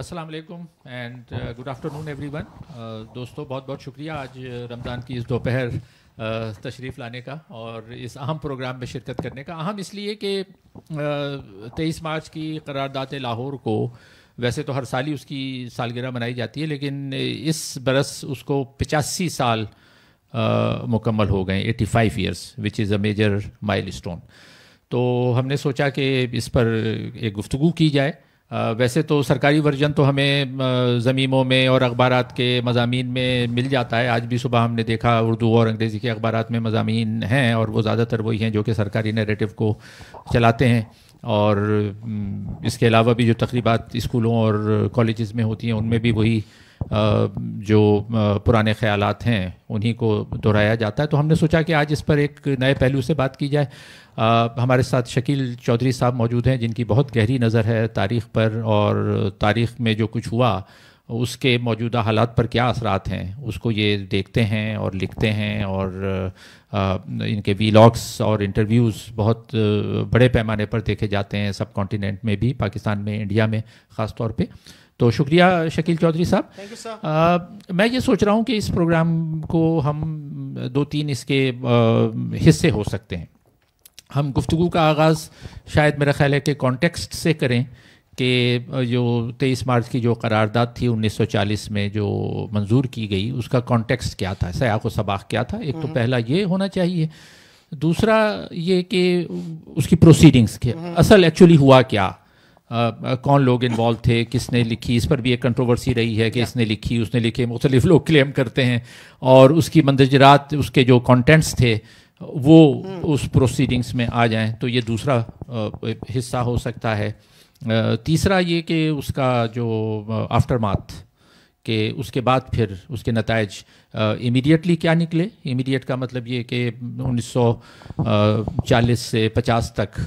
السلام علیکم and good afternoon every one. دوستوں بہت بہت شکریہ آج رمضان کی اس دوپہر تشریف لانے کا اور اس اہم پروگرام میں شرکت کرنے کا. اہم اس لیے کہ 23 مارچ کی قرارداد لاہور کو ویسے تو ہر سال ہی اس کی سالگرہ منائی جاتی ہے، لیکن اس برس اس کو 85 سال مکمل ہو گئے، 85 ایئرس وچ از اے میجر مائل اسٹون. تو ہم نے سوچا کہ اس پر ایک گفتگو کی جائے. ویسے تو سرکاری ورژن تو ہمیں زمیموں میں اور اخبارات کے مضامین میں مل جاتا ہے. آج بھی صبح ہم نے دیکھا اردو اور انگریزی کے اخبارات میں مضامین ہیں، اور وہ زیادہ تر وہی ہیں جو کہ سرکاری نیریٹو کو چلاتے ہیں. اور اس کے علاوہ بھی جو تقریبات اسکولوں اور کالجز میں ہوتی ہیں ان میں بھی وہی جو پرانے خیالات ہیں انہی کو دہرایا جاتا ہے. تو ہم نے سوچا کہ آج اس پر ایک نئے پہلو سے بات کی جائے. ہمارے ساتھ شکیل چودھری صاحب موجود ہیں جن کی بہت گہری نظر ہے تاریخ پر، اور تاریخ میں جو کچھ ہوا اس کے موجودہ حالات پر کیا اثرات ہیں اس کو یہ دیکھتے ہیں اور لکھتے ہیں. اور ان کے ویلاگس اور انٹرویوز بہت بڑے پیمانے پر دیکھے جاتے ہیں، سب کانٹیننٹ میں بھی، پاکستان میں، انڈیا میں خاص طور پہ. تو شکریہ شکیل چودھری صاحب. میں یہ سوچ رہا ہوں کہ اس پروگرام کو ہم 2-3 اس کے حصے ہو سکتے ہیں. ہم گفتگو کا آغاز شاید میرا خیال ہے کہ کانٹیکسٹ سے کریں کہ جو 23 مارچ کی جو قرارداد تھی 1940 میں جو منظور کی گئی اس کا کانٹیکسٹ کیا تھا، سیاق و سباق کیا تھا. ایک تو پہلا یہ ہونا چاہیے. دوسرا یہ کہ اس کی پروسیڈنگز کے اصل ایکچولی ہوا کیا، کون لوگ انوالو تھے، کس نے لکھی. اس پر بھی ایک کنٹروورسی رہی ہے کہ اس نے لکھی، اس نے لکھے، مختلف لوگ کلیم کرتے ہیں. اور اس کی مندرجات، اس کے جو کانٹینٹس تھے وہ اس پروسیڈنگز میں آ جائیں تو یہ دوسرا حصہ ہو سکتا ہے. تیسرا یہ کہ اس کا جو آفٹر ماتھ، کہ اس کے بعد پھر اس کے نتائج امیڈیٹلی کیا نکلے. امیڈیٹ کا مطلب یہ کہ 1940 سے 50 تک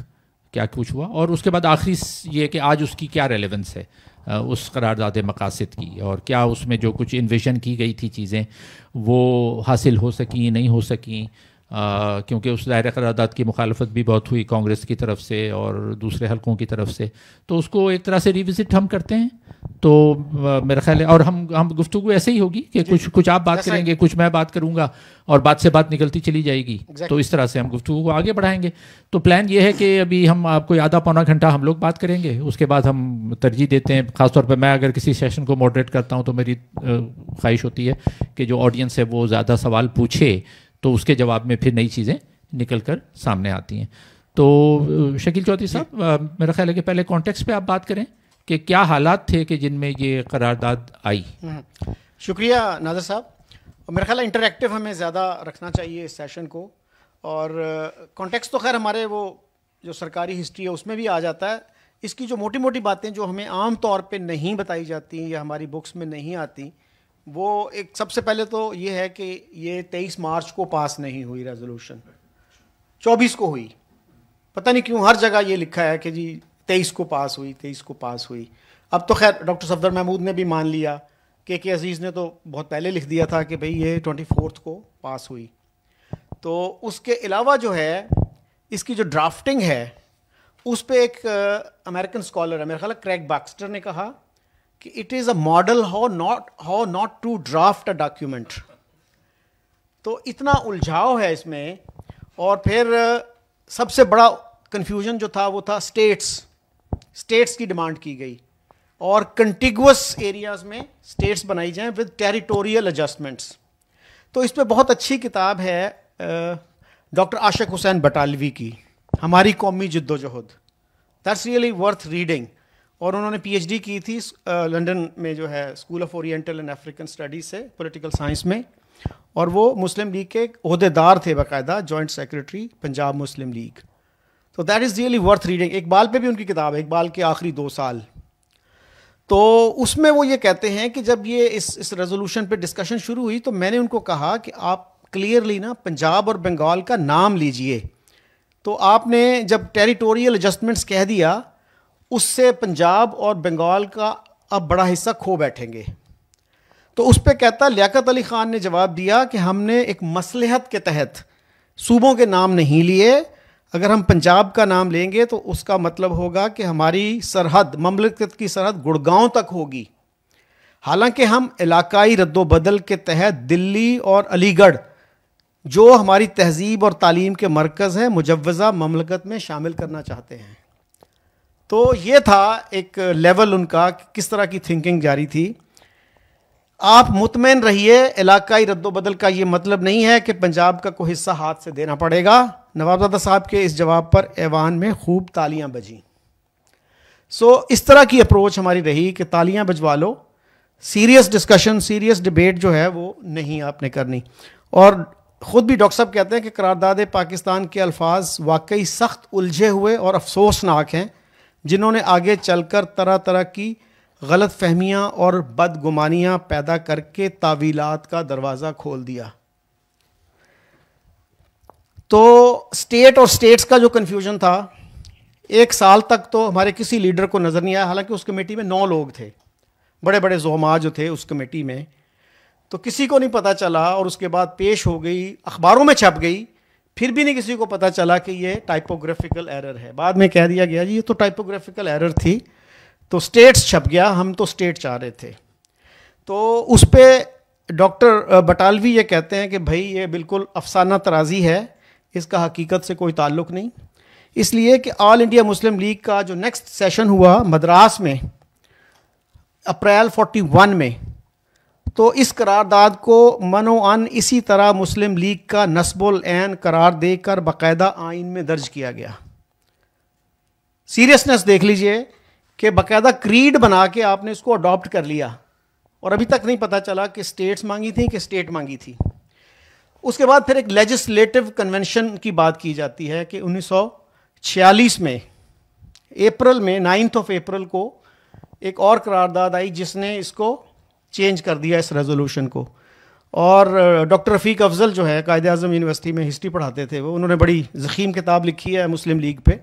کیا کچھ ہوا، اور اس کے بعد آخری یہ کہ آج اس کی کیا ریلیونس ہے اس قرارداد مقاصد کی، اور کیا اس میں جو کچھ انویژن کی گئی تھی چیزیں وہ حاصل ہو سکیں نہیں ہو سکیں. کیونکہ اس دائرہ قرارداد کی مخالفت بھی بہت ہوئی کانگریس کی طرف سے اور دوسرے حلقوں کی طرف سے. تو اس کو ایک طرح سے ریوزٹ ہم کرتے ہیں. تو میرا خیال ہے، اور ہم گفتگو ایسے ہی ہوگی کہ کچھ آپ بات کریں گے، کچھ میں بات کروں گا، اور بات سے بات نکلتی چلی جائے گی. تو اس طرح سے ہم گفتگو کو آگے بڑھائیں گے. تو پلان یہ ہے کہ ابھی ہم آپ کو آدھا پونا گھنٹہ ہم لوگ بات کریں گے، اس کے بعد ہم ترجیح دیتے ہیں، خاص طور پہ میں اگر کسی سیشن کو ماڈریٹ کرتا ہوں تو میری خواہش ہوتی ہے کہ جو آڈینس ہے وہ زیادہ سوال پوچھے تو اس کے جواب میں پھر نئی چیزیں نکل کر سامنے آتی ہیں. تو شکیل چودھری صاحب، میرا خیال ہے کہ پہلے کانٹیکسٹ پہ آپ بات کریں کہ کیا حالات تھے کہ جن میں یہ قرارداد آئی. شکریہ ناظر صاحب. میرا خیال ہے انٹریکٹیو ہمیں زیادہ رکھنا چاہیے اس سیشن کو. اور کانٹیکسٹ تو خیر ہمارے وہ جو سرکاری ہسٹری ہے اس میں بھی آ جاتا ہے. اس کی جو موٹی موٹی باتیں جو ہمیں عام طور پہ نہیں بتائی جاتی یا ہماری بکس میں نہیں آتی، وہ ایک سب سے پہلے تو یہ ہے کہ یہ 23 مارچ کو پاس نہیں ہوئی ریزولوشن، 24 کو ہوئی. پتہ نہیں کیوں ہر جگہ یہ لکھا ہے کہ جی 23 کو پاس ہوئی، 23 کو پاس ہوئی. اب تو خیر ڈاکٹر صفدر محمود نے بھی مان لیا، کہ عزیز نے تو بہت پہلے لکھ دیا تھا کہ بھئی یہ 24 کو پاس ہوئی. تو اس کے علاوہ جو ہے اس کی جو ڈرافٹنگ ہے اس پہ ایک امریکن اسکالر ہے، میرا خیال ہے کریگ باکسٹر نے کہا کہ it is a model how not to draft a document. تو اتنا الجھاؤ ہے اس میں. اور پھر سب سے بڑا کنفیوژن جو تھا وہ تھا اسٹیٹس کی ڈیمانڈ کی گئی، اور کنٹیگوس ایریاز میں اسٹیٹس بنائی جائیں ود ٹیریٹوریل ایڈجسٹمنٹس. تو اس پہ بہت اچھی کتاب ہے ڈاکٹر عاشق حسین بٹالوی کی، ہماری قومی جد و جہد. That's really worth reading. اور انہوں نے پی ایچ ڈی کی تھی لنڈن میں جو ہے school of oriental and African studies سے، پولیٹیکل سائنس میں. اور وہ مسلم لیگ کے عہدے دار تھے، باقاعدہ جوائنٹ سیکرٹری پنجاب مسلم لیگ. تو that is really worth reading. Iqbal پہ بھی ان کی کتاب ہے، اقبال کے آخری 2 سال. تو اس میں وہ یہ کہتے ہیں کہ جب یہ اس ریزولوشن پہ ڈسکشن شروع ہوئی تو میں نے ان کو کہا کہ آپ کلیئرلی نا پنجاب اور بنگال کا نام لیجئے. تو آپ نے جب ٹیریٹوریل ایڈجسٹمنٹس کہہ دیا، اس سے پنجاب اور بنگال کا اب بڑا حصہ کھو بیٹھیں گے. تو اس پہ کہتا لیاقت علی خان نے جواب دیا کہ ہم نے ایک مصلحت کے تحت صوبوں کے نام نہیں لیے، اگر ہم پنجاب کا نام لیں گے تو اس کا مطلب ہوگا کہ ہماری سرحد، مملکت کی سرحد گڑگاؤں تک ہوگی، حالانکہ ہم علاقائی رد و بدل کے تحت دلی اور علی گڑھ جو ہماری تہذیب اور تعلیم کے مرکز ہیں مجوزہ مملکت میں شامل کرنا چاہتے ہیں. تو یہ تھا ایک لیول ان کا کس طرح کی تھنکنگ جاری تھی. آپ مطمئن رہیے علاقائی رد و بدل کا یہ مطلب نہیں ہے کہ پنجاب کا کوئی حصہ ہاتھ سے دینا پڑے گا. نوابزادہ صاحب کے اس جواب پر ایوان میں خوب تالیاں بجیں. اس طرح کی اپروچ ہماری رہی کہ تالیاں بجوا لو، سیریس ڈسکشن، سیریس ڈیبیٹ جو ہے وہ نہیں آپ نے کرنی. اور خود بھی ڈاکٹر صاحب کہتے ہیں کہ قرارداد پاکستان کے الفاظ واقعی سخت الجھے ہوئے اور افسوسناک ہیں، جنہوں نے آگے چل کر طرح طرح کی غلط فہمیاں اور بدگمانیاں پیدا کر کے تعویلات کا دروازہ کھول دیا. تو اسٹیٹ اور اسٹیٹس کا جو کنفیوژن تھا، ایک سال تک تو ہمارے کسی لیڈر کو نظر نہیں آیا، حالانکہ اس کمیٹی میں 9 لوگ تھے، بڑے بڑے زعماء جو تھے اس کمیٹی میں، تو کسی کو نہیں پتہ چلا. اور اس کے بعد پیش ہو گئی، اخباروں میں چھپ گئی، پھر بھی نہیں کسی کو پتہ چلا کہ یہ ٹائپوگرافیکل ایرر ہے. بعد میں کہہ دیا گیا جی یہ تو ٹائپوگرافیکل ایرر تھی، تو اسٹیٹس چھپ گیا، ہم تو اسٹیٹ چاہ رہے تھے. تو اس پہ ڈاکٹر بٹالوی یہ کہتے ہیں کہ بھائی یہ بالکل افسانہ طرازی ہے، اس کا حقیقت سے کوئی تعلق نہیں. اس لیے کہ آل انڈیا مسلم لیگ کا جو نیکسٹ سیشن ہوا مدراس میں اپریل 41 میں، تو اس قرارداد کو منوعاً اسی طرح مسلم لیگ کا نصب العین قرار دے کر باقاعدہ آئین میں درج کیا گیا. سیریسنس دیکھ لیجئے کہ باقاعدہ کریڈ بنا کے آپ نے اس کو اڈاپٹ کر لیا، اور ابھی تک نہیں پتہ چلا کہ اسٹیٹس مانگی تھیں کہ اسٹیٹ مانگی تھی. اس کے بعد پھر ایک لیجسلیٹو کنونشن کی بات کی جاتی ہے کہ 1946 میں اپریل میں 9 اپریل کو ایک اور قرارداد آئی جس نے اس کو چینج کر دیا، اس ریزولوشن کو. اور ڈاکٹر رفیق افضل جو ہے قائد اعظم یونیورسٹی میں ہسٹری پڑھاتے تھے، وہ انہوں نے بڑی ضخیم کتاب لکھی ہے مسلم لیگ پہ.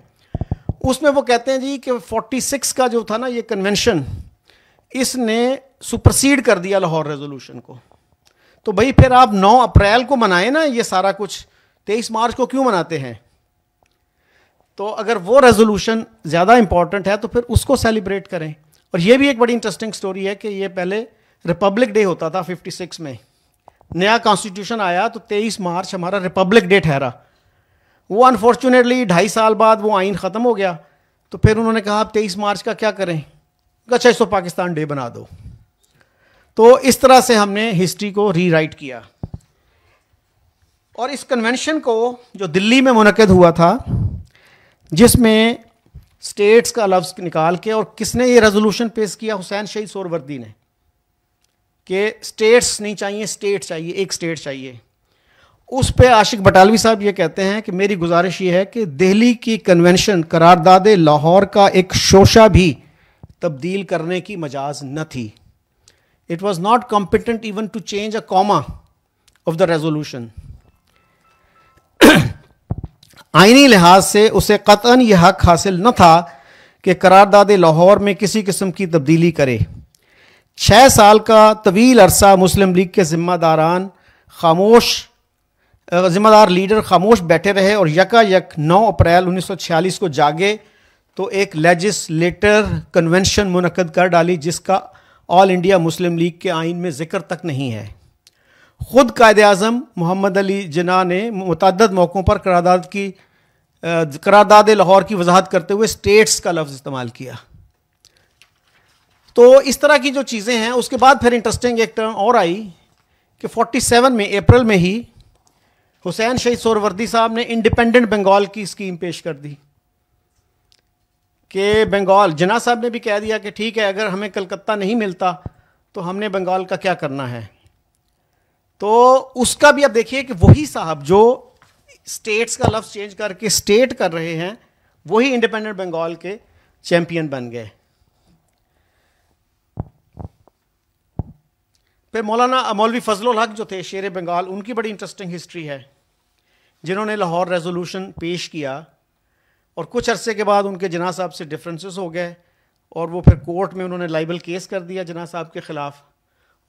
اس میں وہ کہتے ہیں جی کہ 46 کا جو تھا نا یہ کنونشن، اس نے سپرسیڈ کر دیا لاہور ریزولوشن کو. تو بھائی پھر آپ 9 اپریل کو منائیں نا یہ سارا کچھ، 23 مارچ کو کیوں مناتے ہیں؟ تو اگر وہ ریزولوشن زیادہ امپورٹنٹ ہے تو پھر اس کو سیلیبریٹ کریں. اور یہ بھی ایک بڑی انٹرسٹنگ سٹوری ہے کہ یہ پہلے ریپبلک ڈے ہوتا تھا 56 میں، نیا کانسٹیٹیوشن آیا تو 23 مارچ ہمارا ریپبلک ڈے ٹھہرا. وہ انفارچونیٹلی 2.5 سال بعد وہ آئین ختم ہو گیا، تو پھر انہوں نے کہا آپ 23 مارچ کا کیا کریں، اچھا اس کو پاکستان ڈے بنا دو. تو اس طرح سے ہم نے ہسٹری کو ری رائٹ کیا. اور اس کنونشن کو جو دلی میں منعقد ہوا تھا، جس میں اسٹیٹس کا لفظ نکال کے، اور کس نے یہ ریزولوشن پیش کیا؟ حسین شہید سہروردی نے، کہ اسٹیٹس نہیں چاہیے، اسٹیٹ چاہیے، ایک اسٹیٹ چاہیے. اس پہ عاشق بٹالوی صاحب یہ کہتے ہیں کہ میری گزارش یہ ہے کہ دہلی کی کنونشن قرارداد لاہور کا ایک شوشہ بھی تبدیل کرنے کی مجاز نہ تھی. It was not competent even to change a comma of the resolution. آئینی لحاظ سے اسے قطعاً یہ حق حاصل نہ تھا کہ قرارداد لاہور میں کسی قسم کی تبدیلی کرے. 6 سال کا طویل عرصہ مسلم لیگ کے ذمہ دار لیڈر خاموش بیٹھے رہے، اور یک 9 اپریل 1946 کو جاگے تو ایک لیجسلیٹر کنونشن منعقد کر ڈالی جس کا آل انڈیا مسلم لیگ کے آئین میں ذکر تک نہیں ہے. خود قائد اعظم محمد علی جناح نے متعدد موقعوں پر قرارداد لاہور کی وضاحت کرتے ہوئے اسٹیٹس کا لفظ استعمال کیا. تو اس طرح کی جو چیزیں ہیں. اس کے بعد پھر انٹرسٹنگ ایک ٹرم اور آئی کہ 47 میں اپریل میں ہی حسین شہید سہروردی صاحب نے انڈیپینڈنٹ بنگال کی اسکیم پیش کر دی کہ بنگال، جناح صاحب نے بھی کہہ دیا کہ ٹھیک ہے اگر ہمیں کلکتہ نہیں ملتا تو ہم نے بنگال کا کیا کرنا ہے. تو اس کا بھی اب دیکھیے کہ وہی صاحب جو اسٹیٹس کا لفظ چینج کر کے اسٹیٹ کر رہے ہیں، وہی انڈیپینڈنٹ بنگال کے چیمپئن بن گئے. پھر مولوی فضل الحق جو تھے شیر بنگال، ان کی بڑی انٹرسٹنگ ہسٹری ہے، جنہوں نے لاہور ریزولوشن پیش کیا، اور کچھ عرصے کے بعد ان کے جناح صاحب سے ڈفرینسز ہو گئے، اور وہ پھر کورٹ میں انہوں نے لائبل کیس کر دیا جناح صاحب کے خلاف.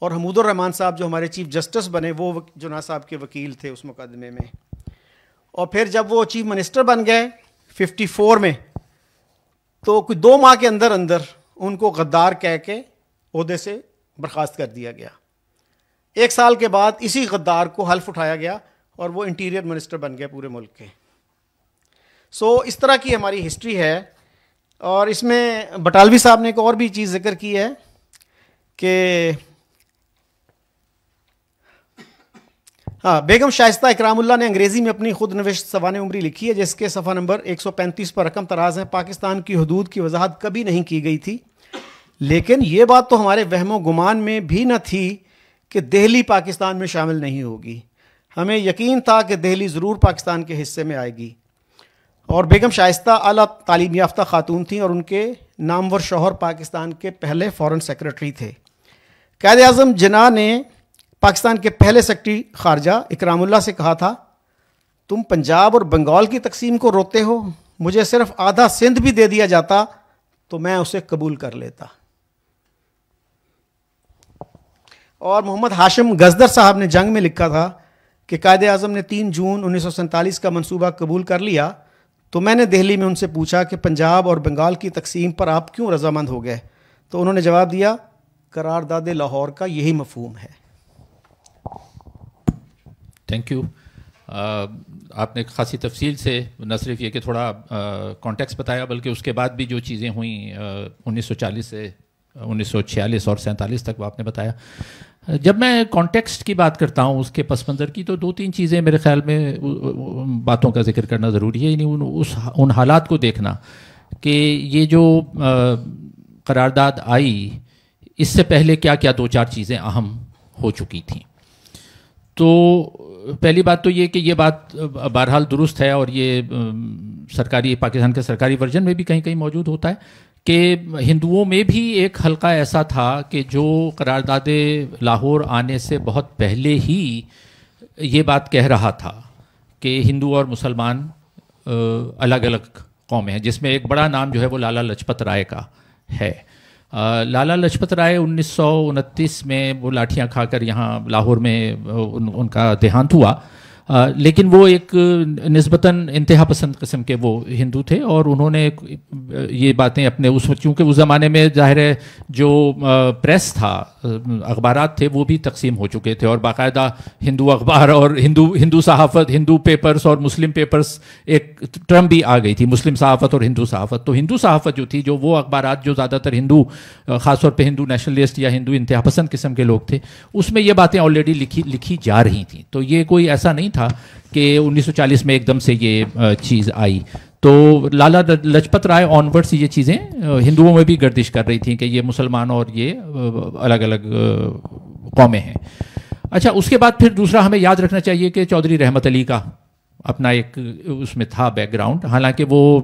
اور حمود الرحمان صاحب جو ہمارے چیف جسٹس بنے، وہ جناح صاحب کے وکیل تھے اس مقدمے میں. اور پھر جب وہ چیف منسٹر بن گئے 54 میں تو کوئی 2 ماہ کے اندر ان کو غدار کہہ کے عہدے سے برخاست کر دیا گیا. 1 سال کے بعد اسی غدار کو حلف اٹھایا گیا اور وہ انٹیریئر منسٹر بن گئے پورے ملک کے. سو اس طرح کی ہماری ہسٹری ہے. اور اس میں بٹالوی صاحب نے ایک اور بھی چیز ذکر کی ہے کہ بیگم شائستہ اکرام اللہ نے انگریزی میں اپنی خود نوشت سوانح عمری لکھی ہے جس کے صفحہ نمبر 135 پر رقم تراز ہیں. پاکستان کی حدود کی وضاحت کبھی نہیں کی گئی تھی، لیکن یہ بات تو ہمارے وہم و گمان میں بھی نہ تھی کہ دہلی پاکستان میں شامل نہیں ہوگی. ہمیں یقین تھا کہ دہلی ضرور پاکستان کے حصے میں آئے گی. اور بیگم شائستہ اعلیٰ تعلیم یافتہ خاتون تھیں اور ان کے نامور شوہر پاکستان کے پہلے فارن سیکرٹری تھے. قائد اعظم جناح نے پاکستان کے پہلے سیکرٹری خارجہ اکرام اللہ سے کہا تھا، تم پنجاب اور بنگال کی تقسیم کو روکتے ہو، مجھے صرف آدھا سندھ بھی دے دیا جاتا تو میں اسے قبول کر لیتا. اور محمد ہاشم گزدر صاحب نے جنگ میں لکھا تھا کہ قائد اعظم نے 3 جون 1947 کا منصوبہ قبول کر لیا تو میں نے دہلی میں ان سے پوچھا کہ پنجاب اور بنگال کی تقسیم پر آپ کیوں رضامند ہو گئے؟ تو انہوں نے جواب دیا، قرارداد لاہور کا یہی مفہوم ہے. Thank you. آپ نے خاصی تفصیل سے نہ صرف یہ کہ تھوڑا کانٹیکس بتایا بلکہ اس کے بعد بھی جو چیزیں ہوئیں 1940 سے 1946 اور 47 تک وہ آپ نے بتایا. جب میں کانٹیکسٹ کی بات کرتا ہوں اس کے پس منظر کی تو 2-3 چیزیں میرے خیال میں باتوں کا ذکر کرنا ضروری ہے. یعنی ان حالات کو دیکھنا کہ یہ جو قرارداد آئی اس سے پہلے کیا کیا 2-4 چیزیں اہم ہو چکی تھیں. تو پہلی بات تو یہ کہ یہ بات بہرحال درست ہے اور یہ سرکاری پاکستان کے سرکاری ورژن میں بھی کہیں کہیں موجود ہوتا ہے کہ ہندوؤں میں بھی ایک حلقہ ایسا تھا کہ جو قرارداد لاہور آنے سے بہت پہلے ہی یہ بات کہہ رہا تھا کہ ہندو اور مسلمان الگ الگ قومیں ہیں، جس میں ایک بڑا نام جو ہے وہ لالا لجپت رائے کا ہے. لالا لجپت رائے 1929 میں وہ لاٹھیاں کھا کر یہاں لاہور میں ان کا دیہانت ہوا، لیکن وہ ایک نسبتاً انتہا پسند قسم کے وہ ہندو تھے اور انہوں نے یہ باتیں اپنے اس چونکہ اس زمانے میں ظاہر ہے جو پریس تھا اخبارات تھے وہ بھی تقسیم ہو چکے تھے اور باقاعدہ ہندو اخبار اور ہندو صحافت، ہندو پیپرز اور مسلم پیپرز ایک ٹرم بھی آ گئی تھی، مسلم صحافت اور ہندو صحافت. تو ہندو صحافت جو تھی، جو وہ اخبارات جو زیادہ تر ہندو خاص طور پہ ہندو نیشنلسٹ یا ہندو انتہا پسند قسم کے لوگ تھے، اس میں یہ باتیں آلریڈی لکھی جا رہی تھیں. تو یہ کوئی ایسا نہیں تھا کہ 1940 میں ایک دم سے یہ چیز آئی. تو لالا لجپت رائے آنورڈ یہ چیزیں ہندوؤں میں بھی گردش کر رہی تھیں کہ یہ مسلمان اور یہ الگ الگ قومیں ہیں. اچھا، اس کے بعد پھر دوسرا ہمیں یاد رکھنا چاہیے کہ چودھری رحمت علی کا اپنا ایک اس میں تھا بیک گراؤنڈ، حالانکہ وہ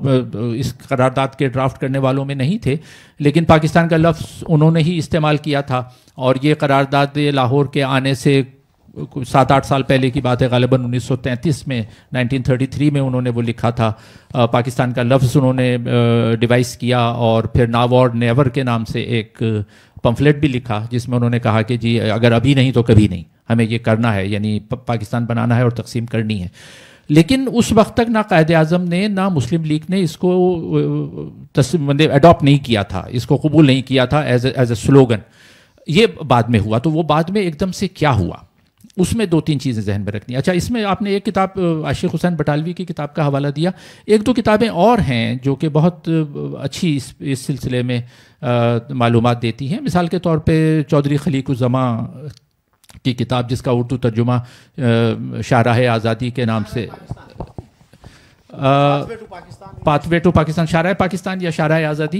اس قرارداد کے ڈرافٹ کرنے والوں میں نہیں تھے لیکن پاکستان کا لفظ انہوں نے ہی استعمال کیا تھا. اور یہ قرارداد لاہور کے آنے سے 7-8 سال پہلے کی بات ہے، غالباً 1933 میں 1933 میں انہوں نے وہ لکھا تھا. پاکستان کا لفظ انہوں نے ڈیوائس کیا اور پھر ناو اور نیور کے نام سے ایک پمفلیٹ بھی لکھا جس میں انہوں نے کہا کہ جی اگر ابھی نہیں تو کبھی نہیں، ہمیں یہ کرنا ہے، یعنی پاکستان بنانا ہے اور تقسیم کرنی ہے. لیکن اس وقت تک نہ قائد اعظم نے نہ مسلم لیگ نے اس کو اڈاپٹ نہیں کیا تھا، اس کو قبول نہیں کیا تھا ایز اے سلوگن. یہ بعد میں ہوا. تو وہ بعد میں ایک دم سے کیا ہوا، اس میں 2-3 چیزیں ذہن میں رکھنی. اچھا، اس میں آپ نے ایک کتاب عاشق حسین بٹالوی کی کتاب کا حوالہ دیا، 1-2 کتابیں اور ہیں جو کہ بہت اچھی اس سلسلے میں معلومات دیتی ہیں. مثال کے طور پہ چودھری خلیق الزماں کی کتاب جس کا اردو ترجمہ شاہراہ آزادی کے نام سے پاتھ وے ٹو پاکستان، شاہراہ پاکستان یا شاہراہ آزادی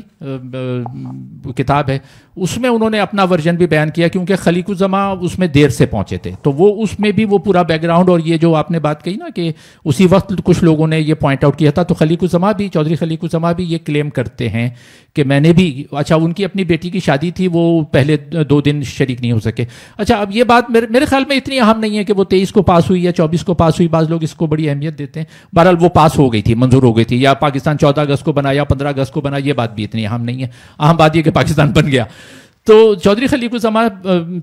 کتاب ہے. اس میں انہوں نے اپنا ورژن بھی بیان کیا کیونکہ خلیق الزماں اس میں دیر سے پہنچے تھے، تو وہ اس میں بھی وہ پورا بیک گراؤنڈ اور یہ جو آپ نے بات کہی نا کہ اسی وقت کچھ لوگوں نے یہ پوائنٹ آؤٹ کیا تھا. تو خلیق الزماں بھی، چودھری خلیق الزماں بھی یہ کلیم کرتے ہیں کہ میں نے بھی، اچھا ان کی اپنی بیٹی کی شادی تھی، وہ پہلے 2 دن شریک نہیں ہو سکے. اچھا، اب یہ بات میرے خیال میں اتنی اہم نہیں ہے کہ وہ 23 کو پاس ہوئی یا 24 کو پاس ہوئی، بعض لوگ اس کو بڑی اہمیت دیتے ہیں. بہرحال وہ پاس ہو گئی تھی، منظور ہو گئی تھی، یا پاکستان 14 اگست کو بنا یا 15 اگست کو بنا، یہ بات بھی اتنی اہم نہیں ہے. اہم بات یہ کہ پاکستان بن گیا. تو چودھری خلیق الزمان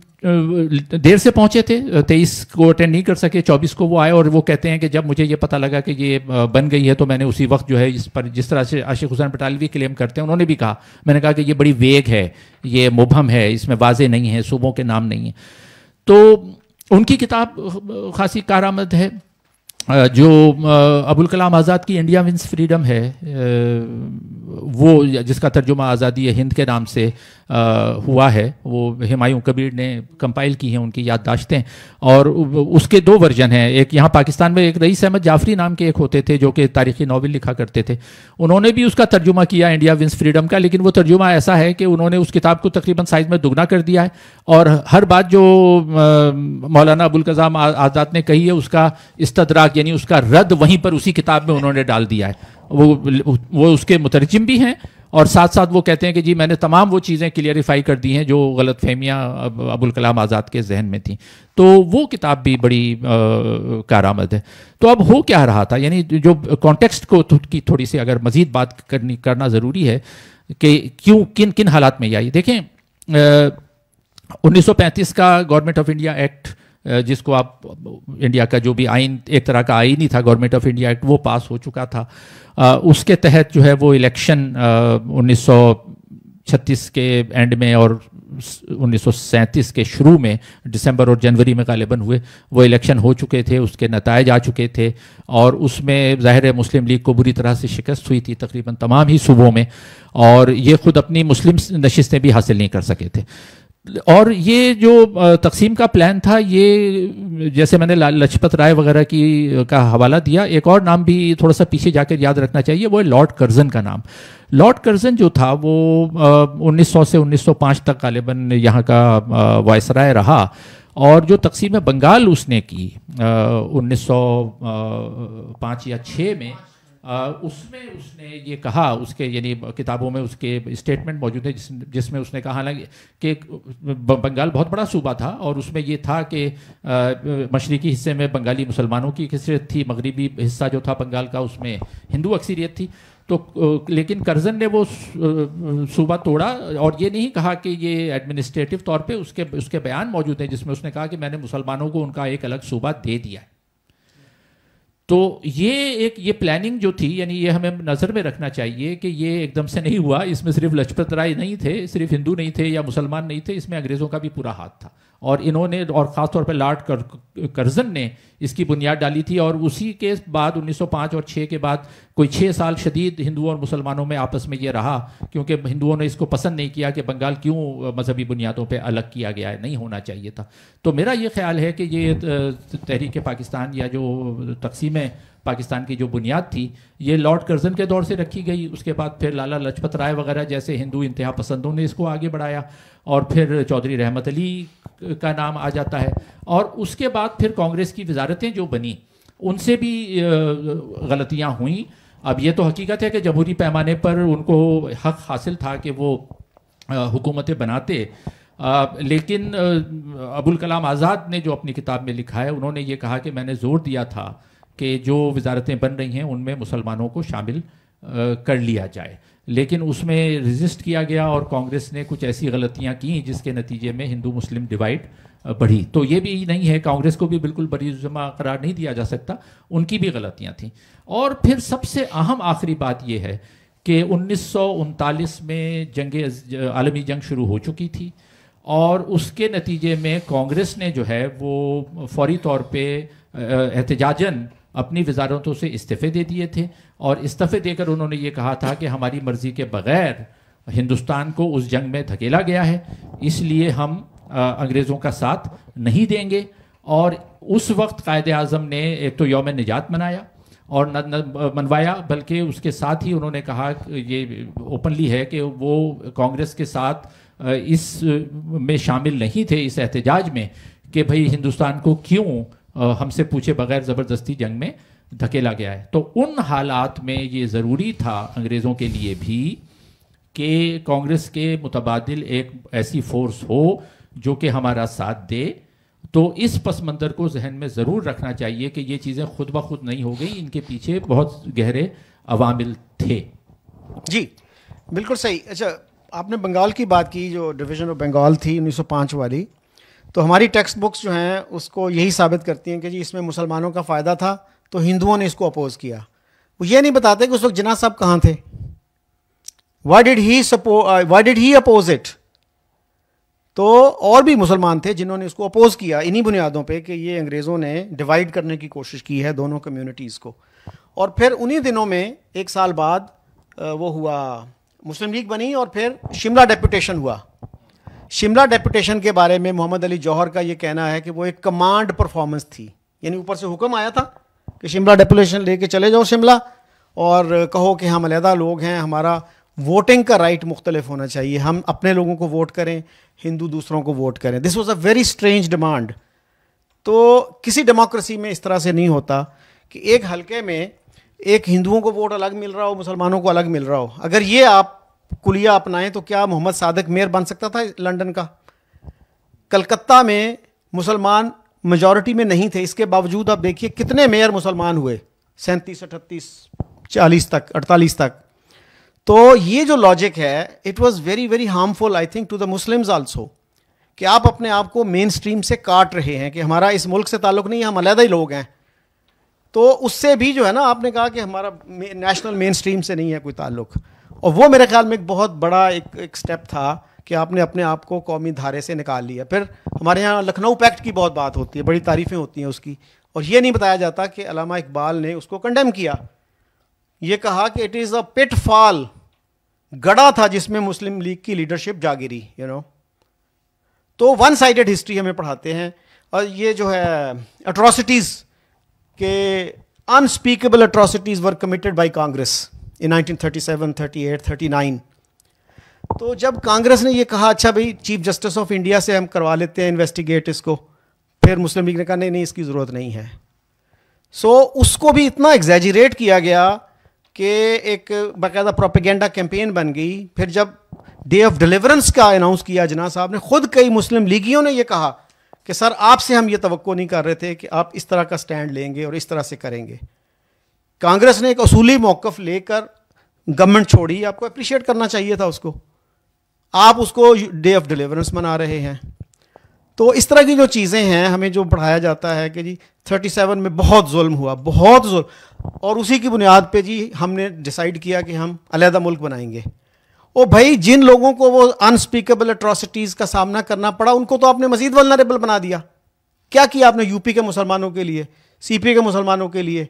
دیر سے پہنچے تھے, 23 کو اٹینڈ نہیں کر سکے, 24 کو وہ آئے, اور وہ کہتے ہیں کہ جب مجھے یہ پتہ لگا کہ یہ بن گئی ہے تو میں نے اسی وقت جو ہے اس پر, جس طرح سے عاشق حسین بٹالوی کلیم کرتے ہیں, انہوں نے بھی کہا, میں نے کہا کہ یہ بڑی ویگ ہے, یہ مبہم ہے, اس میں واضح نہیں ہے, صوبوں کے نام نہیں ہیں. تو ان کی کتاب خاصی کارآمد ہے. جو ابوالکلام آزاد کی انڈیا ونس فریڈم ہے, وہ جس کا ترجمہ آزادی ہند کے نام سے ہوا ہے, وہ ہمایوں کبیر نے کمپائل کی ہیں, ان کی یادداشتیں, اور اس کے 2 ورژن ہیں. ایک یہاں پاکستان میں ایک رئیس احمد جعفری نام کے ایک ہوتے تھے جو کہ تاریخی ناول لکھا کرتے تھے, انہوں نے بھی اس کا ترجمہ کیا انڈیا ونس فریڈم کا, لیکن وہ ترجمہ ایسا ہے کہ انہوں نے اس کتاب کو تقریباً سائز میں دگنا کر دیا ہے, اور ہر بات جو مولانا ابوالکلام آزاد نے کہی ہے اس کا استدراک یعنی اس کا رد وہیں پر اسی کتاب میں انہوں نے ڈال دیا ہے. وہ اس کے مترجم بھی ہیں, اور ساتھ ساتھ وہ کہتے ہیں کہ جی میں نے تمام وہ چیزیں کلیئریفائی کر دی ہیں جو غلط فہمیاں ابوالکلام آزاد کے ذہن میں تھیں. تو وہ کتاب بھی بڑی کارآمد ہے. تو اب ہو کیا رہا تھا, یعنی جو کانٹیکسٹ کو کی تھوڑی سی اگر مزید بات کرنا ضروری ہے کہ کیوں کن حالات میں یہ آئی. دیکھیں 1935 کا گورنمنٹ آف انڈیا ایکٹ, جس کو آپ انڈیا کا جو بھی آئین, ایک طرح کا آئین ہی تھا گورنمنٹ آف انڈیا ایکٹ, وہ پاس ہو چکا تھا. اس کے تحت جو ہے وہ الیکشن 1936 کے اینڈ میں اور 1937 کے شروع میں دسمبر اور جنوری میں غالباً ہوئے, وہ الیکشن ہو چکے تھے, اس کے نتائج آ چکے تھے, اور اس میں ظاہر مسلم لیگ کو بری طرح سے شکست ہوئی تھی تقریباً تمام ہی صوبوں میں, اور یہ خود اپنی مسلم نشستیں بھی حاصل نہیں کر سکے تھے. اور یہ جو تقسیم کا پلان تھا, یہ جیسے میں نے لجپت رائے وغیرہ کا حوالہ دیا, ایک اور نام بھی تھوڑا سا پیچھے جا کر یاد رکھنا چاہیے, وہ ہے لارڈ کرزن کا نام. لارڈ کرزن جو تھا وہ 1900 سے 1905 تک غالباً یہاں کا وائسرائے رہا, اور جو تقسیم بنگال اس نے کی 1905 یا 6 میں, اس میں اس نے یہ کہا, اس کے یعنی کتابوں میں اس کے اسٹیٹمنٹ موجود ہے جس میں اس نے کہا کہ بنگال بہت بڑا صوبہ تھا, اور اس میں یہ تھا کہ مشرقی حصے میں بنگالی مسلمانوں کی اکثریت تھی, مغربی حصہ جو تھا بنگال کا اس میں ہندو اکثریت تھی. تو لیکن کرزن نے وہ صوبہ توڑا, اور یہ نہیں کہا کہ یہ ایڈمنسٹریٹو طور پہ, اس کے بیان موجود ہیں جس میں اس نے کہا کہ میں نے مسلمانوں کو ان کا ایک الگ صوبہ دے دیا ہے. تو یہ پلاننگ جو تھی, یعنی یہ ہمیں نظر میں رکھنا چاہیے کہ یہ ایک دم سے نہیں ہوا. اس میں صرف لجپت رائے نہیں تھے, صرف ہندو نہیں تھے یا مسلمان نہیں تھے, اس میں انگریزوں کا بھی پورا ہاتھ تھا, اور انہوں نے, اور خاص طور پہ لارڈ کرزن نے اس کی بنیاد ڈالی تھی. اور اسی کے بعد 1905 اور 6 کے بعد کوئی 6 سال شدید ہندوؤں اور مسلمانوں میں آپس میں یہ رہا, کیونکہ ہندوؤں نے اس کو پسند نہیں کیا کہ بنگال کیوں مذہبی بنیادوں پہ الگ کیا گیا ہے, نہیں ہونا چاہیے تھا. تو میرا یہ خیال ہے کہ یہ تحریک پاکستان یا جو تقسیم پاکستان کی جو بنیاد تھی, یہ لارڈ کرزن کے دور سے رکھی گئی. اس کے بعد پھر لالا لجپت رائے وغیرہ جیسے ہندو انتہا پسندوں نے اس کو آگے بڑھایا, اور پھر چودھری رحمت علی کا نام آ جاتا ہے, اور اس کے بعد پھر کانگریس کی وزارتیں جو بنی ان سے بھی غلطیاں ہوئیں. اب یہ تو حقیقت ہے کہ جمہوری پیمانے پر ان کو حق حاصل تھا کہ وہ حکومتیں بناتے, لیکن ابوالکلام آزاد نے جو اپنی کتاب میں لکھا ہے, انہوں نے یہ کہا کہ میں نے زور دیا تھا کہ جو وزارتیں بن رہی ہیں ان میں مسلمانوں کو شامل کر لیا جائے, لیکن اس میں ریزسٹ کیا گیا, اور کانگریس نے کچھ ایسی غلطیاں کیں جس کے نتیجے میں ہندو مسلم ڈیوائڈ بڑھی. تو یہ بھی نہیں ہے, کانگریس کو بھی بالکل بری ذمہ قرار نہیں دیا جا سکتا, ان کی بھی غلطیاں تھیں. اور پھر سب سے اہم آخری بات یہ ہے کہ 1939 میں عالمی جنگ شروع ہو چکی تھی, اور اس کے نتیجے میں کانگریس نے جو ہے وہ فوری طور پہ احتجاجاً اپنی وزارتوں سے استعفے دے دیے تھے, اور استعفے دے کر انہوں نے یہ کہا تھا کہ ہماری مرضی کے بغیر ہندوستان کو اس جنگ میں دھکیلا گیا ہے, اس لیے ہم انگریزوں کا ساتھ نہیں دیں گے. اور اس وقت قائد اعظم نے ایک تو یوم نجات منایا اور منوایا, بلکہ اس کے ساتھ ہی انہوں نے کہا, یہ اوپنلی ہے کہ وہ کانگریس کے ساتھ اس میں شامل نہیں تھے, اس احتجاج میں, کہ بھئی ہندوستان کو کیوں ہم سے پوچھے بغیر زبردستی جنگ میں دھکیلا گیا ہے. تو ان حالات میں یہ ضروری تھا انگریزوں کے لیے بھی کہ کانگریس کے متبادل ایک ایسی فورس ہو جو کہ ہمارا ساتھ دے. تو اس پس منظر کو ذہن میں ضرور رکھنا چاہیے کہ یہ چیزیں خود بخود نہیں ہو گئی, ان کے پیچھے بہت گہرے عوامل تھے. جی بالکل صحیح. اچھا آپ نے بنگال کی بات کی، جو ڈویژن آف بنگال تھی 1905 والی، تو ہماری ٹیکسٹ بکس جو ہیں اس کو یہی ثابت کرتی ہیں کہ جی اس میں مسلمانوں کا فائدہ تھا تو ہندوؤں نے اس کو اپوز کیا. وہ یہ نہیں بتاتے کہ اس وقت جناح صاحب کہاں تھے. Why did he oppose it. تو اور بھی مسلمان تھے جنہوں نے اس کو اپوز کیا انہی بنیادوں پہ کہ یہ انگریزوں نے ڈیوائڈ کرنے کی کوشش کی ہے دونوں کمیونٹیز کو. اور پھر انہی دنوں میں 1 سال بعد وہ ہوا، مسلم لیگ بنی، اور پھر شملہ ڈیپوٹیشن ہوا. شملہ ڈیپوٹیشن کے بارے میں محمد علی جوہر کا یہ کہنا ہے کہ وہ ایک کمانڈ پرفارمنس تھی، یعنی اوپر سے حکم آیا تھا کہ شملہ ڈیپوٹیشن لے کے چلے جاؤ شملہ اور کہو کہ ہم علیحدہ لوگ ہیں، ہمارا ووٹنگ کا رائٹ مختلف ہونا چاہیے، ہم اپنے لوگوں کو ووٹ کریں، ہندو دوسروں کو ووٹ کریں. This was a very strange demand. تو کسی ڈیموکریسی میں اس طرح سے نہیں ہوتا کہ ایک حلقے میں ایک ہندوؤں کو ووٹ الگ مل رہا ہو، مسلمانوں کو الگ مل رہا ہو. اگر یہ آپ کلیہ اپنائیں تو کیا محمد صادق میئر بن سکتا تھا لنڈن کا؟ کلکتہ میں مسلمان میجورٹی میں نہیں تھے، اس کے باوجود آپ دیکھیے کتنے میئر مسلمان ہوئے، 37 38 40 تک 48 تک. تو یہ جو لاجک ہے it was very very harmful I think to the Muslims also, کہ آپ اپنے آپ کو مین اسٹریم سے کاٹ رہے ہیں کہ ہمارا اس ملک سے تعلق نہیں ہے، ہم علیحدہ ہی لوگ ہیں. تو اس سے بھی جو ہے نا آپ نے کہا کہ ہمارا نیشنل مین اسٹریم سے نہیں ہے کوئی تعلق. اور وہ میرے خیال میں ایک بہت بڑا ایک سٹیپ تھا کہ آپ نے اپنے آپ کو قومی دھارے سے نکال لیا. پھر ہمارے یہاں لکھنؤ پیکٹ کی بہت بات ہوتی ہے، بڑی تعریفیں ہوتی ہیں اس کی، اور یہ نہیں بتایا جاتا کہ علامہ اقبال نے اس کو کنڈیم کیا. یہ کہا کہ اٹ از اے پٹ فال، گڑا تھا جس میں مسلم لیگ کی لیڈرشپ جا گری. تو ون سائیڈڈ ہسٹری ہمیں پڑھاتے ہیں. اور یہ جو ہے اٹراسٹیز کہ unspeakable atrocities were committed by Congress in 1937, 38, 39. تو جب کانگریس نے یہ کہا اچھا بھائی چیف جسٹس آف انڈیا سے ہم کروا لیتے ہیں انویسٹیگیٹ اس کو، پھر مسلم لیگ نے کہا نہیں اس کی ضرورت نہیں ہے. اس کو بھی اتنا ایگزیجریٹ کیا گیا کہ ایک باقاعدہ پروپیگنڈا کیمپین بن گئی. پھر جب ڈے آف ڈیلیورنس کا اناؤنس کیا جناح صاحب نے، خود کئی مسلم لیگیوں نے یہ کہا کہ سر آپ سے ہم یہ توقع نہیں کر رہے تھے کہ آپ اس طرح کا سٹینڈ لیں گے اور اس طرح سے کریں گے. کانگریس نے ایک اصولی موقف لے کر گورنمنٹ چھوڑی، آپ کو اپریشیٹ کرنا چاہیے تھا اس کو. آپ اس کو ڈے آف ڈیلیورنس منا رہے ہیں. تو اس طرح کی جو چیزیں ہیں ہمیں جو پڑھایا جاتا ہے کہ جی 37 میں بہت ظلم ہوا، بہت ظلم، اور اسی کی بنیاد پہ جی ہم نے ڈیسائیڈ کیا کہ ہم علیحدہ ملک بنائیں گے. او بھائی جن لوگوں کو وہ انسپیکیبل اٹراسٹیز کا سامنا کرنا پڑا ان کو تو آپ نے مزید ولنریبل بنا دیا. کیا آپ نے یو پی کے مسلمانوں کے لیے، سی پی کے مسلمانوں کے لیے،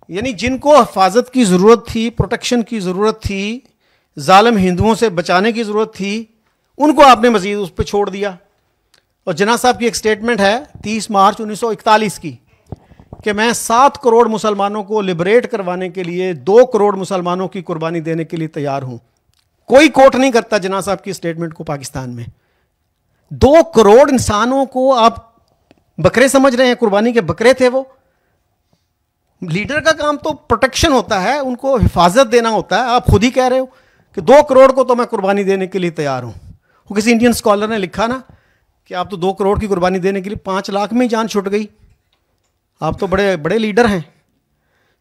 یعنی جن کو حفاظت کی ضرورت تھی، پروٹیکشن کی ضرورت تھی، ظالم ہندوؤں سے بچانے کی ضرورت تھی، ان کو آپ نے مزید اس پہ چھوڑ دیا. اور جناح صاحب کی ایک سٹیٹمنٹ ہے 30 مارچ 1941 کی کہ میں 7 کروڑ مسلمانوں کو لبریٹ کروانے کے لیے 2 کروڑ مسلمانوں کی قربانی دینے کے لیے تیار ہوں. کوئی کوٹ نہیں کرتا جناح صاحب کی سٹیٹمنٹ کو پاکستان میں. 2 کروڑ انسانوں کو آپ بکرے سمجھ رہے ہیں، قربانی کے بکرے تھے وہ. لیڈر کا کام تو پروٹیکشن ہوتا ہے، ان کو حفاظت دینا ہوتا ہے. آپ خود ہی کہہ رہے ہو کہ 2 کروڑ کو تو میں قربانی دینے کے لیے تیار ہوں. وہ کسی انڈین اسکالر نے لکھا نا کہ آپ تو 2 کروڑ کی قربانی دینے کے لیے 5 لاکھ میں ہی جان چھٹ گئی. آپ تو بڑے بڑے لیڈر ہیں.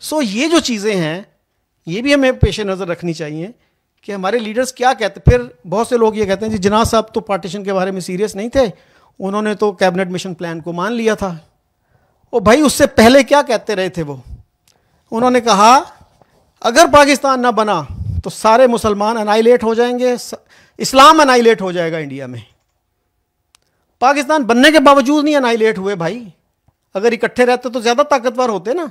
یہ جو چیزیں ہیں یہ بھی ہمیں پیش نظر رکھنی چاہیے کہ ہمارے لیڈرز کیا کہتے ہیں. پھر بہت سے لوگ یہ کہتے ہیں جی جناح صاحب تو پارٹیشن کے بارے میں سیریس نہیں تھے، انہوں نے تو کیبنٹ مشن پلان کو مان لیا تھا. بھائی اس سے پہلے کیا کہتے رہے تھے وہ؟ انہوں نے کہا اگر پاکستان نہ بنا تو سارے مسلمان انائیلیٹ ہو جائیں گے، اسلام انائیلیٹ ہو جائے گا انڈیا میں. پاکستان بننے کے باوجود نہیں انائیلیٹ ہوئے بھائی. اگر اکٹھے رہتے تو زیادہ طاقتور ہوتے نا.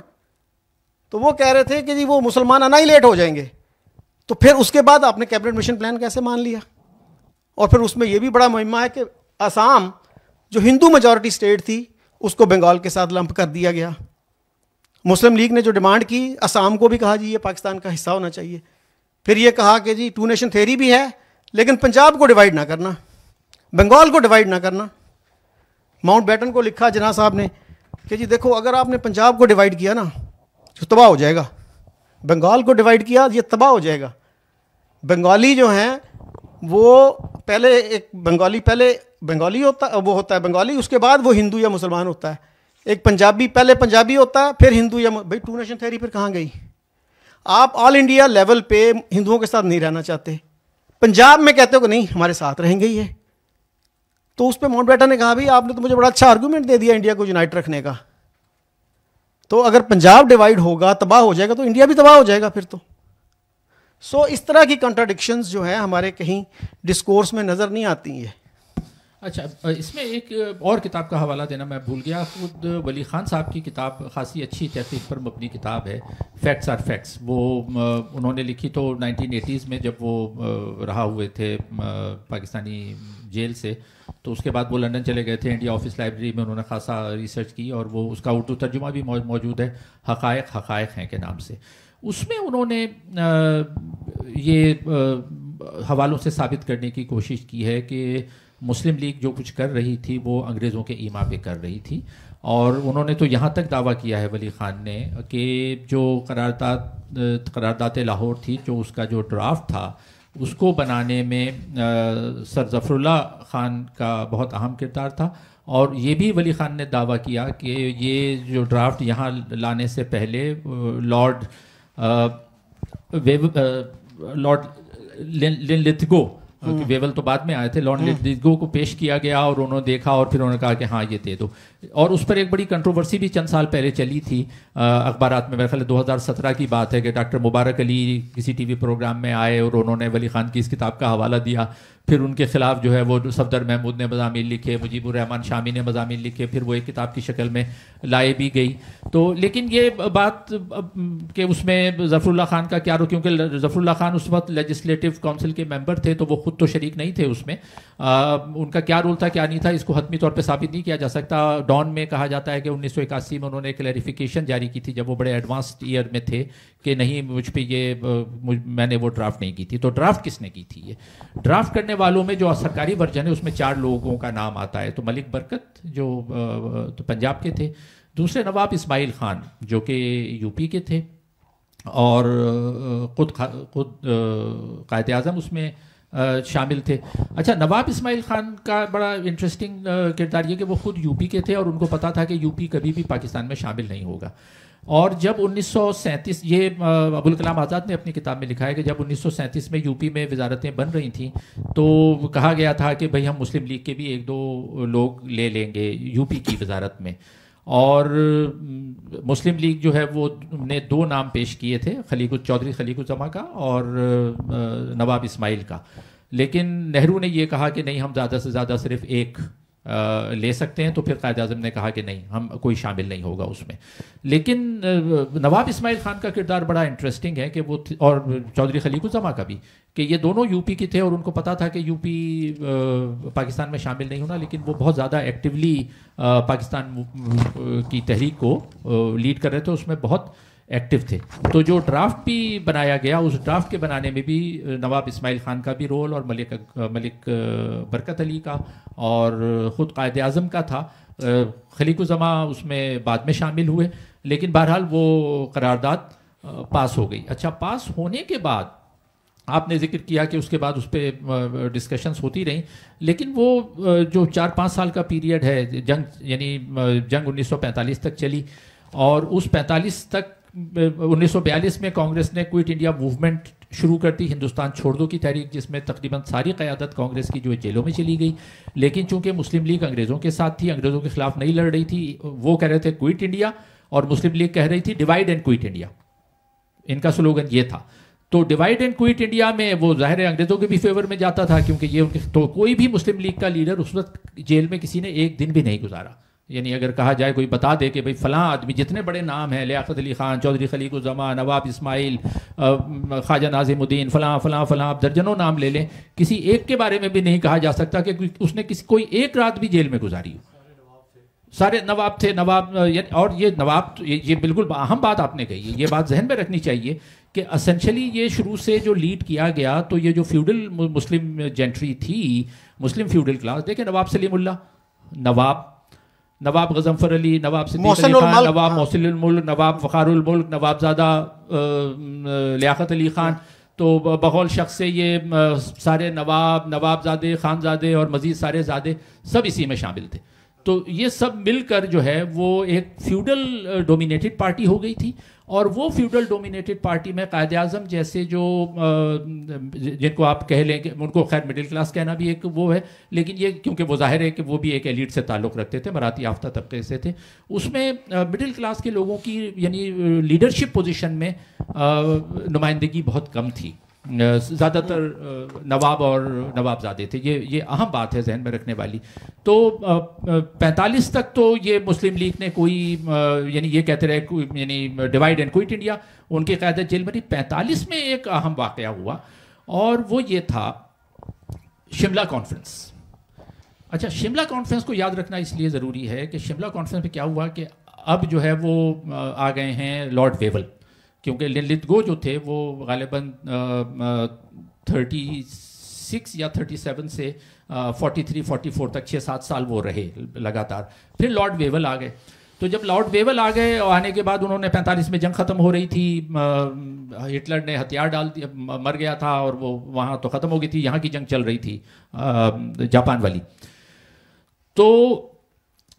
تو وہ کہہ رہے تھے کہ جی وہ مسلمان انائیلیٹ ہو جائیں گے. تو پھر اس کے بعد آپ نے کیبنٹ مشن پلان کیسے مان لیا؟ اور پھر اس میں یہ بھی بڑا مہمہ ہے کہ آسام جو ہندو میجورٹی اسٹیٹ تھی اس کو بنگال کے ساتھ لمپ کر دیا گیا. مسلم لیگ نے جو ڈیمانڈ کی آسام کو بھی کہا جی یہ پاکستان کا حصہ ہونا چاہیے. پھر یہ کہا کہ جی 2 نیشن تھیوری بھی ہے لیکن پنجاب کو ڈیوائیڈ نہ کرنا، بنگال کو ڈیوائیڈ نہ کرنا. ماؤنٹ بیٹن کو لکھا جناح صاحب نے کہ جی دیکھو اگر آپ نے پنجاب کو ڈیوائیڈ کیا نا تو تباہ ہو جائے گا، بنگال کو ڈیوائیڈ کیا یہ تباہ ہو جائے گا. بنگالی جو ہیں وہ پہلے ایک بنگالی ہوتا ہے، وہ ہوتا ہے بنگالی، اس کے بعد وہ ہندو یا مسلمان ہوتا ہے. ایک پنجابی پہلے پنجابی ہوتا ہے پھر ہندو یا بھائی 2 نیشن تھیوری پھر کہاں گئی؟ آپ آل انڈیا لیول پہ ہندوؤں کے ساتھ نہیں رہنا چاہتے، پنجاب میں کہتے ہو کہ نہیں ہمارے ساتھ رہیں گے یہ. تو اس پہ ماؤنٹ بیٹن نے کہا بھائی آپ نے تو مجھے بڑا اچھا آرگومنٹ دے دیا انڈیا کو یونائٹ رکھنے کا. تو اگر پنجاب ڈیوائڈ ہوگا, تباہ ہو جائے گا, تو انڈیا بھی تباہ ہو جائے گا پھر تو. سو اس طرح کی کنٹراڈکشنز جو ہیں ہمارے کہیں ڈسکورس میں نظر نہیں آتی ہیں. اچھا, اس میں ایک اور کتاب کا حوالہ دینا میں بھول گیا. خود ولی خان صاحب کی کتاب خاصی اچھی تحقیق پر مبنی کتاب ہے, فیکٹس آر فیکٹس. وہ انہوں نے لکھی تو 1980s میں جب وہ رہا ہوئے تھے پاکستانی جیل سے, تو اس کے بعد وہ لندن چلے گئے تھے. انڈیا آفس لائبریری میں انہوں نے خاصا ریسرچ کی, اور وہ اس کا اردو ترجمہ بھی موجود ہے, حقائق ہیں کے نام سے. اس میں انہوں نے یہ حوالوں سے ثابت کرنے کی کوشش کی ہے کہ مسلم لیگ جو کچھ کر رہی تھی وہ انگریزوں کے ایما پہ کر رہی تھی. اور انہوں نے تو یہاں تک دعویٰ کیا ہے ولی خان نے کہ جو قرارداد لاہور تھی, جو اس کا جو ڈرافٹ تھا, اس کو بنانے میں سر ظفر اللہ خان کا بہت اہم کردار تھا. اور یہ بھی ولی خان نے دعویٰ کیا کہ یہ جو ڈرافٹ یہاں لانے سے پہلے لارڈ لتھگو, ویول تو بعد میں آئے تھے, لارڈ لتھگو کو پیش کیا گیا, اور انہوں نے دیکھا اور پھر انہوں نے کہا کہ ہاں یہ دے دو. اور اس پر ایک بڑی کنٹروورسی بھی چند سال پہلے چلی تھی اخبارات میں. میرے خیال 2017 کی بات ہے کہ ڈاکٹر مبارک علی کسی ٹی وی پروگرام میں آئے اور انہوں نے ولی خان کی اس کتاب کا حوالہ دیا. پھر ان کے خلاف جو ہے وہ صفدر محمود نے مضامین لکھے, مجیب الرحمان شامی نے مضامین لکھے, پھر وہ ایک کتاب کی شکل میں لائے بھی گئی. تو لیکن یہ بات کہ اس میں ظفر اللہ خان کا کیا رو, کیونکہ ظفر اللہ خان اس وقت لیجسلیٹو کونسل کے ممبر تھے, تو وہ خود تو شریک نہیں تھے اس میں. ان کا کیا رول تھا کیا نہیں تھا اس کو حتمی طور پہ ثابت نہیں کیا جا سکتا. ڈان میں کہا جاتا ہے کہ 1981 میں انہوں نے کلیریفیکیشن جاری کی تھی جب وہ بڑے ایڈوانسڈ ایئر میں تھے کہ نہیں مجھ پہ یہ میں نے وہ ڈرافٹ نہیں کی تھی. تو ڈرافٹ کس نے کی تھی؟ یہ ڈرافٹ کرنے والوں میں جو سرکاری ورژن ہے اس میں 4 لوگوں کا نام آتا ہے. تو ملک برکت جو تو پنجاب کے تھے, دوسرے نواب اسماعیل خان جو کہ یو پی کے تھے, اور خود قائد اعظم اس میں شامل تھے. اچھا, نواب اسماعیل خان کا بڑا انٹرسٹنگ کردار یہ کہ وہ خود یو پی کے تھے, اور ان کو پتا تھا کہ یو پی کبھی بھی پاکستان میں شامل نہیں ہوگا. اور جب 1937 یہ ابوالکلام آزاد نے اپنی کتاب میں لکھا ہے کہ جب 1937 میں یو پی میں وزارتیں بن رہی تھیں تو کہا گیا تھا کہ بھئی ہم مسلم لیگ کے بھی 1-2 لوگ لے لیں گے یو پی کی وزارت میں. اور مسلم لیگ جو ہے وہ نے 2 نام پیش کیے تھے, چودھری خلیق الزماں کا اور نواب اسماعیل کا. لیکن نہرو نے یہ کہا کہ نہیں ہم زیادہ سے زیادہ صرف 1 لے سکتے ہیں. تو پھر قائد اعظم نے کہا کہ نہیں ہم کوئی شامل نہیں ہوگا اس میں. لیکن نواب اسماعیل خان کا کردار بڑا انٹرسٹنگ ہے کہ وہ اور چودھری خلیق الزماں کا بھی, کہ یہ دونوں یو پی کے تھے اور ان کو پتا تھا کہ یو پی پاکستان میں شامل نہیں ہونا, لیکن وہ بہت زیادہ ایکٹیولی پاکستان کی تحریک کو لیڈ کر رہے تھے, اس میں بہت ایکٹیو تھے. تو جو ڈرافٹ بھی بنایا گیا اس ڈرافٹ کے بنانے میں بھی نواب اسماعیل خان کا بھی رول, اور ملک برکت علی کا, اور خود قائد اعظم کا تھا. خلیق الزماں اس میں بعد میں شامل ہوئے, لیکن بہرحال وہ قرارداد پاس ہو گئی. اچھا, پاس ہونے کے بعد آپ نے ذکر کیا کہ اس کے بعد اس پہ ڈسکشنز ہوتی رہیں, لیکن وہ جو 4-5 سال کا پیریڈ ہے جنگ, یعنی جنگ 1945 تک چلی, اور اس 45 تک 1942 میں کانگریس نے کوئٹ انڈیا موومنٹ شروع کر دی, ہندوستان چھوڑ دو کی تحریک, جس میں تقریباً ساری قیادت کانگریس کی جو ہے جیلوں میں چلی گئی. لیکن چونکہ مسلم لیگ انگریزوں کے ساتھ تھی, انگریزوں کے خلاف نہیں لڑ رہی تھی, وہ کہہ رہے تھے کوئٹ انڈیا, اور مسلم لیگ کہہ رہی تھی ڈیوائڈ اینڈ کوئٹ انڈیا, ان کا سلوگن یہ تھا. تو ڈیوائڈ اینڈ کوئٹ انڈیا میں وہ ظاہر ہے انگریزوں کے بھی فیور میں جاتا تھا, کیونکہ یہ تو کوئی بھی مسلم لیگ کا لیڈر اس وقت جیل میں کسی نے 1 دن بھی نہیں گزارا. یعنی اگر کہا جائے کوئی بتا دے کہ بھئی فلاں آدمی, جتنے بڑے نام ہیں, لیاقت علی خان, چودھری خلیق الزماں, نواب اسماعیل, خواجہ ناظم الدین, فلاں فلاں فلاں, آپ درجنوں نام لے لیں, کسی ایک کے بارے میں بھی نہیں کہا جا سکتا کہ اس نے کوئی 1 رات بھی جیل میں گزاری ہو. سارے نواب تھے. نواب اور یہ نواب, یہ بالکل اہم بات آپ نے کہی ہے, یہ بات ذہن میں رکھنی چاہیے کہ اسینشلی یہ شروع سے جو لیڈ کیا گیا تو یہ جو فیوڈل مسلم جینٹری تھی, مسلم فیوڈل کلاس, دیکھیں نواب سلیم اللہ, نواب غضنفر علی, نواب صدیق علی خان, نواب محسن الملک, نواب فخار الملک, نواب زادہ لیاقت علی خان, تو بقول شخص سے یہ سارے نواب زادے, خان زادے اور مزید سارے زادے سب اسی میں شامل تھے. تو یہ سب مل کر جو ہے وہ ایک فیوڈل ڈومینیٹڈ پارٹی ہو گئی تھی، اور وہ فیوڈل ڈومینیٹڈ پارٹی میں قائد اعظم جیسے جو جن کو آپ کہہ لیں کہ ان کو خیر مڈل کلاس کہنا بھی ایک وہ ہے، لیکن یہ کیونکہ وہ ظاہر ہے کہ وہ بھی ایک ایلیٹ سے تعلق رکھتے تھے، مراتی یافتہ طبقے سے تھے، اس میں مڈل کلاس کے لوگوں کی یعنی لیڈرشپ پوزیشن میں نمائندگی بہت کم تھی، زیادہ تر نواب اور نوابزادے تھے. یہ اہم بات ہے ذہن میں رکھنے والی. تو 45 تک تو یہ مسلم لیگ نے کوئی یعنی یہ کہتے رہے یعنی ڈیوائڈ اینڈ کوئٹ انڈیا، ان کی قیادت جیل میں رہی. 45 میں ایک اہم واقعہ ہوا اور وہ یہ تھا شملہ کانفرنس. اچھا، شملہ کانفرنس کو یاد رکھنا اس لیے ضروری ہے کہ شملہ کانفرنس میں کیا ہوا کہ اب جو ہے وہ آ گئے ہیں لارڈ ویول، کیونکہ لتگو جو تھے وہ غالباً 36 یا 37 سے 43-44 تک 6-7 سال وہ رہے لگاتار. پھر لارڈ ویول آ گئے. تو جب لارڈ ویول آ گئے اور آنے کے بعد انہوں نے 45 میں جنگ ختم ہو رہی تھی، ہٹلر نے ہتھیار ڈال دیا، مر گیا تھا اور وہ وہاں تو ختم ہو گئی تھی، یہاں کی جنگ چل رہی تھی جاپان والی. تو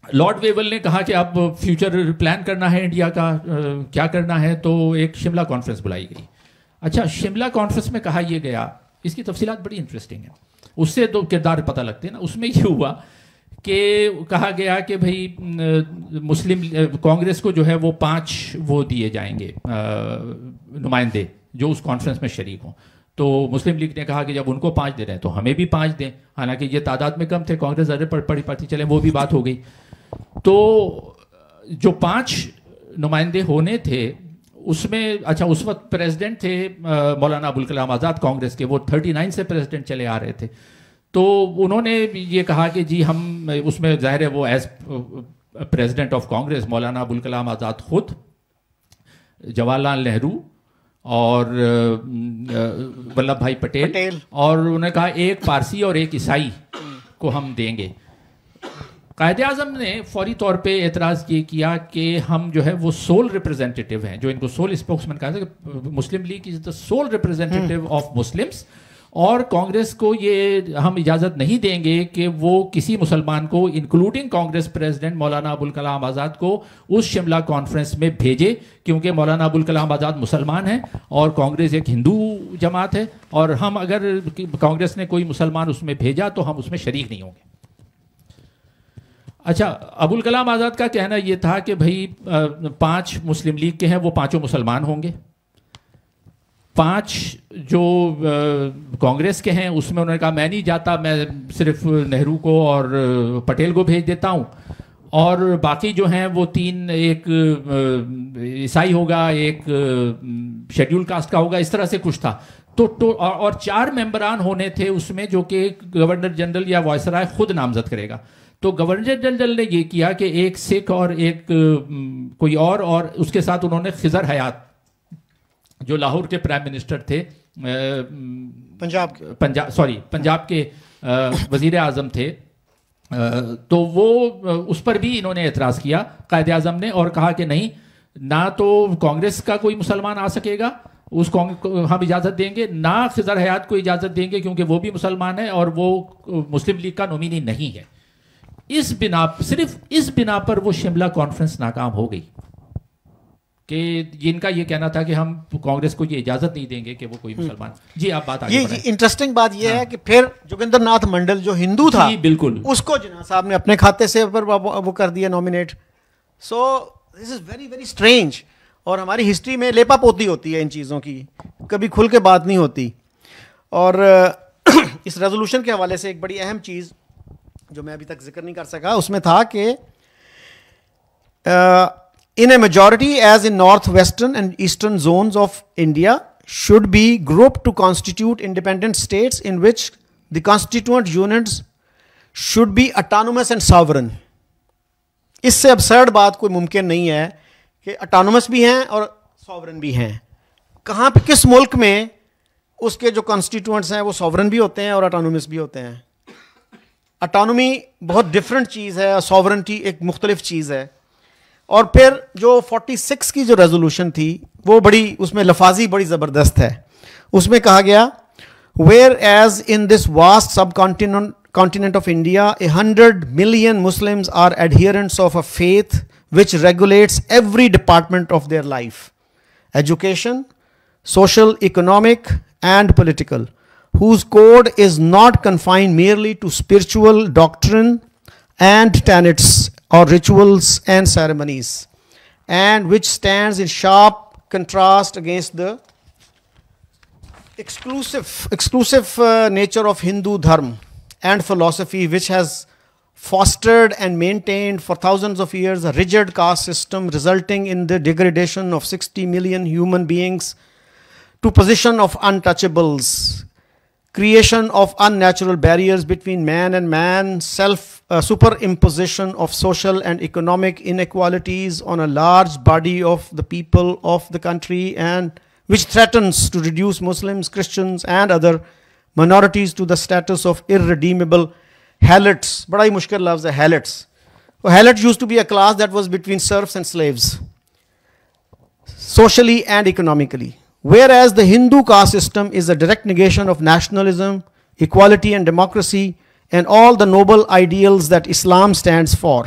لارڈ ویول نے کہا کہ اب فیوچر پلان کرنا ہے انڈیا کا، کیا کرنا ہے، تو ایک شملہ کانفرنس بلائی گئی. اچھا، شملہ کانفرنس میں کہا یہ گیا، اس کی تفصیلات بڑی انٹرسٹنگ ہیں، اس سے تو کردار پتہ لگتے ہیں نا. اس میں یہ ہوا کہ کہا گیا کہ بھائی مسلم کانگریس کو جو ہے وہ 5 وہ دیے جائیں گے نمائندے جو اس کانفرنس میں شریک ہوں. تو مسلم لیگ نے کہا کہ جب ان کو 5 دے رہے ہیں تو ہمیں بھی 5 دیں، حالانکہ یہ تعداد میں کم تھے، کانگریس زیادہ پڑی پڑتی، چلیں وہ بھی بات ہو گئی. تو جو 5 نمائندے ہونے تھے اس میں، اچھا اس وقت پریزیڈنٹ تھے مولانا ابوالکلام آزاد کانگریس کے، وہ 39 سے پریزیڈنٹ چلے آ رہے تھے. تو انہوں نے یہ کہا کہ جی ہم اس میں ظاہر ہے وہ as president of Congress Maulana Abul Kalam Azad خود، جواہر لال نہرو اور ولبھ بھائی پٹیل، اور انہوں نے کہا ایک پارسی اور ایک عیسائی کو ہم دیں گے. قائد اعظم نے فوری طور پہ اعتراض یہ کیا کہ ہم جو ہے وہ سول ریپرزینٹیو ہیں، جو ان کو سول اسپوکس مین کہا تھا کہ Muslim League is the sole representative of Muslims, اور کانگریس کو یہ ہم اجازت نہیں دیں گے کہ وہ کسی مسلمان کو انکلوڈنگ کانگریس پریزیڈنٹ مولانا ابوالکلام آزاد کو اس شملہ کانفرنس میں بھیجے، کیونکہ مولانا ابوالکلام آزاد مسلمان ہیں اور کانگریس ایک ہندو جماعت ہے، اور ہم اگر کانگریس نے کوئی مسلمان اس میں بھیجا تو ہم اس میں شریک نہیں ہوں گے. اچھا، ابوالکلام آزاد کا کہنا یہ تھا کہ بھائی 5 مسلم لیگ کے ہیں، وہ 5 مسلمان ہوں گے. 5 جو کانگریس کے ہیں اس میں انہوں نے کہا میں نہیں جاتا، میں صرف نہرو کو اور پٹیل کو بھیج دیتا ہوں، اور باقی جو ہیں وہ 3، ایک عیسائی ہوگا، ایک شیڈیول کاسٹ کا ہوگا، اس طرح سے کچھ تھا. تو اور 4 ممبران ہونے تھے اس میں، جو کہ گورنر جنرل یا وائسرائے خود نامزد کرے گا. تو گورنر جنرل نے یہ کیا کہ ایک سکھ اور ایک کوئی اور اس کے ساتھ انہوں نے خضر حیات جو لاہور کے پرائم منسٹر تھے، پنجاب کے وزیر اعظم تھے، تو وہ اس پر بھی انہوں نے اعتراض کیا قائد اعظم نے، اور کہا کہ نہیں، نہ تو کانگریس کا کوئی مسلمان آ سکے گا، اس کو ہم اجازت دیں گے، نہ خضر حیات کو اجازت دیں گے کیونکہ وہ بھی مسلمان ہے اور وہ مسلم لیگ کا نومینی نہیں ہے. صرف اس بنا پر وہ شملہ کانفرنس ناکام ہو گئی کہ جن کا یہ کہنا تھا کہ ہم کانگریس کو یہ اجازت نہیں دیں گے کہ وہ کوئی مسلمان. جی آپ بات آگے بڑھائیں. یہ انٹرسٹنگ بات یہ ہے کہ پھر جوگندر ناتھ منڈل جو ہندو تھا، بالکل اس کو جناح صاحب نے اپنے کھاتے سے وہ کر دیا nominate. So this is very very strange. اور ہماری ہسٹری میں لیپا پوتی ہوتی ہے ان چیزوں کی، کبھی کھل کے بات نہیں ہوتی. اور اس ریزولوشن کے حوالے سے ایک بڑی اہم چیز جو میں ابھی تک ذکر نہیں کر سکا اس میں تھا کہ in a majority as in northwestern and eastern zones of India should be grouped to constitute independent states in which the constituent units should be autonomous and sovereign. اس سے absurd بات کوئی ممکن نہیں ہے کہ autonomous بھی ہیں اور sovereign بھی ہیں. کہاں پہ کس ملک میں اس کے جو constituents ہیں وہ sovereign بھی ہوتے ہیں اور autonomous بھی ہوتے ہیں؟ اٹانومی بہت ڈفرینٹ چیز ہے اور ساورنٹی ایک مختلف چیز ہے. اور پھر جو 46 کی جو ریزولوشن تھی وہ بڑی، اس میں لفاظی بڑی زبردست ہے. اس میں کہا گیا where as in this vast sub continent of India, 100 million Muslims are adherents of a faith which regulates every department of their life: education, social, economic, and political, whose code is not confined merely to spiritual doctrine and tenets or rituals and ceremonies, and which stands in sharp contrast against the exclusive nature of Hindu dharma and philosophy, which has fostered and maintained for thousands of years a rigid caste system resulting in the degradation of 60 million human beings to position of untouchables, creation of unnatural barriers between man and man, superimposition of social and economic inequalities on a large body of the people of the country, and which threatens to reduce Muslims, Christians, and other minorities to the status of irredeemable helots. Bada hi mushkil lafz hai, helots. Helots used to be a class that was between serfs and slaves, socially and economically. Whereas the Hindu caste system is a direct negation of nationalism, equality and democracy, and all the noble ideals that Islam stands for.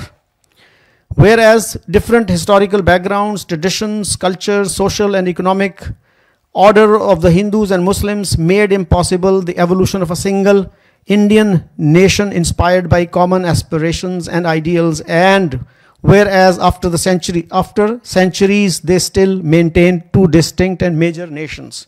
Whereas different historical backgrounds, traditions, cultures, social and economic order of the Hindus and Muslims made impossible the evolution of a single Indian nation inspired by common aspirations and ideals, and whereas after centuries they still maintain two distinct and major nations.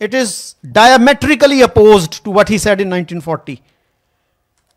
It is diametrically opposed to what he said in 1940.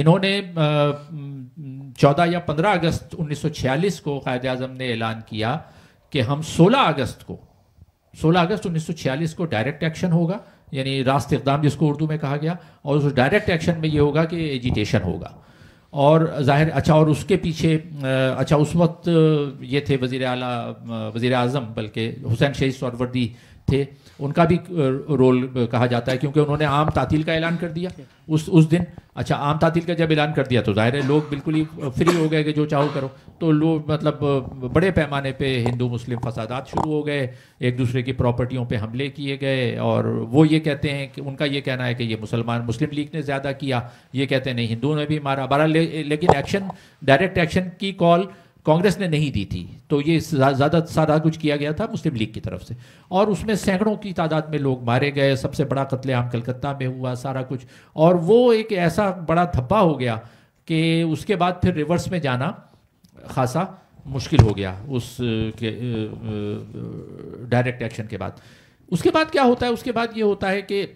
انہوں نے 14 یا 15 اگست 1946 کو قائد اعظم نے اعلان کیا کہ ہم 16 اگست 1946 کو ڈائریکٹ ایکشن ہوگا، یعنی راست اقدام جس کو اردو میں کہا گیا، اور اس ڈائریکٹ ایکشن میں یہ ہوگا کہ ایجیٹیشن ہوگا. اور ظاہر اور اس کے پیچھے اس وقت یہ تھے وزیر اعظم، بلکہ حسین شہید سہروردی تھے، ان کا بھی رول کہا جاتا ہے کیونکہ انہوں نے عام تعطیل کا اعلان کر دیا اس دن. عام تعطیل کا جب اعلان کر دیا تو ظاہر ہے لوگ بالکل ہی فری ہو گئے کہ جو چاہو کرو. تو لوگ بڑے پیمانے پہ ہندو مسلم فسادات شروع ہو گئے، ایک دوسرے کی پراپرٹیوں پہ حملے کیے گئے، اور وہ یہ کہتے ہیں کہ ان کا یہ کہنا ہے کہ یہ مسلم لیگ نے زیادہ کیا، یہ کہتے ہیں نہیں ہندوؤں نے بھی مارا. لیکن ایکشن، ڈائریکٹ ایکشن کی کال کانگریس نے نہیں دی تھی، تو یہ زیادہ سارا کچھ کیا گیا تھا مسلم لیگ کی طرف سے، اور اس میں سینکڑوں کی تعداد میں لوگ مارے گئے. سب سے بڑا قتل عام کلکتہ میں ہوا سارا کچھ، اور وہ ایک ایسا بڑا دھبا ہو گیا کہ اس کے بعد پھر ریورس میں جانا خاصا مشکل ہو گیا اس ڈائریکٹ ایکشن کے بعد. اس کے بعد کیا ہوتا ہے؟ اس کے بعد یہ ہوتا ہے کہ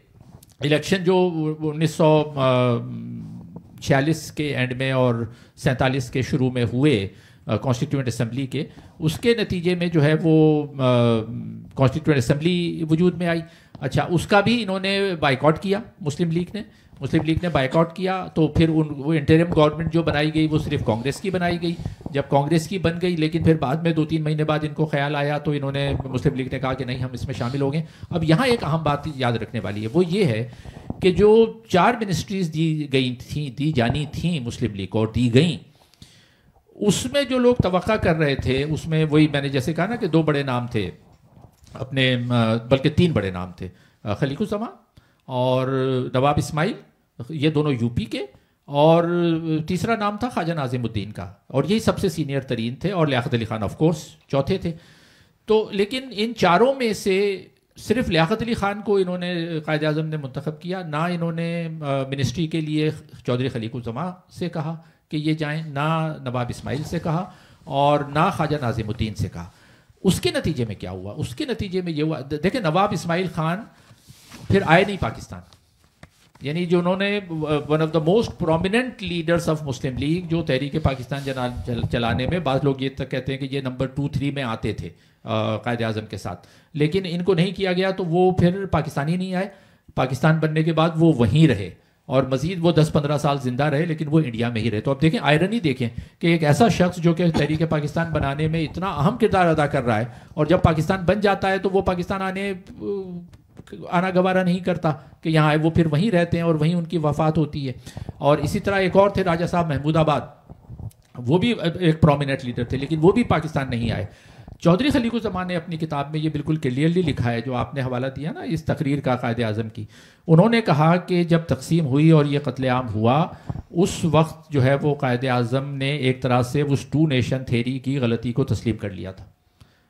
الیکشن جو 1946 کے اینڈ میں اور 47 کے شروع میں ہوئے کانسٹیٹیوئنٹ اسمبلی کے، اس کے نتیجے میں جو ہے وہ کانسٹیٹیوئنٹ اسمبلی وجود میں آئی. اس کا بھی انہوں نے بائیکاٹ کیا، مسلم لیگ نے بائیکاٹ کیا. تو پھر وہ انٹرم گورنمنٹ جو بنائی گئی وہ صرف کانگریس کی بنائی گئی. جب کانگریس کی بن گئی، لیکن پھر بعد میں 2-3 مہینے بعد ان کو خیال آیا تو انہوں نے مسلم لیگ نے کہا کہ نہیں ہم اس میں شامل ہو گئے. اب یہاں ایک اہم بات یاد رکھنے والی ہے، وہ یہ ہے کہ جو 4 منسٹریز دی جانی تھیں مسلم لیگ کو اور دی گئیں، اس میں جو لوگ توقع کر رہے تھے، اس میں وہی میں نے جیسے کہا نا کہ 2 بڑے نام تھے اپنے، بلکہ 3 بڑے نام تھے، خلیق الزمان اور نواب اسماعیل، یہ دونوں یو پی کے، اور تیسرا نام تھا خواجہ ناظم الدین کا، اور یہی سب سے سینئر ترین تھے، اور لیاقت علی خان آف کورس چوتھے تھے. تو لیکن ان 4 میں سے صرف لیاقت علی خان کو انہوں نے قائد اعظم نے منتخب کیا. نہ انہوں نے منسٹری کے لیے چودھری خلیق الزمان سے کہا کہ یہ جائیں، نہ نواب اسماعیل سے کہا، اور نہ خواجہ ناظم الدین سے کہا. اس کے نتیجے میں کیا ہوا؟ اس کے نتیجے میں یہ ہوا، دیکھیں نواب اسماعیل خان پھر آئے نہیں پاکستان، یعنی جو انہوں نے one of the most prominent leaders of Muslim league, جو تحریک پاکستان چلانے میں بعض لوگ یہ تک کہتے ہیں کہ یہ نمبر 2-3 میں آتے تھے قائد اعظم کے ساتھ، لیکن ان کو نہیں کیا گیا تو وہ پھر پاکستانی نہیں آئے. پاکستان بننے کے بعد وہ وہیں رہے، اور مزید وہ 10-15 سال زندہ رہے، لیکن وہ انڈیا میں ہی رہے. تو اب دیکھیں آئرنی دیکھیں کہ ایک ایسا شخص جو کہ تحریک پاکستان بنانے میں اتنا اہم کردار ادا کر رہا ہے، اور جب پاکستان بن جاتا ہے تو وہ پاکستان آنا گوارا نہیں کرتا کہ یہاں آئے، وہ پھر وہیں رہتے ہیں اور وہیں ان کی وفات ہوتی ہے. اور اسی طرح ایک اور تھے راجہ صاحب محمود آباد، وہ بھی ایک پرومیننٹ لیڈر تھے، لیکن وہ بھی پاکستان نہیں آئے. چودھری خلیق الزمان نے اپنی کتاب میں یہ بالکل کلیئرلی لکھا ہے، جو آپ نے حوالہ دیا نا اس تقریر کا قائد اعظم کی. انہوں نے کہا کہ جب تقسیم ہوئی اور یہ قتل عام ہوا، اس وقت جو ہے وہ قائد اعظم نے ایک طرح سے اس 2 نیشن تھیری کی غلطی کو تسلیم کر لیا تھا.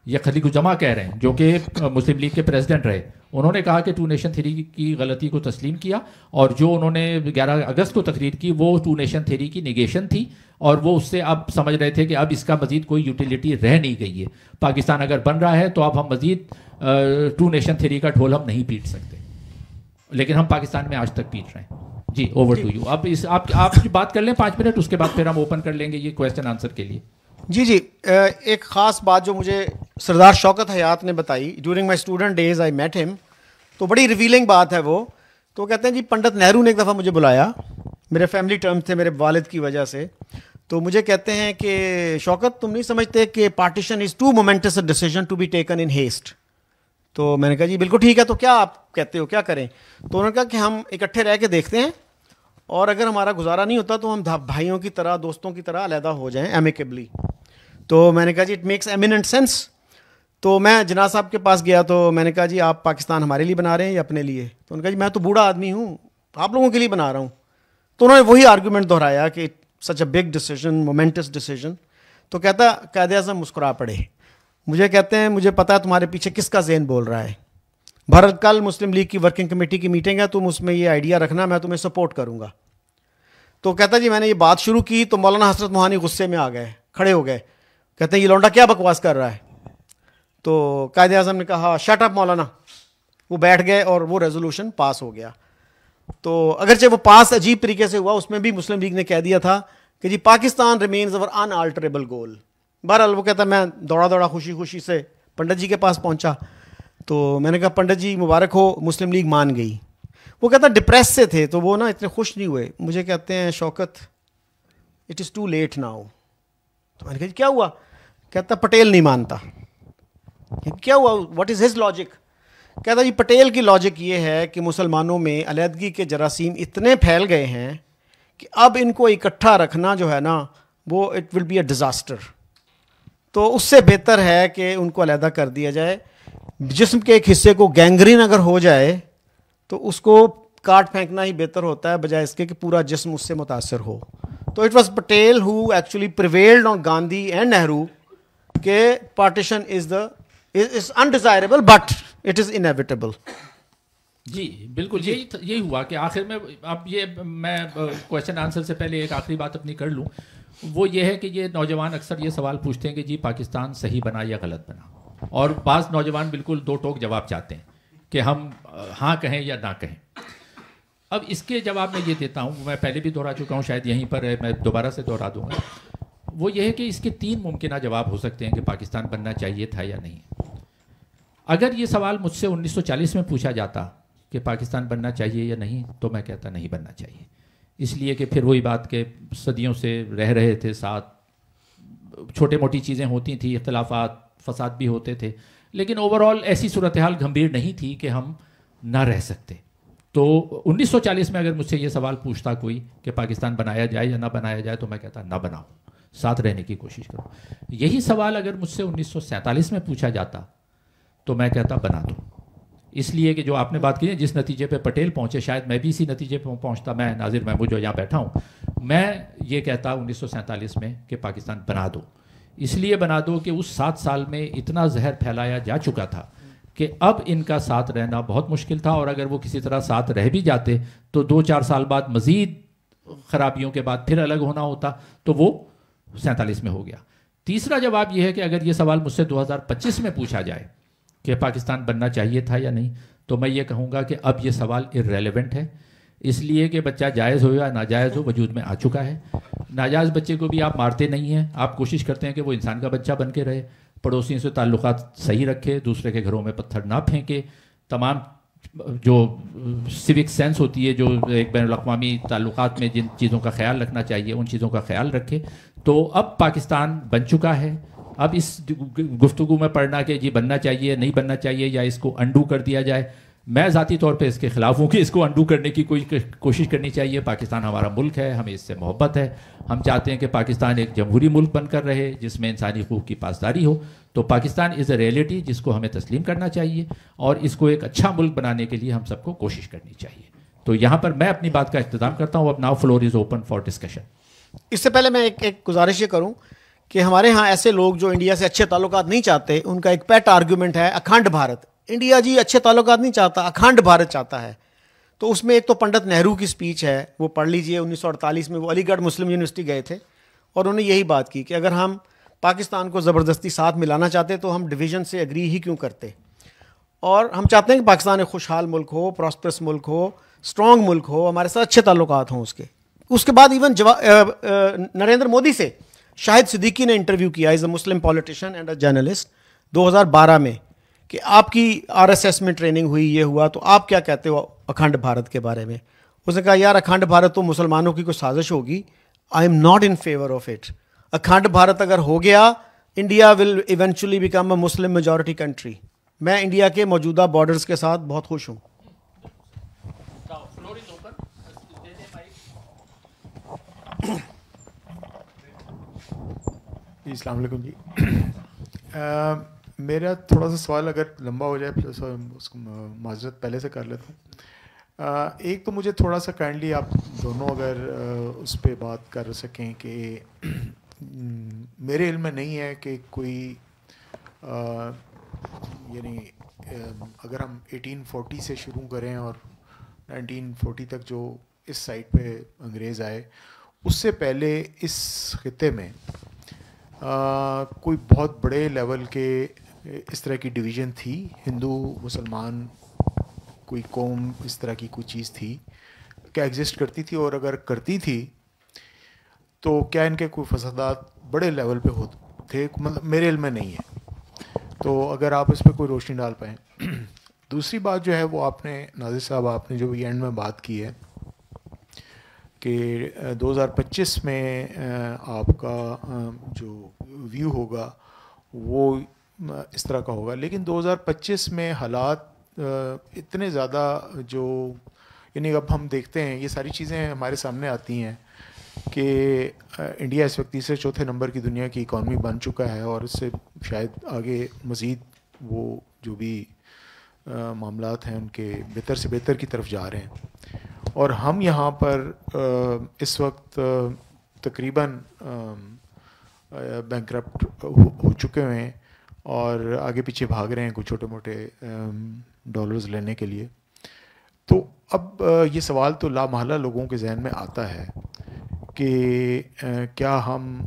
یہ خلیق الزمان کہہ رہے ہیں جو کہ مسلم لیگ کے پریزیڈنٹ رہے، انہوں نے کہا کہ 2 نیشن تھیری کی غلطی کو تسلیم کیا، اور جو انہوں نے 11 اگست کو تقریر کی وہ 2 نیشن تھیری کی نیگیشن تھی، اور وہ اس سے اب سمجھ رہے تھے کہ اب اس کا مزید کوئی یوٹیلیٹی رہ نہیں گئی ہے. پاکستان اگر بن رہا ہے تو اب ہم مزید 2 نیشن تھیری کا ڈھول ہم نہیں پیٹ سکتے، لیکن ہم پاکستان میں آج تک پیٹ رہے ہیں. G over to you. اب آپ بات کر لیں 5 منٹ، اس کے بعد پھر ہم اوپن کر لیں گے یہ کویسچن آنسر کے لیے. جی ایک خاص بات جو مجھے سردار شوکت حیات نے بتائی during my student days, I met him, تو بڑی ریویلنگ بات ہے وہ. تو کہتے ہیں جی پنڈت نہرو نے ایک دفعہ مجھے بلایا، میرے فیملی ٹرمز تھے میرے والد کی وجہ سے، تو مجھے کہتے ہیں کہ شوکت تم نہیں سمجھتے کہ partition is too momentous a decision to be taken in haste. تو میں نے کہا جی بالکل ٹھیک ہے، تو کیا آپ کہتے ہو کیا کریں؟ تو انہوں نے کہا کہ ہم اکٹھے رہ کے دیکھتے ہیں، اور اگر ہمارا گزارا نہیں ہوتا تو ہم بھائیوں کی طرح دوستوں کی طرح علیحدہ ہو جائیں ایمیکیبلی. تو میں نے کہا جی اٹ میکس ایمیننٹ سینس. تو میں جناح صاحب کے پاس گیا تو میں نے کہا جی آپ پاکستان ہمارے لیے بنا رہے ہیں یا اپنے لیے؟ تو انہوں نے کہا جی میں تو بوڑھا آدمی ہوں، آپ لوگوں کے لیے بنا رہا ہوں. تو انہوں نے وہی آرگومنٹ دہرایا کہ such a big decision, momentous decision. تو کہتا قائد اعظم مسکرا پڑے. مجھے کہتے ہیں مجھے پتا ہے تمہارے پیچھے کس کا ذہن بول رہا ہے. بھارت کل مسلم لیگ کی ورکنگ کمیٹی کی میٹنگ ہے، تم اس میں یہ آئیڈیا رکھنا، میں تمہیں سپورٹ کروں گا. تو کہتا جی میں نے یہ بات شروع کی تو مولانا حسرت موہانی غصے میں آ گئے، کھڑے ہو گئے، کہتے ہیں یہ لونڈا کیا بکواس کر رہا ہے. تو قائد اعظم نے کہا شٹ اپ مولانا. وہ بیٹھ گئے اور وہ ریزولوشن پاس ہو گیا. تو اگرچہ وہ پاس عجیب طریقے سے ہوا, اس میں بھی مسلم لیگ نے کہہ دیا تھا کہ جی پاکستان ریمینز اوور ان آلٹریبل گول. بہرحال وہ کہتا میں دوڑا خوشی خوشی سے پنڈت جی کے پاس پہنچا, تو میں نے کہا پنڈت جی مبارک ہو, مسلم لیگ مان گئی. وہ کہتا ڈپریس سے تھے تو وہ نا اتنے خوش نہیں ہوئے. مجھے کہتے ہیں Shaukat it is too late now. تو میں نے کہا جی کیا ہوا؟ کہتا پٹیل نہیں مانتا. کیا ہوا؟ What is his logic? کہتا جی پٹیل کی لاجک یہ ہے کہ مسلمانوں میں علیحدگی کے جراثیم اتنے پھیل گئے ہیں کہ اب ان کو اکٹھا رکھنا جو ہے نا وہ it will be a disaster. تو اس سے بہتر ہے کہ ان کو علیحدہ کر دیا جائے. جسم کے ایک حصے کو گینگرین اگر ہو جائے تو اس کو کاٹ پھینکنا ہی بہتر ہوتا ہے بجائے اس کے کہ پورا جسم اس سے متاثر ہو. تو it was Patel who actually prevailed on Gandhi and Nehru کہ partition is undesirable but it is inevitable. جی بالکل یہی ہوا کہ آخر میں اب یہ میں کویشچن آنسر سے پہلے ایک آخری بات اپنی کر لوں. وہ یہ ہے کہ یہ نوجوان اکثر یہ سوال پوچھتے ہیں کہ جی پاکستان صحیح بنا یا غلط بنا, اور بعض نوجوان بالکل دو ٹوک جواب چاہتے ہیں کہ ہم ہاں کہیں یا نہ کہیں. اب اس کے جواب میں یہ دیتا ہوں, میں پہلے بھی دہرا چکا ہوں, شاید یہیں پر میں دوبارہ سے دہرا دوں گا. وہ یہ ہے کہ اس کے 3 ممکنہ جواب ہو سکتے ہیں کہ پاکستان بننا چاہیے تھا یا نہیں. اگر یہ سوال مجھ سے 1940 میں پوچھا جاتا کہ پاکستان بننا چاہیے یا نہیں, تو میں کہتا نہیں بننا چاہیے. اس لیے کہ پھر وہی بات کہ صدیوں سے رہ رہے تھے ساتھ, چھوٹے موٹی چیزیں ہوتی تھیں, اختلافات فساد بھی ہوتے تھے, لیکن اوور آل ایسی صورتحال گھمبیر نہیں تھی کہ ہم نہ رہ سکتے. تو 1940 میں اگر مجھ سے یہ سوال پوچھتا کوئی کہ پاکستان بنایا جائے یا نہ بنایا جائے, تو میں کہتا نہ بناؤ, ساتھ رہنے کی کوشش کرو. یہی سوال اگر مجھ سے 1947 میں پوچھا جاتا تو میں کہتا بنا دو. اس لیے کہ جو آپ نے بات کی ہے, جس نتیجے پہ پٹیل پہنچے شاید میں بھی اسی نتیجے پہ پہنچتا. میں ناظر محمود جو یہاں بیٹھا ہوں, میں یہ کہتا 1947 میں کہ پاکستان بنا دو. اس لیے بنا دو کہ اس 7 سال میں اتنا زہر پھیلایا جا چکا تھا کہ اب ان کا ساتھ رہنا بہت مشکل تھا, اور اگر وہ کسی طرح ساتھ رہ بھی جاتے تو 2-4 سال بعد مزید خرابیوں کے بعد پھر الگ ہونا ہوتا. تو وہ 47 میں ہو گیا. تیسرا جواب یہ ہے کہ اگر یہ سوال مجھ سے 2025 میں پوچھا جائے کہ پاکستان بننا چاہیے تھا یا نہیں, تو میں یہ کہوں گا کہ اب یہ سوال irrelevant ہے. اس لیے کہ بچہ جائز ہو یا ناجائز ہو وجود میں آ چکا ہے. ناجائز بچے کو بھی آپ مارتے نہیں ہیں, آپ کوشش کرتے ہیں کہ وہ انسان کا بچہ بن کے رہے, پڑوسیوں سے تعلقات صحیح رکھے, دوسرے کے گھروں میں پتھر نہ پھینکے, تمام جو سیوک سینس ہوتی ہے جو ایک بین الاقوامی تعلقات میں جن چیزوں کا خیال رکھنا چاہیے ان چیزوں کا خیال رکھے. تو اب پاکستان بن چکا ہے. اب اس گفتگو میں پڑھنا کہ جی بننا چاہیے نہیں بننا چاہیے یا اس کو انڈو کر دیا جائے, میں ذاتی طور پہ اس کے خلاف ہوں کہ اس کو انڈو کرنے کی کوئی کوشش کرنی چاہیے. پاکستان ہمارا ملک ہے, ہمیں اس سے محبت ہے, ہم چاہتے ہیں کہ پاکستان ایک جمہوری ملک بن کر رہے جس میں انسانی حقوق کی پاسداری ہو. تو پاکستان از اے ریئلٹی جس کو ہمیں تسلیم کرنا چاہیے, اور اس کو ایک اچھا ملک بنانے کے لیے ہم سب کو کوشش کرنی چاہیے. تو یہاں پر میں اپنی بات کا اختتام کرتا ہوں. اب now floor is open for discussion. اس سے پہلے میں ایک گزارش یہ کروں کہ ہمارے ہاں ایسے لوگ جو انڈیا سے اچھے تعلقات نہیں چاہتے, ان کا ایک پیٹ آرگیومنٹ ہے اکھنڈ بھارت. انڈیا جی اچھے تعلقات نہیں چاہتا, اکھنڈ بھارت چاہتا ہے. تو اس میں ایک تو پنڈت نہرو کی سپیچ ہے, وہ پڑھ لیجئے. 1948 میں وہ علی گڑھ مسلم یونیورسٹی گئے تھے اور انہوں نے یہی بات کی کہ اگر ہم پاکستان کو زبردستی ساتھ ملانا چاہتے تو ہم ڈویژن سے اگری ہی کیوں کرتے, اور ہم چاہتے ہیں کہ پاکستان ایک خوشحال ملک ہو, پراسپرس ملک ہو, اسٹرانگ ملک ہو, ہمارے ساتھ اچھے تعلقات ہوں. اس کے بعد ایون نریندر مودی سے شاہد صدیقی نے انٹرویو کیا, از اے مسلم پولیٹیشین اینڈ اے جرنلسٹ, 2012 میں, کہ آپ کی RSS میں ٹریننگ ہوئی, یہ ہوا, تو آپ کیا کہتے ہو اکھنڈ بھارت کے بارے میں. اس نے کہا یار اکھنڈ بھارت تو مسلمانوں کی کوئی سازش ہوگی, I am not in favour of it. Akhand Bharat اگر ہو گیا, India will eventually become a Muslim majority country. میں انڈیا کے موجودہ بارڈرز کے ساتھ بہت خوش ہوں. السلام علیکم جی. میرا تھوڑا سا سوال اگر لمبا ہو جائے پلس اس کو معذرت پہلے سے کر لیتا ہوں. ایک تو مجھے تھوڑا سا کائنڈلی آپ دونوں اگر اس پہ بات کر سکیں کہ میرے علم میں نہیں ہے کہ کوئی یعنی اگر ہم 1840 سے شروع کریں اور 1940 تک جو اس سائٹ پہ انگریز آئے, اس سے پہلے اس خطے میں کوئی بہت بڑے لیول کے اس طرح کی ڈویژن تھی, ہندو مسلمان کوئی قوم اس طرح کی کوئی چیز تھی, کیا ایگزسٹ کرتی تھی اور اگر کرتی تھی تو کیا ان کے کوئی فسادات بڑے لیول پہ ہوتے تھے؟ مطلب میرے علم میں نہیں ہے، تو اگر آپ اس پہ کوئی روشنی ڈال پائیں. دوسری بات جو ہے وہ آپ نے ناظر صاحب آپ نے جو اینڈ میں بات کی ہے کہ 2025 میں آپ کا جو ویو ہوگا وہ اس طرح کا ہوگا، لیکن 2025 میں حالات اتنے زیادہ جو یعنی اب ہم دیکھتے ہیں یہ ساری چیزیں ہمارے سامنے آتی ہیں کہ انڈیا اس وقت تیسرے چوتھے نمبر کی دنیا کی اکانومی بن چکا ہے اور اس سے شاید آگے مزید وہ جو بھی معاملات ہیں ان کے بہتر سے بہتر کی طرف جا رہے ہیں، اور ہم یہاں پر اس وقت تقریباً بینکرپٹ ہو چکے ہوئے ہیں اور آگے پیچھے بھاگ رہے ہیں کچھ چھوٹے موٹے ڈالرز لینے کے لیے. تو اب یہ سوال تو لامحالہ لوگوں کے ذہن میں آتا ہے کہ کیا ہم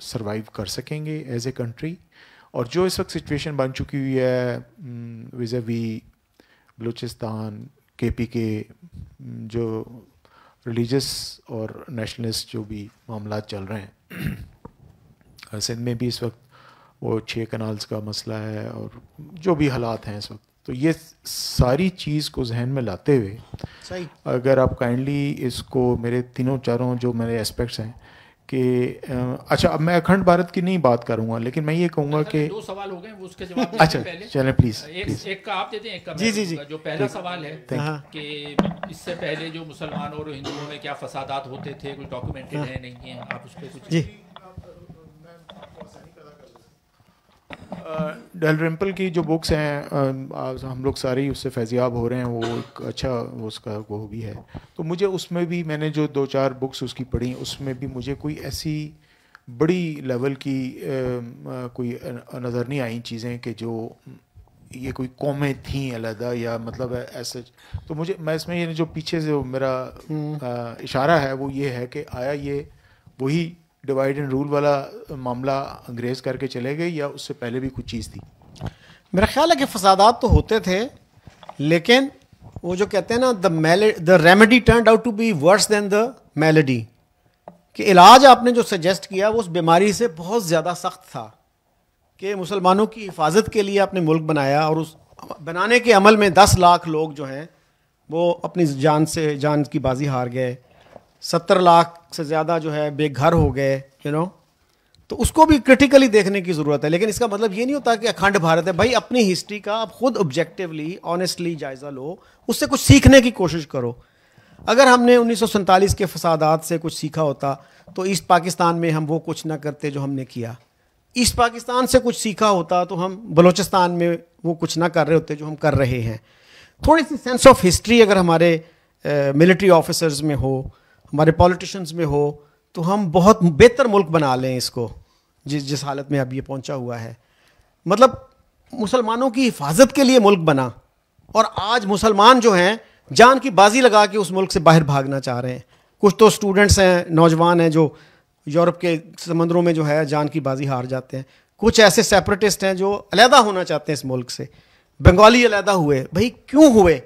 سروائیو کر سکیں گے ایز اے کنٹری، اور جو اس وقت سچویشن بن چکی ہوئی ہے ویزاوی بلوچستان KPK، جو ریلیجس اور نیشنلسٹ جو بھی معاملات چل رہے ہیں، سندھ میں بھی اس وقت وہ 6 کنالز کا مسئلہ ہے اور جو بھی حالات ہیں اس وقت، تو یہ ساری چیز کو ذہن میں لاتے ہوئے صحیح اگر آپ کائنڈلی اس کو میرے تینوں چاروں جو میرے اسپیکٹس ہیں کہ اچھا اب میں اکھنڈ بھارت کی نہیں بات کروں گا، لیکن میں یہ کہوں گا کہ 2 سوال ہو گئے وہ اس کے جواب اچھا چلیں پلیز. ایک کا آپ دیتے ہیں، ایک کا جی جی جی. جو پہلا سوال ہے کہ اس سے پہلے جو مسلمانوں اور ہندوؤں میں کیا فسادات ہوتے تھے، کچھ ڈاکومنٹڈ ہیں نہیں ہیں، آپ اس پہ کچھ. جی ڈیل رمپل کی جو بکس ہیں ہم لوگ سارے اس سے فیضیاب ہو رہے ہیں، وہ ایک اچھا اس کا وہ بھی ہے. تو مجھے اس میں بھی میں نے جو 2-4 بکس اس کی پڑھی اس میں بھی مجھے کوئی ایسی بڑی لیول کی کوئی نظر نہیں آئیں چیزیں کہ جو یہ کوئی قومیں تھیں علیحدہ یا مطلب ایسے. تو میں اس میں یہ جو پیچھے سے میرا اشارہ ہے وہ یہ ہے کہ آیا یہ وہی ڈیوائڈ اینڈ رول والا معاملہ انگریز کر کے چلے گئے یا اس سے پہلے بھی کچھ چیز تھی؟ میرا خیال ہے کہ فسادات تو ہوتے تھے، لیکن وہ جو کہتے ہیں نا the remedy turned out to be worse than the malady, کہ علاج آپ نے جو سجیسٹ کیا وہ اس بیماری سے بہت زیادہ سخت تھا کہ مسلمانوں کی حفاظت کے لیے آپ نے ملک بنایا، اور اس بنانے کے عمل میں 10 لاکھ لوگ جو ہیں وہ اپنی جان کی بازی ہار گئے، 70 لاکھ سے زیادہ جو ہے بے گھر ہو گئے تو اس کو بھی کرٹیکلی دیکھنے کی ضرورت ہے. لیکن اس کا مطلب یہ نہیں ہوتا کہ اکھنڈ بھارت ہے. بھائی اپنی ہسٹری کا آپ خود آبجیکٹیولی آنیسٹلی جائزہ لو، اس سے کچھ سیکھنے کی کوشش کرو. اگر ہم نے 1947 کے فسادات سے کچھ سیکھا ہوتا تو ایسٹ پاکستان میں ہم وہ کچھ نہ کرتے جو ہم نے کیا. ایسٹ پاکستان سے کچھ سیکھا ہوتا تو ہم بلوچستان میں وہ کچھ نہ کر رہے ہوتے جو ہم کر رہے ہیں. تھوڑی سی سینس آف ہسٹری اگر ہمارے ملٹری آفیسرز میں ہو، ہمارے پولیٹیشنز میں ہو، تو ہم بہت بہتر ملک بنا لیں اس کو جس حالت میں اب یہ پہنچا ہوا ہے. مطلب مسلمانوں کی حفاظت کے لیے ملک بنا، اور آج مسلمان جو ہیں جان کی بازی لگا کے اس ملک سے باہر بھاگنا چاہ رہے ہیں. کچھ تو اسٹوڈنٹس ہیں، نوجوان ہیں جو یورپ کے سمندروں میں جو ہے جان کی بازی ہار جاتے ہیں. کچھ ایسے سیپریٹسٹ ہیں جو علیحدہ ہونا چاہتے ہیں اس ملک سے. بنگالی علیحدہ ہوئے، بھائی کیوں ہوئے؟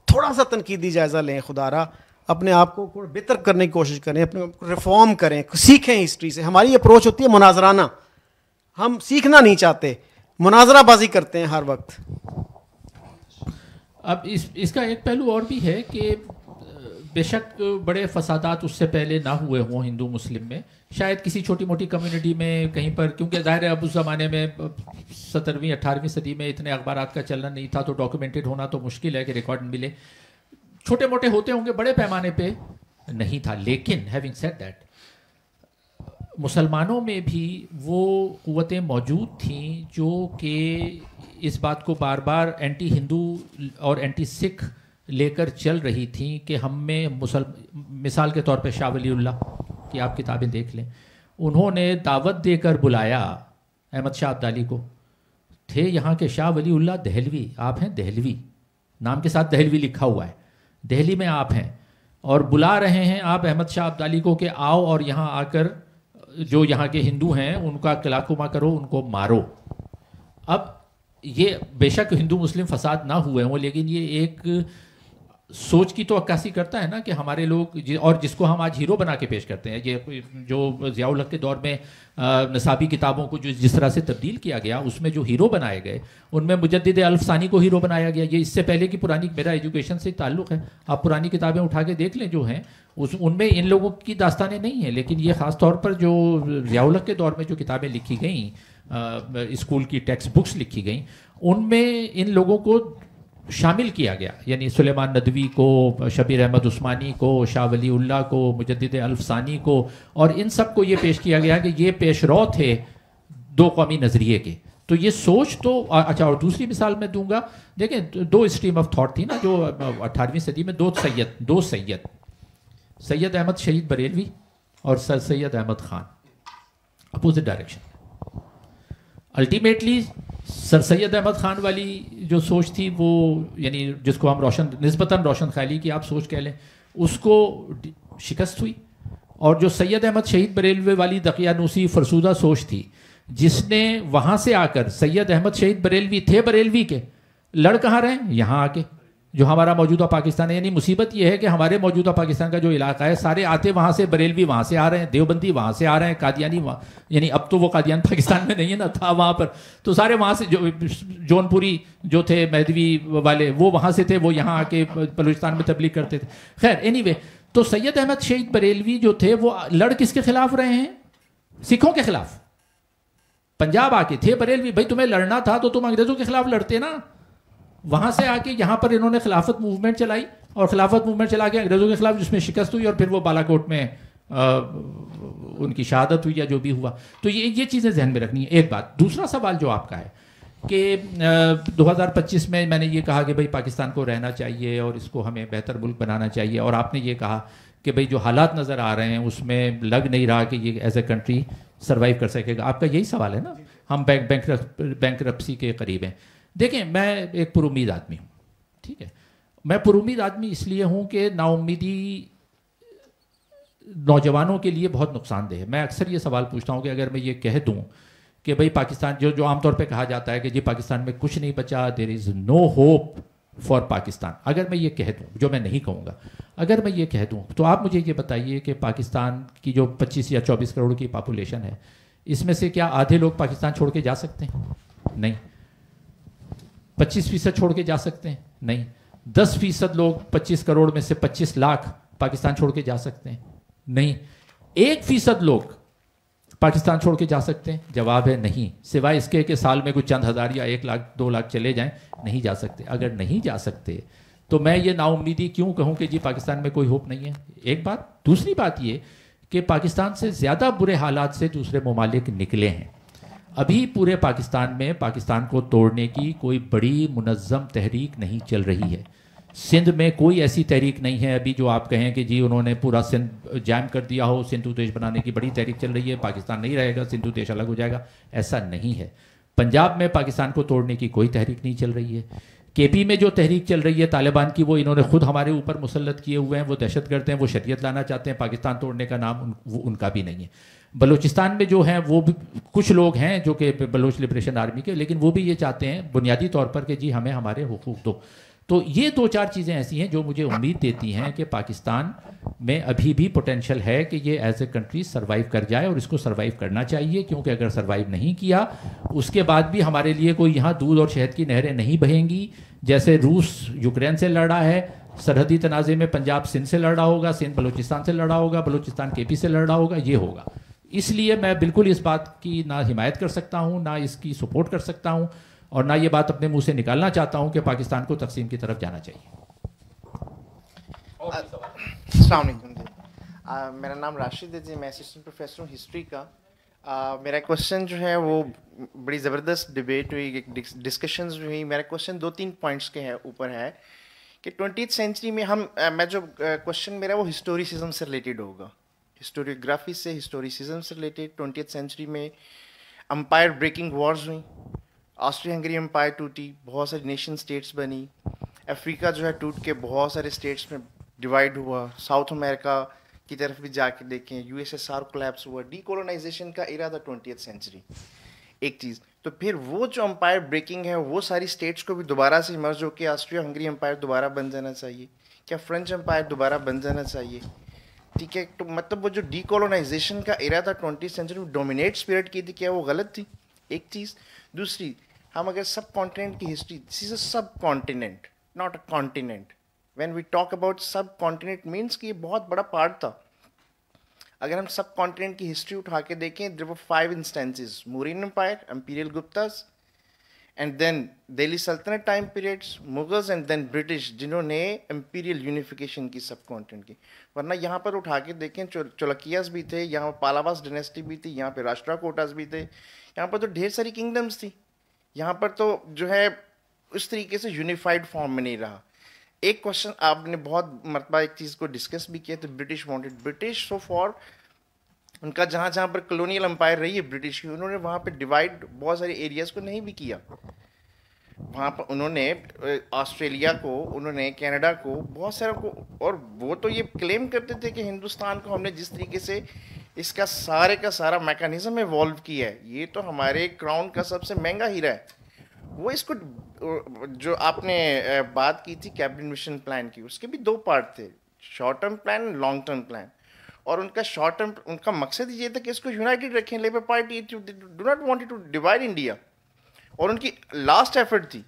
تھوڑا سا تنقیدی جائزہ لیں خدا را، اپنے آپ کو بہتر کرنے کی کوشش کریں، اپنے آپ کو ریفارم کریں، سیکھیں ہسٹری سے. ہماری اپروچ ہوتی ہے مناظرانہ، ہم سیکھنا نہیں چاہتے، مناظرہ بازی کرتے ہیں ہر وقت. اب اس کا ایک پہلو اور بھی ہے کہ بے شک بڑے فسادات اس سے پہلے نہ ہوئے ہوں ہندو مسلم میں، شاید کسی چھوٹی موٹی کمیونٹی میں کہیں پر، کیونکہ ظاہر ہے اب اس زمانے میں 17ویں 18ویں صدی میں اتنے اخبارات کا چلنا نہیں تھا، تو ڈاکومنٹڈ ہونا تو مشکل ہے کہ ریکارڈ ملے. چھوٹے موٹے ہوتے ہوں گے، بڑے پیمانے پہ نہیں تھا. لیکن ہیونگ سیڈ دیٹ، مسلمانوں میں بھی وہ قوتیں موجود تھیں جو کہ اس بات کو بار بار اینٹی ہندو اور اینٹی سکھ لے کر چل رہی تھیں کہ ہم میں مثال کے طور پہ شاہ ولی اللہ کی آپ کتابیں دیکھ لیں، انہوں نے دعوت دے کر بلایا احمد شاہ ابدالی کو. تھے یہاں کے شاہ ولی اللہ دہلوی، آپ ہیں دہلوی، نام کے ساتھ دہلوی لکھا ہوا ہے، دہلی میں آپ ہیں، اور بلا رہے ہیں آپ احمد شاہ ابدالی کو کہ آؤ اور یہاں آ کر جو یہاں کے ہندو ہیں ان کا قلعہ کرو، ان کو مارو. اب یہ بے شک ہندو مسلم فساد نہ ہوئے ہوں، لیکن یہ ایک سوچ کی تو عکاسی کرتا ہے نا کہ ہمارے لوگ اور جس کو ہم آج ہیرو بنا کے پیش کرتے ہیں، یہ جو ضیاء الحق کے دور میں نصابی کتابوں کو جس طرح سے تبدیل کیا گیا، اس میں جو ہیرو بنائے گئے ان میں مجدد الف ثانی کو ہیرو بنایا گیا. یہ اس سے پہلے کی پرانی، میرا ایجوکیشن سے تعلق ہے، آپ پرانی کتابیں اٹھا کے دیکھ لیں جو ہیں ان میں ان لوگوں کی داستانیں نہیں ہیں. لیکن یہ خاص طور پر جو ضیاء الحق کے دور میں جو کتابیں لکھی گئیں، اسکول کی ٹیکسٹ بکس لکھی گئیں، ان میں ان لوگوں کو شامل کیا گیا. یعنی سلیمان ندوی کو، شبیر احمد عثمانی کو، شاہ ولی اللہ کو، مجدد الف ثانی کو، اور ان سب کو یہ پیش کیا گیا کہ یہ پیش رو تھے دو قومی نظریے کے. تو یہ سوچ تو اچھا. اور دوسری مثال میں دوں گا، دیکھیں دو اسٹریم آف تھاٹ تھی نا جو 18ویں صدی میں، دو سید احمد شہید بریلوی اور sir Syed Ahmad Khan, opposite direction. Ultimately sir Syed Ahmad Khan والی جو سوچ تھی وہ، یعنی جس کو ہم نسبتاً روشن خیالی کی آپ سوچ کہہ لیں، اس کو شکست ہوئی. اور جو سید احمد شہید بریلوی والی دقیانوسی فرسودہ سوچ تھی، جس نے وہاں سے آ کر، سید احمد شہید بریلوی تھے بریلوی کے، لڑ کہاں رہے ہیں؟ یہاں آ کے جو ہمارا موجودہ پاکستان ہے. یعنی مصیبت یہ ہے کہ ہمارے موجودہ پاکستان کا جو علاقہ ہے، سارے آتے وہاں سے، بریلوی وہاں سے آ رہے ہیں، دیوبندی وہاں سے آ رہے ہیں، قادیانی یعنی اب تو وہ قادیان پاکستان میں نہیں ہے نا، تھا وہاں پر، تو سارے وہاں سے، جو جون پوری جو تھے مہدوی والے وہ وہاں سے تھے، وہ یہاں آ کے بلوچستان میں تبلیغ کرتے تھے. خیر اینی وے، تو سید احمد شہید بریلوی جو تھے وہ لڑ کس کے خلاف رہے ہیں؟ سکھوں کے خلاف. پنجاب آ کے تھے بریلوی، بھائی تمہیں لڑنا تھا تو تم انگریزوں کے خلاف لڑتے نا. وہاں سے آ کے یہاں پر انہوں نے خلافت موومنٹ چلائی، اور خلافت موومنٹ چلا کے انگریزوں کے خلاف، جس میں شکست ہوئی، اور پھر وہ بالا کوٹ میں ان کی شہادت ہوئی یا جو بھی ہوا. تو یہ چیزیں ذہن میں رکھنی ہے. ایک بات. دوسرا سوال جو آپ کا ہے کہ 2025 میں نے یہ کہا کہ بھائی پاکستان کو رہنا چاہیے اور اس کو ہمیں بہتر ملک بنانا چاہیے، اور آپ نے یہ کہا کہ بھئی جو حالات نظر آ رہے ہیں اس میں لگ نہیں رہا کہ یہ ایز اے کنٹری سروائیو کر سکے گا. آپ کا یہی سوال ہے نا؟ ہم بینکرپسی کے قریب ہیں. دیکھیں میں ایک پر امید آدمی ہوں، ٹھیک ہے. میں پر امید آدمی اس لیے ہوں کہ نا امیدی نوجوانوں کے لیے بہت نقصان دہ ہے. میں اکثر یہ سوال پوچھتا ہوں کہ اگر میں یہ کہہ دوں کہ بھئی پاکستان، جو عام طور پہ کہا جاتا ہے کہ جی پاکستان میں کچھ نہیں بچا، دیر از نو ہوپ فار پاکستان، اگر میں یہ کہہ دوں، جو میں نہیں کہوں گا، اگر میں یہ کہہ دوں، تو آپ مجھے یہ بتائیے کہ پاکستان کی جو 25 یا 24 کروڑ کی پاپولیشن ہے، اس میں سے کیا آدھے لوگ پاکستان چھوڑ کے جا سکتے ہیں؟ نہیں. 25% چھوڑ کے جا سکتے ہیں؟ نہیں. 10% لوگ 25 کروڑ میں سے 25 لاکھ پاکستان چھوڑ کے جا سکتے ہیں؟ نہیں. 1% لوگ پاکستان چھوڑ کے جا سکتے ہیں؟ جواب ہے نہیں. سوائے اس کے کہ سال میں کچھ چند ہزار یا 1 لاکھ 2 لاکھ چلے جائیں، نہیں جا سکتے. اگر نہیں جا سکتے تو میں یہ نا امیدی کیوں کہوں کہ جی پاکستان میں کوئی ہوپ نہیں ہے؟ ایک بات. دوسری بات یہ کہ پاکستان سے زیادہ برے حالات سے دوسرے ممالک نکلے ہیں. ابھی پورے پاکستان میں پاکستان کو توڑنے کی کوئی بڑی منظم تحریک نہیں چل رہی ہے. سندھ میں کوئی ایسی تحریک نہیں ہے ابھی جو آپ کہیں کہ جی انہوں نے پورا سندھ جام کر دیا ہو، سندھو دیش بنانے کی بڑی تحریک چل رہی ہے، پاکستان نہیں رہے گا، سندھو دیش الگ ہو جائے گا. ایسا نہیں ہے. پنجاب میں پاکستان کو توڑنے کی کوئی تحریک نہیں چل رہی ہے. کے پی میں جو تحریک چل رہی ہے طالبان کی، وہ انہوں نے خود ہمارے اوپر مسلط کیے ہوئے ہیں، وہ دہشت گرد ہیں، وہ شریعت لانا چاہتے ہیں. پاکستان توڑنے کا نام ان کا بھی نہیں ہے. بلوچستان میں جو ہیں وہ بھی کچھ لوگ ہیں جو کہ بلوچ لبریشن آرمی کے، لیکن وہ بھی یہ چاہتے ہیں بنیادی طور پر کہ جی ہمیں ہمارے حقوق دو. تو یہ 2-4 چیزیں ایسی ہیں جو مجھے امید دیتی ہیں کہ پاکستان میں ابھی بھی پوٹینشیل ہے کہ یہ ایز اے کنٹری سروائیو کر جائے، اور اس کو سروائیو کرنا چاہیے. کیونکہ اگر سروائیو نہیں کیا اس کے بعد بھی ہمارے لیے کوئی یہاں دودھ اور شہد کی نہریں نہیں بہیں گی. جیسے روس یوکرین سے لڑ رہا ہے، سرحدی تنازع میں پنجاب سندھ سے لڑ رہا ہوگا، سندھ بلوچستان سے لڑ رہا ہوگا، بلوچستان کے پی سے لڑ رہا ہوگا، یہ ہوگا. اس لیے میں بالکل اس بات کی نہ حمایت کر سکتا ہوں، نہ اس کی سپورٹ کر سکتا ہوں، اور نہ یہ بات اپنے منہ سے نکالنا چاہتا ہوں کہ پاکستان کو تقسیم کی طرف جانا چاہیے. السلام علیکم جی. میرا نام راشد ہے جی، میں اسسٹنٹ پروفیسر ہوں ہسٹری کا. میرا کوشچن جو ہے وہ بڑی زبردست ڈبیٹ ہوئی، ڈسکشنز ہوئی. میرا کوشچن 2-3 پوائنٹس کے اوپر ہے کہ 20th سینچری میں میں جو کوشچن میرا وہ ہسٹوریسزم سے ریلیٹڈ ہوگا، ہسٹوریوگرافی سے، ہسٹوریسزم سے ریلیٹڈ. 20th سینچری میں امپائر بریکنگ وارز ہوئیں، آسٹری ہنگری امپائر ٹوٹی، بہت ساری نیشن اسٹیٹس بنی، افریقہ جو ہے ٹوٹ کے بہت سارے اسٹیٹس میں ڈیوائڈ ہوا، ساؤتھ امریکہ کی طرف بھی جا کے دیکھیں، U S S R collapse ہوا. ڈی کولونائزیشن کا ایرا تھا 20th سینچری. ایک چیز تو پھر وہ جو امپائر بریکنگ ہے وہ ساری اسٹیٹس کو بھی دوبارہ سے مرج ہو کے آسٹریا ہنگری امپائر دوبارہ بن جانا چاہیے. کیا فرینچ امپائر دوبارہ بن جانا چاہیے؟ ٹھیک ہے، تو مطلب وہ جو ڈی کولونائزیشن کا ایرا تھا 20 سینچری میں ڈومینیٹ اسپرٹ کی تھی، کیا وہ غلط تھی؟ ایک چیز. دوسری، ہم اگر سب کانٹیننٹ کی history, this is a subcontinent not a continent. When we talk about subcontinent means کہ یہ بہت بڑا پارٹ تھا. اگر ہم سب کانٹیننٹ کی ہسٹری اٹھا کے دیکھیں، there were 5 instances: Mauryan Empire, Imperial Guptas, and then Delhi سلطنت time periods, Mughals, and then British, جنہوں نے امپیریل یونیفیکیشن کی سب کانٹیننٹ کی. ورنہ یہاں پر اٹھا کے دیکھیں چولکیاز بھی تھے، یہاں پر پالاواس ڈائنیسٹی بھی تھی، یہاں پہ راشٹرا کوٹاز بھی تھے، یہاں پر تو ڈھیر ساری کنگڈمس تھی. یہاں پر تو جو ہے اس طریقے سے یونیفائڈ فارم میں نہیں رہا. ایک کوشچن آپ نے بہت مرتبہ ایک چیز کو ڈسکس بھی کیا، تو British wanted British, so for ان کا جہاں پر کلونیل امپائر رہی ہے برٹش کی، انہوں نے وہاں پہ ڈیوائڈ بہت سارے ایریاز کو نہیں بھی کیا. وہاں پر انہوں نے آسٹریلیا کو، انہوں نے کینیڈا کو، بہت سارے کو، اور وہ تو یہ کلیم کرتے تھے کہ ہندوستان کو ہم نے جس طریقے سے اس کا سارا میکانزم ایوالو کیا ہے، یہ تو ہمارے کراؤن کا سب سے مہنگا ہیرا ہے. وہ اس کو جو آپ نے بات کی تھی کیبنٹ مشن پلان کی، اس کے بھی 2 پارٹ تھے، short term plan and long term plan. اور ان کا شارٹ ٹرم، ان کا مقصد یہ تھا کہ اس کو یونائٹڈ رکھیں. Labour party do not want to divide India, اور ان کی لاسٹ ایفرٹ تھی.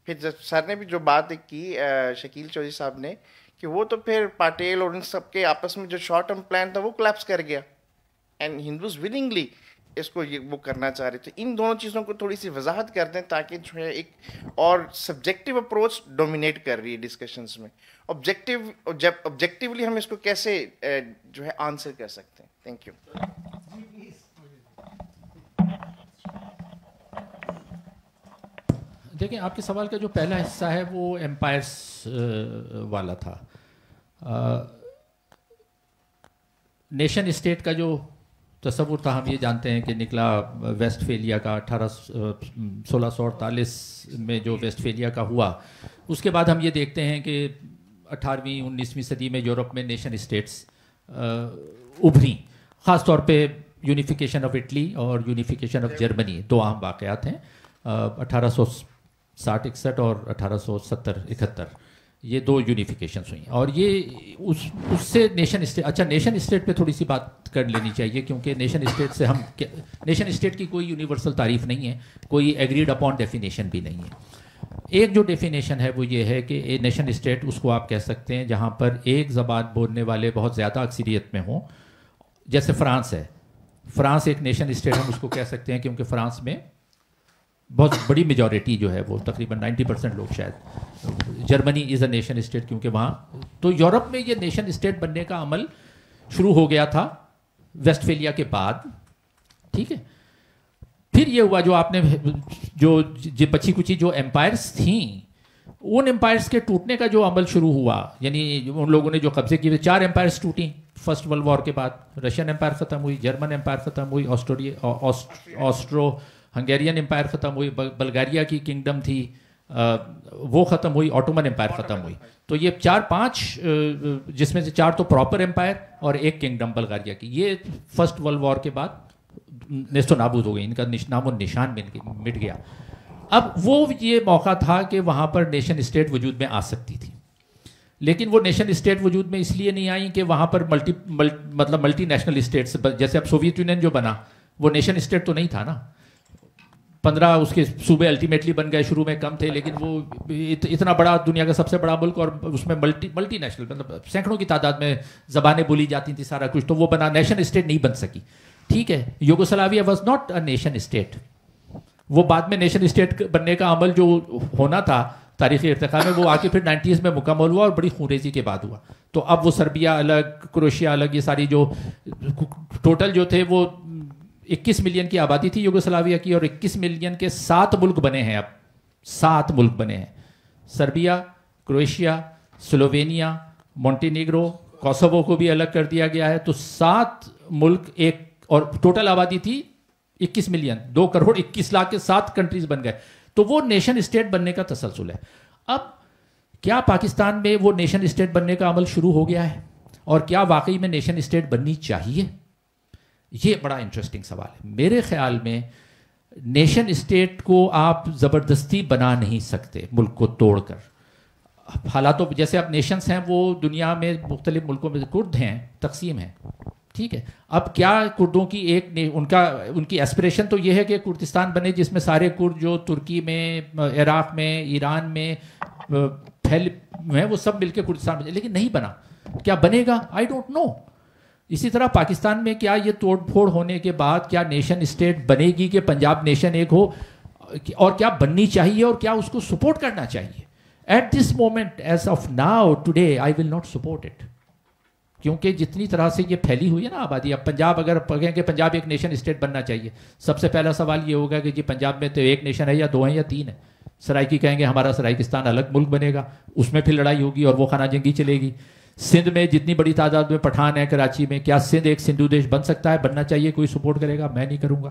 پھر سر نے بھی جو بات کی شکیل چودھری صاحب نے، کہ وہ تو پھر پاٹیل اور ان سب کے آپس میں جو شارٹ ٹرم پلان تھا وہ کلیپس کر گیا، اینڈ ہندوز ولنگلی اس کو وہ کرنا چاہ رہے تھے. ان دونوں چیزوں کو تھوڑی سی وضاحت کر دیں تاکہ جو ہے ایک اور سبجیکٹو اپروچ ڈومینیٹ کر رہی ہے ڈسکشنز میں. آبجیکٹیولی ہم اس کو کیسے جو ہے آنسر کر سکتے ہیں. Thank you. دیکھیں، آپ کے سوال کا جو پہلا حصہ ہے وہ ایمپائرس والا تھا. نیشن اسٹیٹ کا جو تصور تھا، ہم یہ جانتے ہیں کہ نکلا ویسٹ فیلیا کا 1648 میں جو ویسٹ فیلیا کا ہوا. اس کے بعد ہم یہ دیکھتے ہیں کہ 18ویں 19ویں صدی میں یورپ میں نیشن اسٹیٹس ابھری. خاص طور پہ یونیفیکیشن آف اٹلی اور یونیفیکیشن آف جرمنی 2 اہم واقعات ہیں. 1860-61 اور 1870-71 یہ 2 یونیفیکیشنس ہوئیں. اور یہ اس سے نیشن اسٹیٹ، اچھا نیشن اسٹیٹ پہ تھوڑی سی بات کر لینی چاہیے، کیونکہ نیشن اسٹیٹ سے ہم، نیشن اسٹیٹ کی کوئی یونیورسل تعریف نہیں ہے، کوئی ایگریڈ اپون ڈیفینیشن بھی نہیں ہے. ایک جو ڈیفینیشن ہے وہ یہ ہے کہ نیشن اسٹیٹ اس کو آپ کہہ سکتے ہیں جہاں پر ایک زبان بولنے والے بہت زیادہ اکثریت میں ہوں. جیسے فرانس ہے، فرانس ایک نیشن اسٹیٹ ہم اس کو کہہ سکتے ہیں کیونکہ فرانس میں بہت بڑی میجورٹی جو ہے وہ تقریباً 90% لوگ شاید. جرمنی از اے نیشن اسٹیٹ کیونکہ وہاں. تو یورپ میں یہ نیشن اسٹیٹ بننے کا عمل شروع ہو گیا تھا ویسٹ فیلیا کے بعد. ٹھیک ہے، پھر یہ ہوا جو آپ نے جو بچی کچی جو امپائرس تھیں، ان امپائرس کے ٹوٹنے کا جو عمل شروع ہوا، یعنی ان لوگوں نے جو قبضے کیے، 4 امپائرس ٹوٹیں فرسٹ ورلڈ وار کے بعد. رشین امپائر ختم ہوئی، جرمن امپائر ختم ہوئی، آسٹرو ہنگیرین امپائر ختم ہوئی، بلغاریہ کی کنگڈم تھی وہ ختم ہوئی، آٹومن امپائر ختم ہوئی. تو یہ 4-5 جس میں سے 4 تو پراپر امپائر اور 1 کنگڈم بلغاریہ کی، یہ فرسٹ ورلڈ وار کے بعد نیست و نابود ہو گئی، ان کا نام و نشان مٹ گیا. اب وہ یہ موقع تھا کہ وہاں پر نیشن اسٹیٹ وجود میں آ سکتی تھی، لیکن وہ نیشن اسٹیٹ وجود میں اس لیے نہیں آئیں کہ وہاں پر ملٹی نیشنل اسٹیٹس، جیسے اب سوویت یونین جو بنا وہ نیشن اسٹیٹ تو نہیں تھا نا. 15 اس کے صوبے الٹیمیٹلی بن گئے، شروع میں کم تھے، لیکن وہ اتنا بڑا دنیا کا سب سے بڑا ملک اور اس میں ملٹی نیشنل، مطلب سینکڑوں کی تعداد میں زبانیں بولی جاتی تھیں، سارا کچھ، تو وہ بنا. نیشن اسٹیٹ نہیں بن سکی. ٹھیک ہے، Yugoslavia was not a nation state. وہ بعد میں نیشن اسٹیٹ بننے کا عمل جو ہونا تھا تاریخی ارتقاء میں، وہ آ کے پھر 90s میں مکمل ہوا اور بڑی خونریزی کے بعد ہوا. تو اب وہ سربیا الگ، کروشیا الگ، یہ ساری جو ٹوٹل جو تھے وہ 21 ملین کی آبادی تھی یوگوسلاویا کی، اور 21 ملین کے 7 ملک بنے ہیں. اب 7 ملک بنے ہیں: سربیا، کروشیا، سلووینیا، مونٹینیگرو، کوسوو کو بھی الگ کر دیا گیا ہے. تو 7 ملک، ایک، اور ٹوٹل آبادی تھی 21 ملین، 2 کروڑ 21 لاکھ کے 7 کنٹریز بن گئے. تو وہ نیشن اسٹیٹ بننے کا تسلسل ہے. اب کیا پاکستان میں وہ نیشن اسٹیٹ بننے کا عمل شروع ہو گیا ہے، اور کیا واقعی میں نیشن اسٹیٹ بننی چاہیے؟ یہ بڑا انٹرسٹنگ سوال ہے. میرے خیال میں نیشن اسٹیٹ کو آپ زبردستی بنا نہیں سکتے ملک کو توڑ کر. حالات جیسے اب نیشنز ہیں وہ دنیا میں مختلف ملکوں میں کرد ہیں، تقسیم ہیں، ٹھیک ہے. اب کیا کردوں کی ان کی ایسپریشن تو یہ ہے کہ کردستان بنے جس میں سارے کرد جو ترکی میں، عراق میں، ایران میں پھیل ہیں وہ سب مل کے کردستان بنے، لیکن نہیں بنا. کیا بنے گا؟ I don't know. اسی طرح پاکستان میں کیا یہ توڑ پھوڑ ہونے کے بعد کیا نیشن اسٹیٹ بنے گی کہ پنجاب نیشن ایک ہو، اور کیا بننی چاہیے اور کیا اس کو سپورٹ کرنا چاہیے؟ At this moment as of now today I will not support it, کیونکہ جتنی طرح سے یہ پھیلی ہوئی ہے نا آبادی. اب پنجاب اگر کہیں کہ پنجاب ایک نیشن اسٹیٹ بننا چاہیے، سب سے پہلا سوال یہ ہوگا کہ جی پنجاب میں تو ایک نیشن ہے یا دو ہیں یا تین ہے. سرائکی کہیں گے ہمارا سرائکستان الگ ملک بنے گا، اس میں پھر لڑائی ہوگی اور وہ خانہ جنگی چلے گی. سندھ میں جتنی بڑی تعداد میں پٹھان ہیں کراچی میں، کیا سندھ ایک سندھو دیش بن سکتا ہے؟ بننا چاہیے. کوئی سپورٹ کرے گا؟ میں نہیں کروں گا،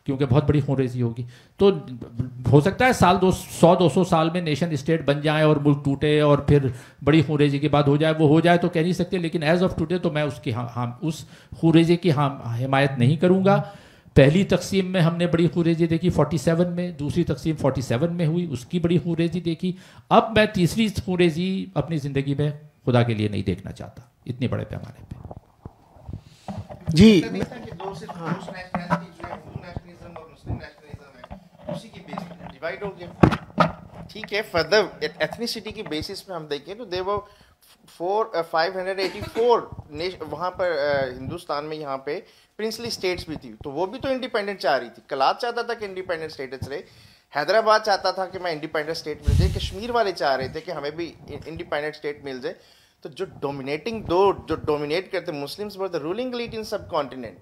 کیونکہ بہت بڑی خونریزی ہوگی. تو ہو سکتا ہے 100-200 سال میں نیشن اسٹیٹ بن جائیں اور ملک ٹوٹے اور پھر بڑی خونریزی کے بعد ہو جائے. وہ ہو جائے تو کہہ نہیں سکتے، لیکن ایز آف ٹوڈے تو میں اس خونریزی کی حمایت نہیں کروں گا. پہلی تقسیم میں ہم نے بڑی خونریزی دیکھی 47 میں، دوسری تقسیم 47 میں ہوئی، اس کی بڑی خونریزی دیکھی. اب میں تیسری خونریزی اپنی زندگی میں خدا کے لیے نہیں دیکھنا چاہتا اتنے بڑے پیمانے پہ. جی ٹھیک ہے. فردر ایتھنیسٹی کی بیسس پہ ہم دیکھیں تو دے ور 584 وہاں پر ہندوستان میں یہاں پہ پرنسلی اسٹیٹس بھی تھی، تو وہ بھی تو انڈیپینڈنٹ چاہ رہی تھی. کلات چاہتا تھا کہ انڈیپینڈنٹ اسٹیٹس رہے، حیدرآباد چاہتا تھا کہ میں انڈیپینڈنٹ اسٹیٹ مل جائے، کشمیر والے چاہ رہے تھے کہ ہمیں بھی انڈیپینڈنٹ اسٹیٹ مل جائے. تو جو ڈومینیٹ کرتے Muslims were the ruling elite in sub continent,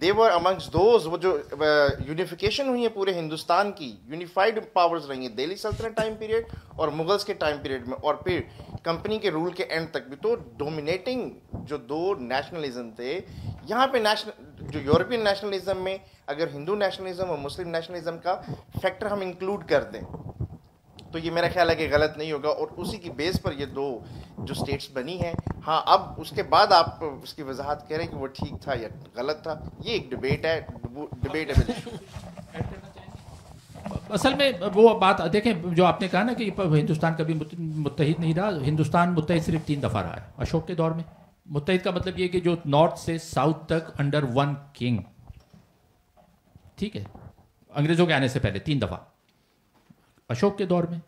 they were amongst those. وہ جو یونیفیکیشن ہوئی ہے پورے ہندوستان کی، یونیفائڈ پاورز رہی ہیں دہلی سلطنت ٹائم پیریڈ اور مغلس کے ٹائم پیریڈ میں، اور پھر کمپنی کے رول کے اینڈ تک بھی. تو ڈومینیٹنگ جو دو نیشنلزم تھے یہاں پہ، جو یورپین نیشنلزم میں اگر ہندو نیشنلزم اور مسلم نیشنلزم کا فیکٹر ہم انکلوڈ کر دیں تو یہ میرا خیال ہے کہ غلط نہیں ہوگا. اور اسی کی بیس پر یہ دو جو اسٹیٹس بنی ہیں. ہاں اب اس کے بعد آپ اس کی وضاحت کریں کہ وہ ٹھیک تھا یا غلط تھا، یہ ایک ڈبیٹ ہے، ڈبیٹیبل ایشو. اصل میں وہ بات دیکھیں جو آپ نے کہا نا کہ ہندوستان کبھی متحد نہیں رہا. ہندوستان متحد صرف 3 دفعہ رہا ہے اشوک کے دور میں. متحد کا مطلب یہ کہ جو نارتھ سے ساؤتھ تک انڈر ون کنگ، ٹھیک ہے، انگریزوں کے آنے سے پہلے 3 دفعہ. اشوک کے دور میں،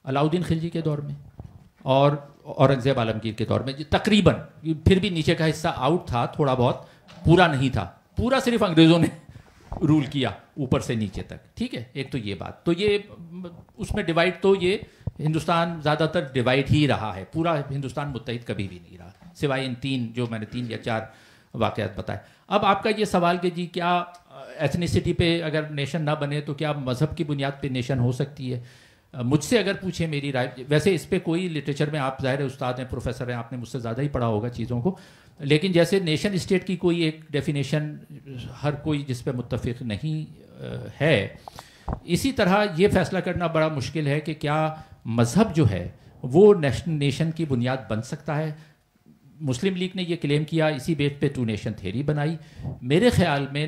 علاؤدین خلجی کے دور میں، اور اورنگزیب عالمگیر کے دور میں. تقریباً پھر بھی نیچے کا حصہ آؤٹ تھا تھوڑا بہت، پورا نہیں تھا. پورا صرف انگریزوں نے رول کیا اوپر سے نیچے تک، ٹھیک ہے. ایک تو یہ بات، تو یہ اس میں ڈیوائڈ، تو یہ ہندوستان زیادہ تر ڈیوائڈ ہی رہا ہے. پورا ہندوستان متحد کبھی بھی نہیں رہا سوائے ان 3 جو میں نے 3 یا 4 واقعات بتائے. اب آپ کا یہ سوال کہ جی کیا ایتھنیسٹی پہ اگر نیشن نہ بنے تو کیا مذہب کی بنیاد پہ نیشن ہو سکتی ہے؟ مجھ سے اگر پوچھیں میری رائے، ویسے اس پہ کوئی لٹریچر میں، آپ ظاہر استاد ہیں، پروفیسر ہیں، آپ نے مجھ سے زیادہ ہی پڑھا ہوگا چیزوں کو، لیکن جیسے نیشن اسٹیٹ کی کوئی ایک ڈیفینیشن ہر کوئی جس پہ متفق نہیں ہے، اسی طرح یہ فیصلہ کرنا بڑا مشکل ہے کہ کیا مذہب جو ہے وہ نیشن کی بنیاد بن سکتا ہے. مسلم لیگ نے یہ کلیم کیا، اسی بیس پہ 2 نیشن تھیوری بنائی. میرے خیال میں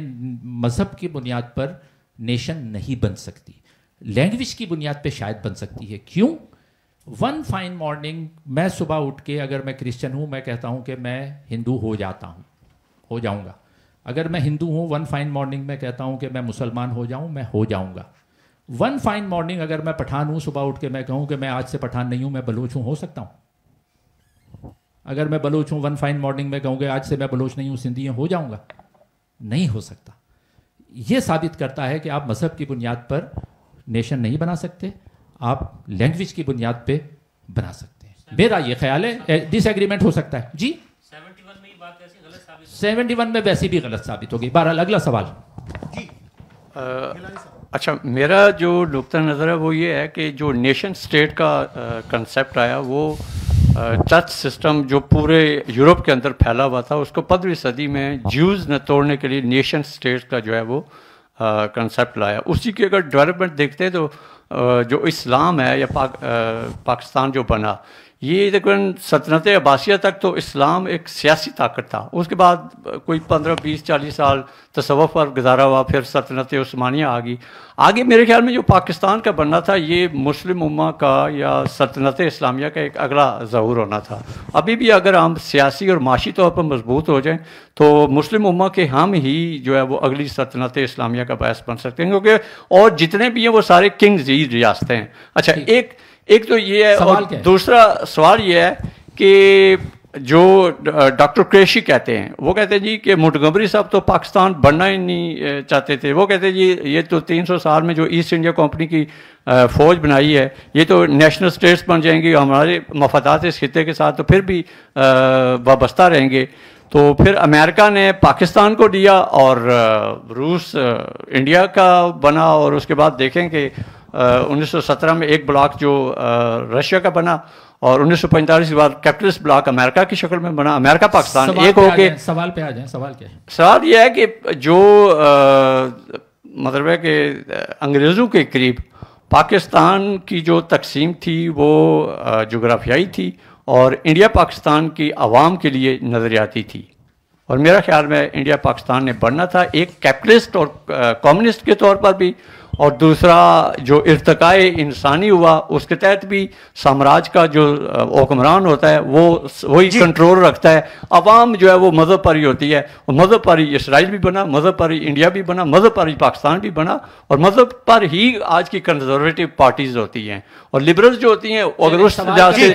مذہب کی بنیاد پر نیشن نہیں بن سکتی، لینگویج کی بنیاد پہ شاید بن سکتی ہے. کیوں؟ ون فائن مارننگ میں صبح اٹھ کے، اگر میں کرسچن ہوں، میں کہتا ہوں کہ میں ہندو ہو جاؤں گا. اگر میں ہندو ہوں، ون فائن مارننگ میں کہتا ہوں کہ میں مسلمان ہو جاؤں گا. ون فائن مارننگ اگر میں پٹھان ہوں، صبح اٹھ کے میں کہوں کہ میں آج سے پٹھان نہیں ہوں، میں بلوچ ہوں، ہو سکتا ہوں. اگر میں بلوچ ہوں، ون فائن مارننگ میں کہوں کہ آج سے میں بلوچ نہیں ہوں، سندھی ہوں، ہو جاؤں گا. نہیں ہو سکتا. یہ ثابت کرتا ہے کہ آپ مذہب کی بنیاد پر نیشن نہیں بنا سکتے، آپ لینگویج کی بنیاد پہ بنا سکتے ہیں. میرا یہ خیال ہے. ڈس ایگریمنٹ ہو سکتا ہے. جی 71 میں ویسی بھی غلط ثابت ہوگی. بہرحال اگلا سوال. جی اچھا، میرا جو نقطہ نظر ہے وہ یہ ہے کہ جو نیشن اسٹیٹ کا کنسیپٹ آیا وہ چرچ سسٹم جو پورے یورپ کے اندر پھیلا ہوا تھا، اس کو 15ویں صدی میں جیوز نے توڑنے کے لیے نیشن اسٹیٹ کا جو ہے وہ کنسیپٹ لایا. اسی کی اگر ڈیولپمنٹ دیکھتے ہیں تو جو اسلام ہے یا پاکستان جو بنا، یہ تقریباً سلطنت عباسیہ تک تو اسلام ایک سیاسی طاقت تھا. اس کے بعد کوئی 15 20 40 سال تصوف پر گزارا ہوا, پھر سلطنت عثمانیہ آ گئی. آگے میرے خیال میں جو پاکستان کا بننا تھا یہ مسلم امہ کا یا سلطنت اسلامیہ کا ایک اگلا ظہور ہونا تھا. ابھی بھی اگر ہم سیاسی اور معاشی طور پر مضبوط ہو جائیں تو مسلم امہ کے ہم ہی جو ہے وہ اگلی سلطنت اسلامیہ کا باعث بن سکتے ہیں, کیونکہ اور جتنے بھی ہیں وہ سارے کنگز ہی ریاستیں ہیں. اچھا, ایک تو یہ ہے, اور دوسرا سوال یہ ہے کہ جو ڈاکٹر قریشی کہتے ہیں, وہ کہتے ہیں جی کہ منٹگمری صاحب تو پاکستان بننا ہی نہیں چاہتے تھے. وہ کہتے ہیں جی یہ تو 300 سال میں جو ایسٹ انڈیا کمپنی کی فوج بنائی ہے یہ تو نیشنل اسٹیٹس بن جائیں گی, ہمارے مفادات اس خطے کے ساتھ تو پھر بھی وابستہ رہیں گے. تو پھر امریکہ نے پاکستان کو دیا اور روس انڈیا کا بنا, اور اس کے بعد دیکھیں کہ 1917 میں ایک بلاک جو رشیا کا بنا, اور 1945 کے بعد کیپٹلسٹ بلاک امریکہ کی شکل میں بنا. امریکہ پاکستان ایک ہو کے. سوال پہ آ جائیں. سوال کیا ہے؟ سوال یہ ہے کہ جو مطلب ہے کہ انگریزوں کے قریب پاکستان کی جو تقسیم تھی وہ جغرافیائی تھی اور انڈیا پاکستان کی عوام کے لیے نظریاتی تھی. اور میرا خیال میں انڈیا پاکستان نے بڑھنا تھا ایک کیپٹلسٹ اور کمیونسٹ کے طور پر بھی, اور دوسرا جو ارتقاء انسانی ہوا اس کے تحت بھی سامراج کا جو حکمران ہوتا ہے وہ وہی کنٹرول رکھتا ہے. عوام جو ہے وہ مذہب پر ہی ہوتی ہے, اور مذہب پر ہی اسرائیل بھی بنا, مذہب پر ہی انڈیا بھی بنا, مذہب پر ہی پاکستان بھی بنا, اور مذہب پر ہی آج کی کنزرویٹو پارٹیز ہوتی ہیں. اور لبرلز جو ہوتی ہیں اگر اس لحاظ سے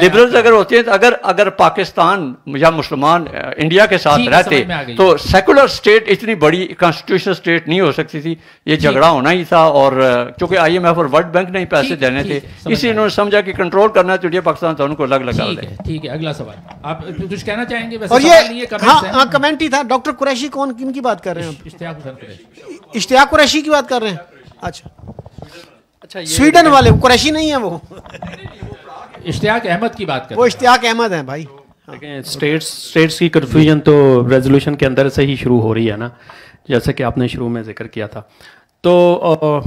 لبرلز اگر ہوتی ہیں تو اگر پاکستان یا مسلمان انڈیا کے ساتھ رہتے تو سیکولر اسٹیٹ اتنی بڑی کانسٹیٹیوشنل اسٹیٹ نہیں ہو سکتی تھی. یہ جھگڑا ہونا ہی تھا, اور چونکہ آئی ایم ایف اور ورلڈ بینک نے پیسے دینے تھے, اسی انہوں نے سمجھا کہ کنٹرول کرنا ہے تو انڈیا پاکستان تو ان کو الگ لگا دیں. ٹھیک ہے, اگلا سوال آپ کچھ کہنا چاہیں گے؟ اور یہ ہاں کمنٹ ہی تھا. ڈاکٹر قریشی کن کی بات کر رہے ہیں؟ اشتیاق قریشی کی بات کر رہے ہیں. اچھا, سویڈن والے قریشی نہیں ہیں, وہ اشتیاق احمد کی بات کر رہے ہیں. وہ اشتیاق احمد ہیں بھائی. اسٹیٹس کی کنفیوژن تو ریزولوشن کے اندر سے ہی شروع ہو رہی ہے نا, جیسے کہ آپ نے شروع میں ذکر کیا تھا. تو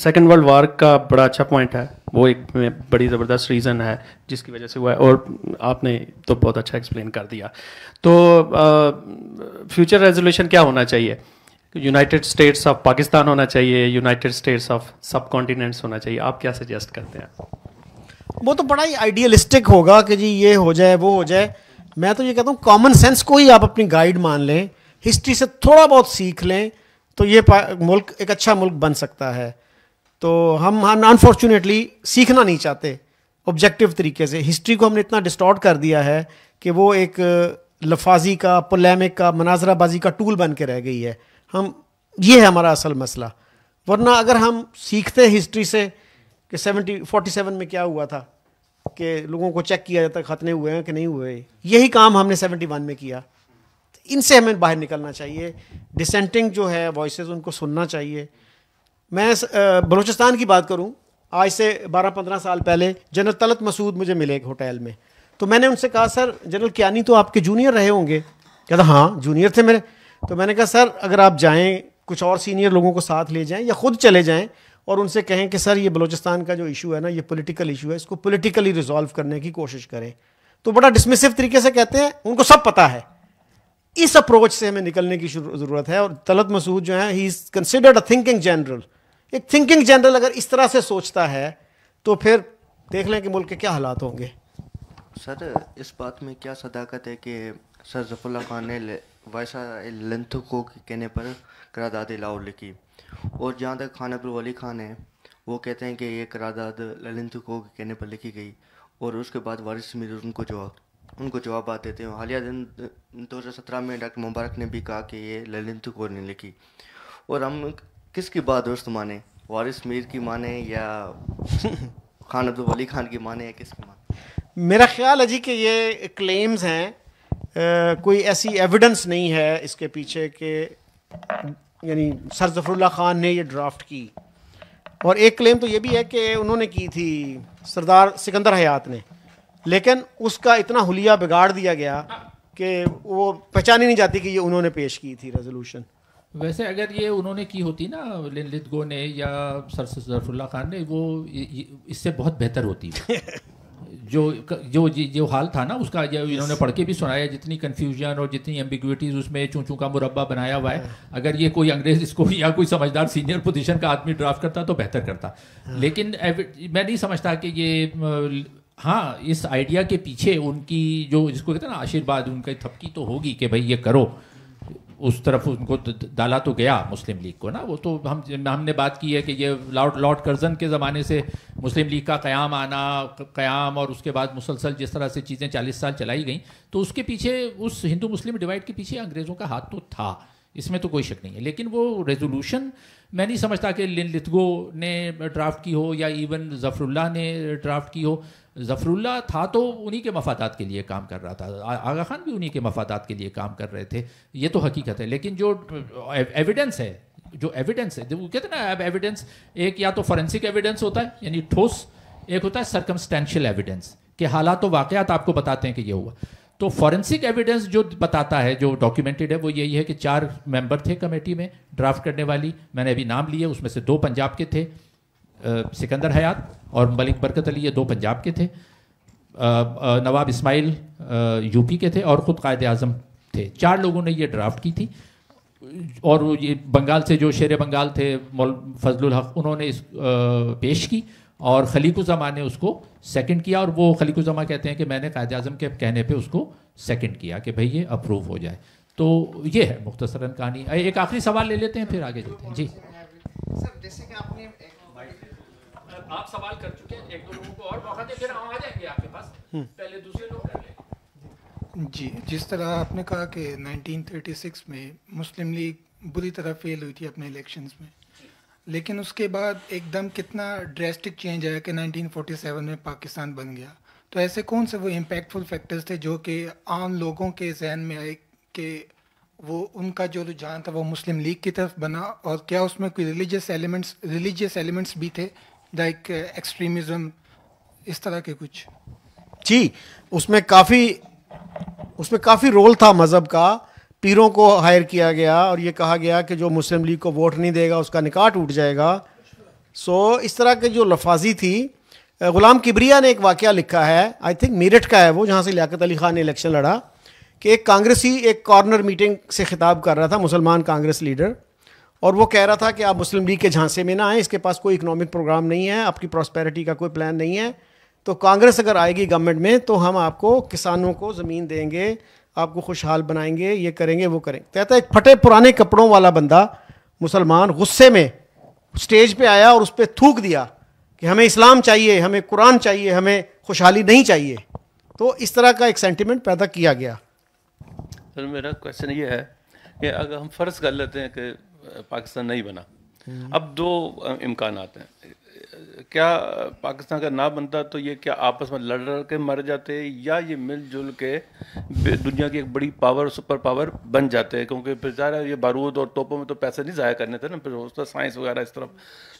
سیکنڈ ورلڈ وار کا بڑا اچھا پوائنٹ ہے, وہ ایک بڑی زبردست ریزن ہے جس کی وجہ سے ہوا ہے, اور آپ نے تو بہت اچھا ایکسپلین کر دیا. تو فیوچر ریزولوشن کیا ہونا چاہیے؟ یونائٹڈ اسٹیٹس آف پاکستان ہونا چاہیے, United States of sub continents ہونا چاہیے؟ آپ کیا سجیسٹ کرتے ہیں؟ وہ تو بڑا ہی آئیڈیلسٹک ہوگا کہ جی یہ ہو جائے وہ ہو جائے. میں تو یہ کہتا ہوں کامن سینس کو ہی آپ اپنی گائیڈ مان لیں, ہسٹری سے تھوڑا بہت سیکھ لیں تو یہ ملک ایک اچھا ملک بن سکتا ہے. تو ہم انفارچونیٹلی سیکھنا نہیں چاہتے آبجیکٹو طریقے سے. ہسٹری کو ہم نے اتنا ڈسٹارٹ کر دیا ہے کہ وہ ایک لفاظی کا, پولیمک کا, مناظرہ بازی کا ٹول بن کے رہ گئی ہے. یہ ہے ہمارا اصل مسئلہ. ورنہ اگر ہم سیکھتے ہسٹری سے کہ 47 میں کیا ہوا تھا, کہ لوگوں کو چیک کیا جاتا ختنے ہوئے ہیں کہ نہیں ہوئے, یہی کام ہم نے 71 میں کیا. ان سے ہمیں باہر نکلنا چاہیے. ڈسینٹنگ جو ہے وائسز ان کو سننا چاہیے. میں بلوچستان کی بات کروں, آج سے 12-15 سال پہلے جنرل طلعت مسعود مجھے ملے ایک ہوٹل میں. تو میں نے ان سے کہا سر جنرل کیانی تو آپ کے جونیئر رہے ہوں گے؟ کہتا ہاں جونیئر تھے میرے. تو میں نے کہا سر اگر آپ جائیں کچھ اور سینئر لوگوں کو ساتھ لے جائیں یا خود چلے جائیں اور ان سے کہیں کہ سر یہ بلوچستان کا جو ایشو ہے نا یہ پولیٹیکل ایشو ہے, اس کو پولیٹیکلی ریزالو کرنے کی کوشش کریں, تو بڑا ڈسمسو طریقے سے کہتے ہیں, ان کو سب پتہ ہے. اس اپروچ سے ہمیں نکلنے کی ضرورت ہے. اور طلعت مسعود جو ہے he is considered a thinking general. ایک تھنکنگ جنرل اگر اس طرح سے سوچتا ہے تو پھر دیکھ لیں کہ ملک کے کیا حالات ہوں گے. سر اس بات میں کیا صداقت ہے کہ سر ظفر اللہ خان نے وائسرائے لنتھکو کے کہنے پر قرارداد لاہور لکھی, اور جہاں تک خان عبدالولی خان ہیں وہ کہتے ہیں کہ یہ قرارداد لنتھکو کے کہنے پر لکھی گئی, اور اس کے بعد وارث میر ان کو جوابات دیتے ہیں. حالیہ دن 2017 میں ڈاکٹر مبارک نے بھی کہا کہ یہ لنتھکو نے لکھی. اور ہم کس کی بات درست مانیں, وارث میر کی مانیں یا خان عبدالولی خان کی مانیں, یا کس کی مانیں؟ میرا خیال ہے جی کہ یہ کلیمز ہیں, کوئی ایسی ایویڈنس نہیں ہے اس کے پیچھے کہ یعنی سر ظفر اللہ خان نے یہ ڈرافٹ کی. اور ایک کلیم تو یہ بھی ہے کہ انہوں نے کی تھی سردار سکندر حیات نے, لیکن اس کا اتنا حلیہ بگاڑ دیا گیا کہ وہ پہچانی نہیں جاتی کہ یہ انہوں نے پیش کی تھی ریزولوشن. ویسے اگر یہ انہوں نے کی ہوتی نا لنتھکو نے یا سر ظفر اللہ خان نے, وہ اس سے بہت بہتر ہوتی. جو حال تھا نا اس کا انہوں نے پڑھ کے بھی سنایا, جتنی کنفیوژن اور جتنی ایمبیگوٹیز اس میں چون کا مربع بنایا ہوا ہے, اگر یہ کوئی انگریز اس کو یا کوئی سمجھدار سینئر پوزیشن کا آدمی ڈرافٹ کرتا تو بہتر کرتا. لیکن میں نہیں سمجھتا کہ یہ, ہاں اس آئیڈیا کے پیچھے ان کی جو جس کو کہتے ہیں نا آشیرواد, ان کی تھپکی تو ہوگی کہ بھائی یہ کرو, اس طرف ان کو ڈالا تو گیا مسلم لیگ کو نا. وہ تو ہم نے بات کی ہے کہ یہ لارڈ کرزن کے زمانے سے مسلم لیگ کا قیام اور اس کے بعد مسلسل جس طرح سے چیزیں 40 سال چلائی گئیں, تو اس کے پیچھے, اس ہندو مسلم ڈیوائڈ کے پیچھے انگریزوں کا ہاتھ تو تھا, اس میں تو کوئی شک نہیں ہے. لیکن وہ ریزولوشن میں نہیں سمجھتا کہ لن لتگو نے ڈرافٹ کی ہو یا ایون ظفر اللہ نے ڈرافٹ کی ہو. ظفر اللہ تھا تو انہی کے مفادات کے لیے کام کر رہا تھا, آغا خان بھی انہی کے مفادات کے لیے کام کر رہے تھے, یہ تو حقیقت ہے. لیکن جو ایویڈنس ہے, وہ کہتے ہیں نا, اب ایویڈنس ایک یا تو فورینسک ایویڈنس ہوتا ہے یعنی ٹھوس, ایک ہوتا ہے سرکمسٹینشیل ایویڈنس کہ حالات و واقعات آپ کو بتاتے ہیں کہ یہ ہوا. تو فورینسک ایویڈنس جو بتاتا ہے, جو ڈاکیومنٹڈ ہے, وہ یہی ہے کہ 4 ممبر تھے کمیٹی میں ڈرافٹ کرنے والی, میں نے ابھی نام لیے, اس میں سے 2 پنجاب کے تھے, سکندر حیات اور ملک برکت علی, یہ 2 پنجاب کے تھے, نواب اسماعیل یو پی کے تھے, اور خود قائد اعظم تھے. 4 لوگوں نے یہ ڈرافٹ کی تھی. اور یہ بنگال سے جو شیر بنگال تھے فضل الحق, انہوں نے پیش کی, اور خلیق الزماں نے اس کو سیکنڈ کیا. اور وہ خلیق الزماں کہتے ہیں کہ میں نے قائد اعظم کے کہنے پہ اس کو سیکنڈ کیا کہ بھئی یہ اپروو ہو جائے. تو یہ ہے مختصراً کہانی. ایک آخری سوال لے لیتے ہیں پھر آگے چلتے ہیں. جی سر, جیسے کہ آپ نے آپ سوال کر چکے ہیں, 1-2 لوگوں کو اور موقع دیں, پھر ہم آ جائیں گے آپ کے پاس, پہلے دوسرے لوگ کر لیں. جی, جس طرح آپ نے کہا کہ 1936 میں مسلم لیگ بری طرح فیل ہوئی تھی اپنے الیکشنز میں, لیکن اس کے بعد ایک دم کتنا ڈریسٹک چینج آیا کہ 1947 میں پاکستان بن گیا. تو ایسے کون سے وہ امپیکٹفل فیکٹرز تھے جو کہ عام لوگوں کے ذہن میں آئے کہ وہ ان کا جو رجحان تھا وہ مسلم لیگ کی طرف بنا, اور کیا اس میں کوئی ریلیجیس ایلیمنٹس بھی تھے, لائک ایکسٹریمزم, اس طرح کے کچھ؟ جی, اس میں کافی رول تھا مذہب کا. پیروں کو ہائر کیا گیا اور یہ کہا گیا کہ جو مسلم لیگ کو ووٹ نہیں دے گا اس کا نکاح ٹوٹ جائے گا. اس طرح کے جو لفاظی تھی. غلام کبریا نے ایک واقعہ لکھا ہے, آئی تھنک میرٹھ کا ہے وہ, جہاں سے لیاقت علی خان نے الیکشن لڑا, کہ ایک کانگریسی ایک کارنر میٹنگ سے خطاب کر رہا تھا, مسلمان کانگریس لیڈر, اور وہ کہہ رہا تھا کہ آپ مسلم لیگ کے جھانسے میں نہ آئیں, اس کے پاس کوئی اکنامک پروگرام نہیں ہے, آپ کی پراسپیرٹی کا کوئی پلان نہیں ہے, تو کانگریس اگر آئے گی گورنمنٹ میں تو ہم آپ کو کسانوں کو زمین دیں گے, آپ کو خوشحال بنائیں گے, یہ کریں گے وہ کریں گے. کہتا ہے ایک پھٹے پرانے کپڑوں والا بندہ مسلمان غصے میں اسٹیج پہ آیا اور اس پہ تھوک دیا کہ ہمیں اسلام چاہیے, ہمیں قرآن چاہیے, ہمیں خوشحالی نہیں چاہیے. تو اس طرح کا ایک سینٹیمنٹ پیدا کیا گیا. سر میرا کویشچن یہ ہے کہ اگر ہم فرض کر لیتے ہیں کہ پاکستان نہیں بنا, اب 2 امکانات ہیں. کیا پاکستان کا نہ بنتا تو یہ کیا آپس میں لڑ کے مر جاتے, یا یہ مل جل کے دنیا کی ایک بڑی پاور, سپر پاور بن جاتے؟ کیونکہ پھر ظاہر ہے یہ بارود اور توپوں میں تو پیسے نہیں ضائع کرنے تھے نا, پھر ہوتا سائنس وغیرہ اس طرف.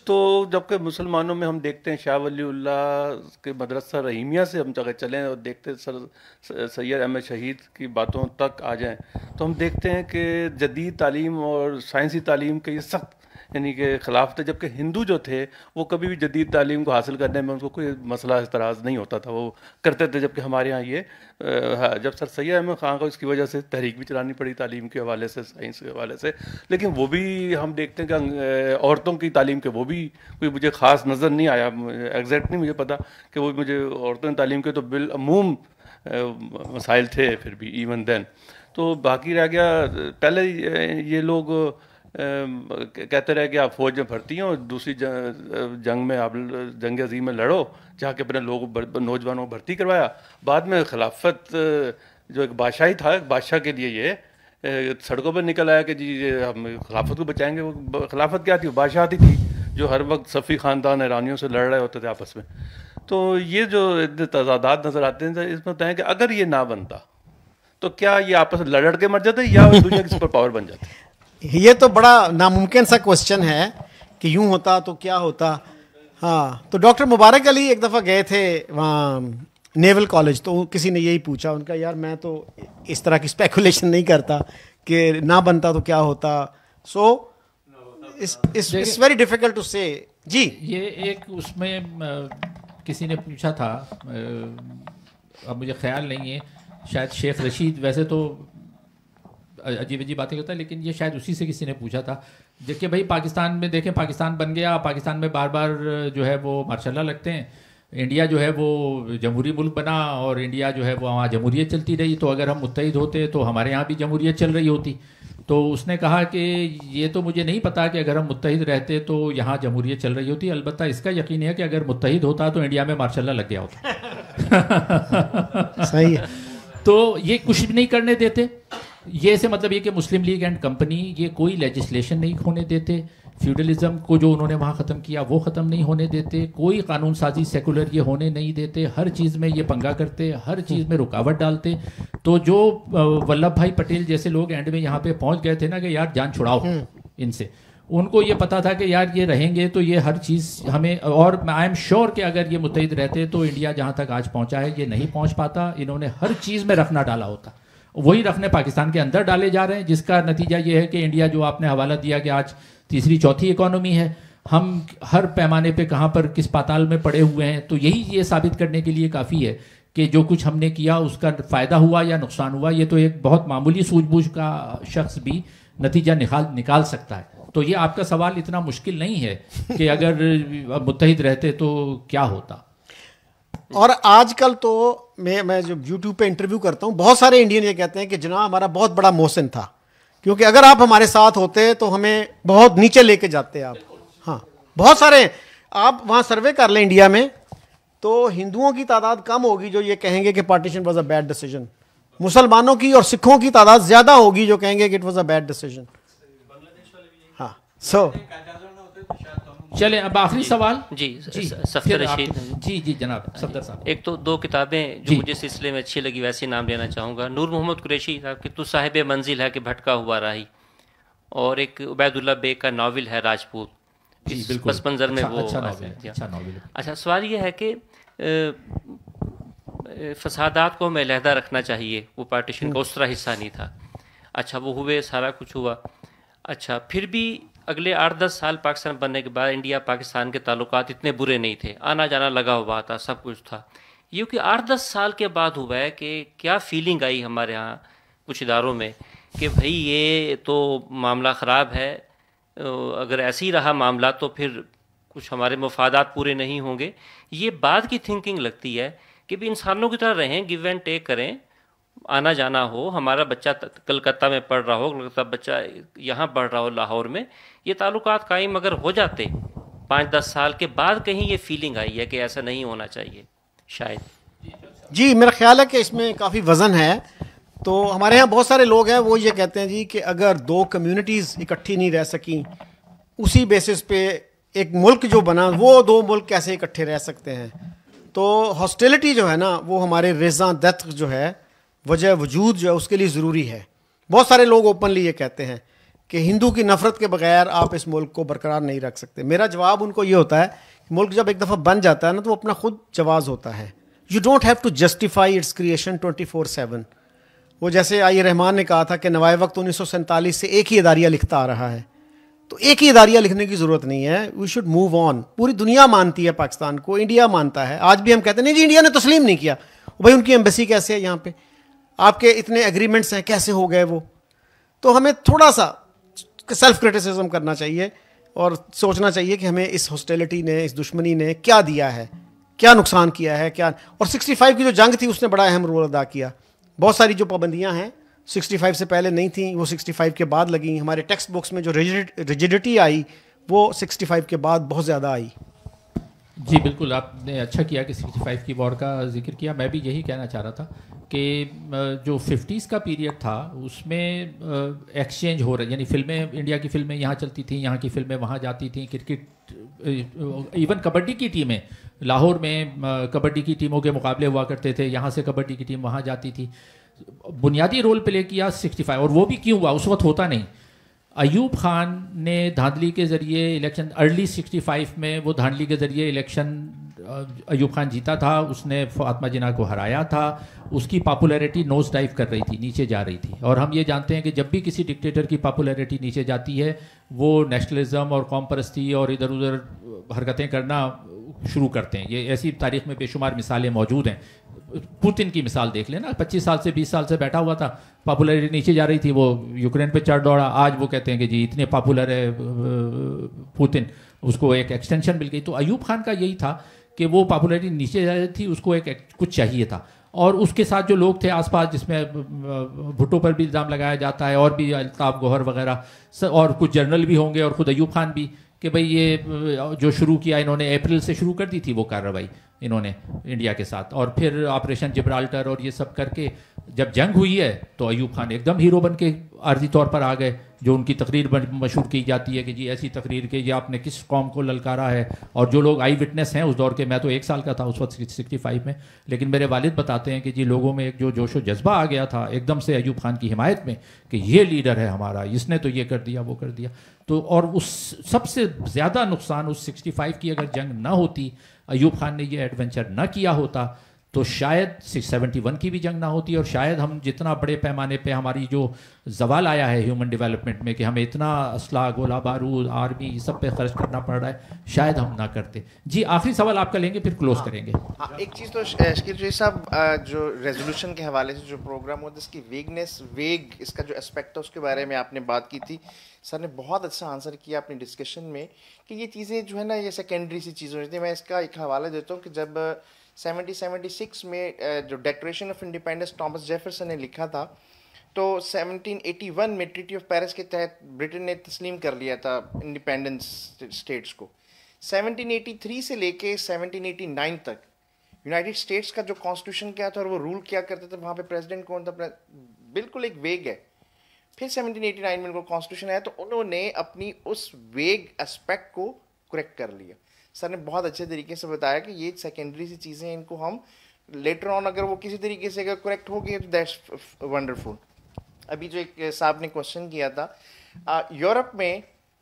تو جبکہ مسلمانوں میں ہم دیکھتے ہیں شاہ ولی اللہ کے مدرسہ رحیمیہ سے ہم اگر چلیں اور دیکھتے سر سید احمد شہید کی باتوں تک آ جائیں تو ہم دیکھتے ہیں کہ جدید تعلیم اور سائنسی تعلیم کے یہ سخت یعنی کہ خلاف تھے, جبکہ ہندو جو تھے وہ کبھی بھی جدید تعلیم کو حاصل کرنے میں ان کو کوئی مسئلہ اعتراض نہیں ہوتا تھا, وہ کرتے تھے. جبکہ ہمارے ہاں یہ جب سر سید احمد خان کو اس کی وجہ سے تحریک بھی چلانی پڑی تعلیم کے حوالے سے, سائنس کے حوالے سے, لیکن وہ بھی ہم دیکھتے ہیں کہ عورتوں کی تعلیم کے وہ بھی کوئی مجھے خاص نظر نہیں آیا, ایگزیکٹ نہیں مجھے پتا کہ وہ مجھے عورتوں کی تعلیم کے تو بالعموم مسائل تھے پھر بھی ایون دین. تو باقی رہ گیا, پہلے یہ لوگ کہتے رہے کہ آپ فوج میں بھرتی ہیں اور دوسری جنگ میں آپ جنگ عظیم میں لڑو, جہاں کے اپنے لوگ نوجوانوں کو بھرتی کروایا. بعد میں خلافت جو ایک بادشاہی تھا, ایک بادشاہ کے لیے یہ سڑکوں پر نکل آیا کہ جی ہم خلافت کو بچائیں گے. وہ خلافت کیا تھی؟ وہ بادشاہتی تھی جو ہر وقت صفی خاندان ایرانیوں سے لڑ رہے ہوتے تھے آپس میں. تو یہ جو تضادات نظر آتے ہیں اس میں ہوتا ہے کہ اگر یہ نہ بنتا تو کیا یہ آپس میں لڑ کے مر جاتے یا دنیا کی سپر پاور بن جاتے؟ یہ تو بڑا ناممکن سا کوسچن ہے کہ یوں ہوتا تو کیا ہوتا. ہاں, تو ڈاکٹر مبارک علی ایک دفعہ گئے تھے وہاں نیول کالج, تو کسی نے یہی پوچھا ان کا, یار میں تو اس طرح کی اسپیکولیشن نہیں کرتا کہ نہ بنتا تو کیا ہوتا. So it's very difficult to say. جی یہ ایک اس میں کسی نے پوچھا تھا, اب مجھے خیال نہیں ہے, شاید شیخ رشید, ویسے تو عجیب عجیب باتیں کرتا ہے, لیکن یہ شاید اسی سے کسی نے پوچھا تھا کہ بھائی پاکستان میں دیکھیں, پاکستان بن گیا, پاکستان میں بار بار جو ہے وہ ماشاء اللہ لگتے ہیں, انڈیا جو ہے وہ جمہوری ملک بنا اور انڈیا جو ہے وہ وہاں جمہوریت چلتی رہی, تو اگر ہم متحد ہوتے تو ہمارے یہاں بھی جمہوریت چل رہی ہوتی. تو اس نے کہا کہ یہ تو مجھے نہیں پتا کہ اگر ہم متحد رہتے تو یہاں جمہوریت چل رہی ہوتی, البتہ اس کا یقین ہے کہ اگر متحد ہوتا تو انڈیا میں ماشاء اللہ لگ گیا ہوتا. صحیح ہے. تو یہ کچھ بھی نہیں کرنے دیتے. یہ سے مطلب یہ کہ مسلم لیگ اینڈ کمپنی یہ کوئی لیجسلیشن نہیں ہونے دیتے, فیوڈلزم کو جو انہوں نے وہاں ختم کیا وہ ختم نہیں ہونے دیتے, کوئی قانون سازی سیکولر یہ ہونے نہیں دیتے, ہر چیز میں یہ پنگا کرتے, ہر چیز میں رکاوٹ ڈالتے. تو جو ولبھ بھائی پٹیل جیسے لوگ اینڈ میں یہاں پہ پہنچ گئے تھے نا کہ یار جان چھڑاؤ ان سے, ان کو یہ پتا تھا کہ یار یہ رہیں گے تو یہ ہر چیز ہمیں, اور آئی ایم شیور کہ اگر یہ متحد رہتے تو انڈیا جہاں تک آج پہنچا ہے یہ نہیں پہنچ پاتا. انہوں نے ہر چیز میں رکھنا ڈالا ہوتا, وہی رکھنے پاکستان کے اندر ڈالے جا رہے ہیں, جس کا نتیجہ یہ ہے کہ انڈیا جو آپ نے حوالہ دیا کہ آج تیسری چوتھی اکانومی ہے, ہم ہر پیمانے پہ کہاں پر کس پاتال میں پڑے ہوئے ہیں. تو یہی یہ ثابت کرنے کے لیے کافی ہے کہ جو کچھ ہم نے کیا اس کا فائدہ ہوا یا نقصان ہوا, یہ تو ایک بہت معمولی سوجھ بوجھ کا شخص بھی نتیجہ نکال سکتا ہے. تو یہ آپ کا سوال اتنا مشکل نہیں ہے کہ اگر متحد رہتے تو کیا ہوتا. اور آج کل تو میں جو یوٹیوب پہ انٹرویو کرتا ہوں, بہت سارے انڈین یہ کہتے ہیں کہ جناب ہمارا بہت بڑا محسن تھا, کیونکہ اگر آپ ہمارے ساتھ ہوتے تو ہمیں بہت نیچے لے کے جاتے آپ. ہاں بہت سارے, آپ وہاں سروے کر لیں انڈیا میں تو ہندوؤں کی تعداد کم ہوگی جو یہ کہیں گے کہ partition was a bad decision, مسلمانوں کی اور سکھوں کی تعداد زیادہ ہوگی جو کہیں گے کہ it was a bad decision. ہاں سو چلیں اب آخری سوال. جی صفدر رشید. جی جناب صفدر صاحب. ایک تو دو کتابیں جو مجھے سلسلے میں اچھی لگی ویسے نام لینا چاہوں گا. نور محمد قریشی صاحب کی تو صاحب منزل ہے کہ بھٹکا ہوا راہی, اور ایک عبید اللہ بیگ کا ناول ہے راجپوت. پس منظر میں وہ اچھا. سوال یہ ہے کہ فسادات کو ہمیں علیحدہ رکھنا چاہیے, وہ پارٹیشن کا اس طرح حصہ نہیں تھا. اچھا وہ ہوئے, سارا کچھ ہوا. اچھا پھر بھی اگلے 8-10 سال پاکستان بننے کے بعد انڈیا پاکستان کے تعلقات اتنے برے نہیں تھے, آنا جانا لگا ہوا تھا, سب کچھ تھا. یہ کہ 8-10 سال کے بعد ہوا ہے کہ کیا فیلنگ آئی ہمارے ہاں کچھ اداروں میں کہ بھائی یہ تو معاملہ خراب ہے, اگر ایسے ہی رہا معاملہ تو پھر کچھ ہمارے مفادات پورے نہیں ہوں گے. یہ بعد کی تھنکنگ لگتی ہے کہ بھی انسانوں کی طرح رہیں, گیو اینڈ ٹیک کریں, آنا جانا ہو, ہمارا بچہ کلکتہ میں پڑھ رہا ہو, کلکتہ بچہ یہاں پڑھ رہا ہو لاہور میں, یہ تعلقات قائم اگر ہو جاتے 5-10 سال کے بعد کہیں یہ فیلنگ آئی ہے کہ ایسا نہیں ہونا چاہیے شاید. جی میرا خیال ہے کہ اس میں کافی وزن ہے. تو ہمارے ہاں بہت سارے لوگ ہیں وہ یہ کہتے ہیں جی کہ اگر دو کمیونٹیز اکٹھی نہیں رہ سکیں, اسی بیسس پہ ایک ملک جو بنا وہ دو ملک کیسے اکٹھے رہ سکتے ہیں. تو ہاسٹیلٹی جو ہے نا وہ ہمارے ریزاں دت جو ہے, وجہ وجود جو ہے اس کے لیے ضروری ہے. بہت سارے لوگ اوپنلی یہ کہتے ہیں کہ ہندو کی نفرت کے بغیر آپ اس ملک کو برقرار نہیں رکھ سکتے. میرا جواب ان کو یہ ہوتا ہے کہ ملک جب ایک دفعہ بن جاتا ہے نا تو وہ اپنا خود جواز ہوتا ہے. You don't have to justify its creation 24/7. وہ جیسے آئی رحمان نے کہا تھا کہ نوائے وقت 1947 سے ایک ہی اداریہ لکھتا آ رہا ہے, تو ایک ہی اداریہ لکھنے کی ضرورت نہیں ہے. We should move on. پوری دنیا مانتی ہے پاکستان کو, انڈیا مانتا ہے. آج بھی ہم کہتے ہیں نہیں جی انڈیا نے تسلیم نہیں کیا, بھائی ان کی ایمبیسی کیسے ہے یہاں پہ, آپ کے اتنے ایگریمنٹس ہیں کیسے ہو گئے وہ. تو ہمیں تھوڑا سا سیلف کرٹیسزم کرنا چاہیے اور سوچنا چاہیے کہ ہمیں اس ہاسٹیلٹی نے, اس دشمنی نے کیا دیا ہے, کیا نقصان کیا ہے, کیا. اور 65 کی جو جنگ تھی اس نے بڑا اہم رول ادا کیا. بہت ساری جو پابندیاں ہیں 65 سے پہلے نہیں تھیں, وہ 65 کے بعد لگیں. ہمارے ٹیکسٹ بکس میں جو ریجیڈیٹی آئی وہ 65 کے بعد بہت زیادہ آئی. جی بالکل, آپ نے اچھا کیا کہ 65 کی وار کا ذکر کیا. میں بھی یہی کہنا چاہ رہا تھا کہ جو 50s کا پیریڈ تھا اس میں ایکسچینج ہو رہا, یعنی فلمیں, انڈیا کی فلمیں یہاں چلتی تھیں, یہاں کی فلمیں وہاں جاتی تھیں. کرکٹ, ایون کبڈی کی ٹیمیں لاہور میں کبڈی کی ٹیموں کے مقابلے ہوا کرتے تھے, یہاں سے کبڈی کی ٹیم وہاں جاتی تھی. بنیادی رول پلے کیا 65, اور وہ بھی کیوں ہوا, اس وقت ہوتا نہیں. ایوب خان نے دھاندلی کے ذریعے الیکشن, ارلی 65 میں وہ دھاندلی کے ذریعے الیکشن ایوب خان جیتا تھا, اس نے فاطمہ جناح کو ہرایا تھا, اس کی پاپولیرٹی نوز ڈائیو کر رہی تھی, نیچے جا رہی تھی. اور ہم یہ جانتے ہیں کہ جب بھی کسی ڈکٹیٹر کی پاپولیرٹی نیچے جاتی ہے وہ نیشنلزم اور قوم پرستی اور ادھر ادھر حرکتیں کرنا شروع کرتے ہیں. یہ ایسی تاریخ میں بے شمار مثالیں موجود ہیں. پوتن کی مثال دیکھ لینا, 25 سال سے 20 سال سے بیٹھا ہوا تھا, پاپولیرٹی نیچے جا رہی تھی, وہ یوکرین پہ چڑھ دوڑا, آج وہ کہتے ہیں کہ جی اتنے پاپولر ہے پوتن, اس کو ایک ایکسٹینشن مل گئی. تو ایوب خان کا یہی تھا کہ وہ پاپولیرٹی نیچے جا رہی تھی, اس کو ایک کچھ چاہیے تھا. اور اس کے ساتھ جو لوگ تھے آس پاس, جس میں بھٹو پر بھی الزام لگایا جاتا ہے اور بھی الطاف گوہر وغیرہ, اور کچھ جنرل بھی ہوں گے اور خود ایوب خان بھی, کہ بھئی یہ جو شروع کیا انہوں نے, اپریل سے شروع کر دی تھی وہ کارروائی انہوں نے انڈیا کے ساتھ, اور پھر آپریشن جبرالٹر اور یہ سب کر کے جب جنگ ہوئی ہے تو ایوب خان ایک دم ہیرو بن کے عارضی طور پر آ گئے. جو ان کی تقریر مشہور کی جاتی ہے کہ جی ایسی تقریر کہ یہ آپ نے کس قوم کو للکارا ہے, اور جو لوگ آئی وٹنس ہیں اس دور کے, میں تو 1 سال کا تھا اس وقت 65 میں, لیکن میرے والد بتاتے ہیں کہ جی لوگوں میں ایک جو جوش و جذبہ آ گیا تھا ایک دم سے ایوب خان کی حمایت میں کہ یہ لیڈر ہے ہمارا, اس نے تو یہ کر دیا وہ کر دیا. تو اور اس سب سے زیادہ نقصان اس 65 کی اگر جنگ نہ ہوتی, ایوب خان نے یہ ایڈونچر نہ کیا ہوتا تو شاید 71 کی بھی جنگ نہ ہوتی, اور شاید ہم جتنا بڑے پیمانے پہ ہماری جو زوال آیا ہے ہیومن ڈیولپمنٹ میں کہ ہمیں اتنا اسلحہ, گولہ بارود, آرمی سب پہ خرچ کرنا پڑ رہا ہے, شاید ہم نہ کرتے. جی آخری سوال آپ کا لیں گے پھر کلوز کریں گے. ایک چیز تو شکیل جی صاحب, جو ریزولوشن کے حوالے سے جو پروگرام ہوتا ہے اس کی ویگ اس کا جو اسپیکٹ ہے اس کے بارے میں آپ نے بات کی تھی. سر نے بہت اچھا آنسر کیا اپنی ڈسکشن میں کہ یہ چیزیں جو ہے نا یہ سیکنڈری سی چیزیں ہوتی ہیں. میں اس کا ایک حوالہ دیتا ہوں کہ جب 1776 میں جو declaration of independence Thomas Jefferson نے لکھا تھا تو 1781 میں ٹریٹی آف پیرس کے تحت برٹن نے تسلیم کر لیا تھا انڈیپینڈنس اسٹیٹس کو. 1783 سے لے کے 1789 تک یونائٹڈ اسٹیٹس کا جو کانسٹیٹیوشن کیا تھا اور وہ رول کیا کرتے تھے, وہاں پہ پریزیڈنٹ کون تھا, بالکل ایک ویگ ہے. پھر 1789 میں ان کو کانسٹیٹیوشن آیا تو انہوں نے اپنی اس ویگ اسپیکٹ کو کریکٹ کر لیا. سر نے بہت اچھے طریقے سے بتایا کہ یہ سیکنڈری سی چیزیں, ان کو ہم لیٹر آن اگر وہ کسی طریقے سے اگر کریکٹ ہو گئی تو دیٹس ونڈرفل. ابھی جو ایک صاحب نے کوشچن کیا تھا, یورپ میں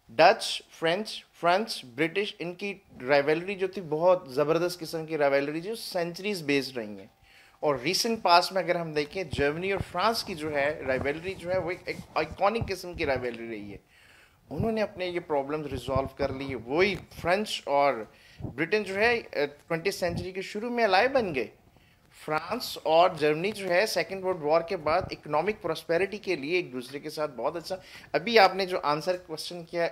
ڈچ, فرانس, برٹش, ان کی رائیولری جو تھی بہت زبردست قسم کی رائیولری جو سینچریز بیسڈ رہی ہیں. اور ریسنٹ پاس میں اگر ہم دیکھیں جرمنی اور فرانس کی جو ہے رائیولری جو ہے وہ ایک آئیکونک قسم کی رائیولری رہی ہے. انہوں نے اپنے یہ پرابلمز ریزالو کر لی. وہی فرینچ اور برٹن جو ہے 20th سینچری کے شروع میں الائے بن گئے. فرانس اور جرمنی جو ہے سیکنڈ ورلڈ وار کے بعد اکنامک پراسپیرٹی کے لیے ایک دوسرے کے ساتھ بہت اچھا. ابھی آپ نے جو آنسر کوشچن کیا,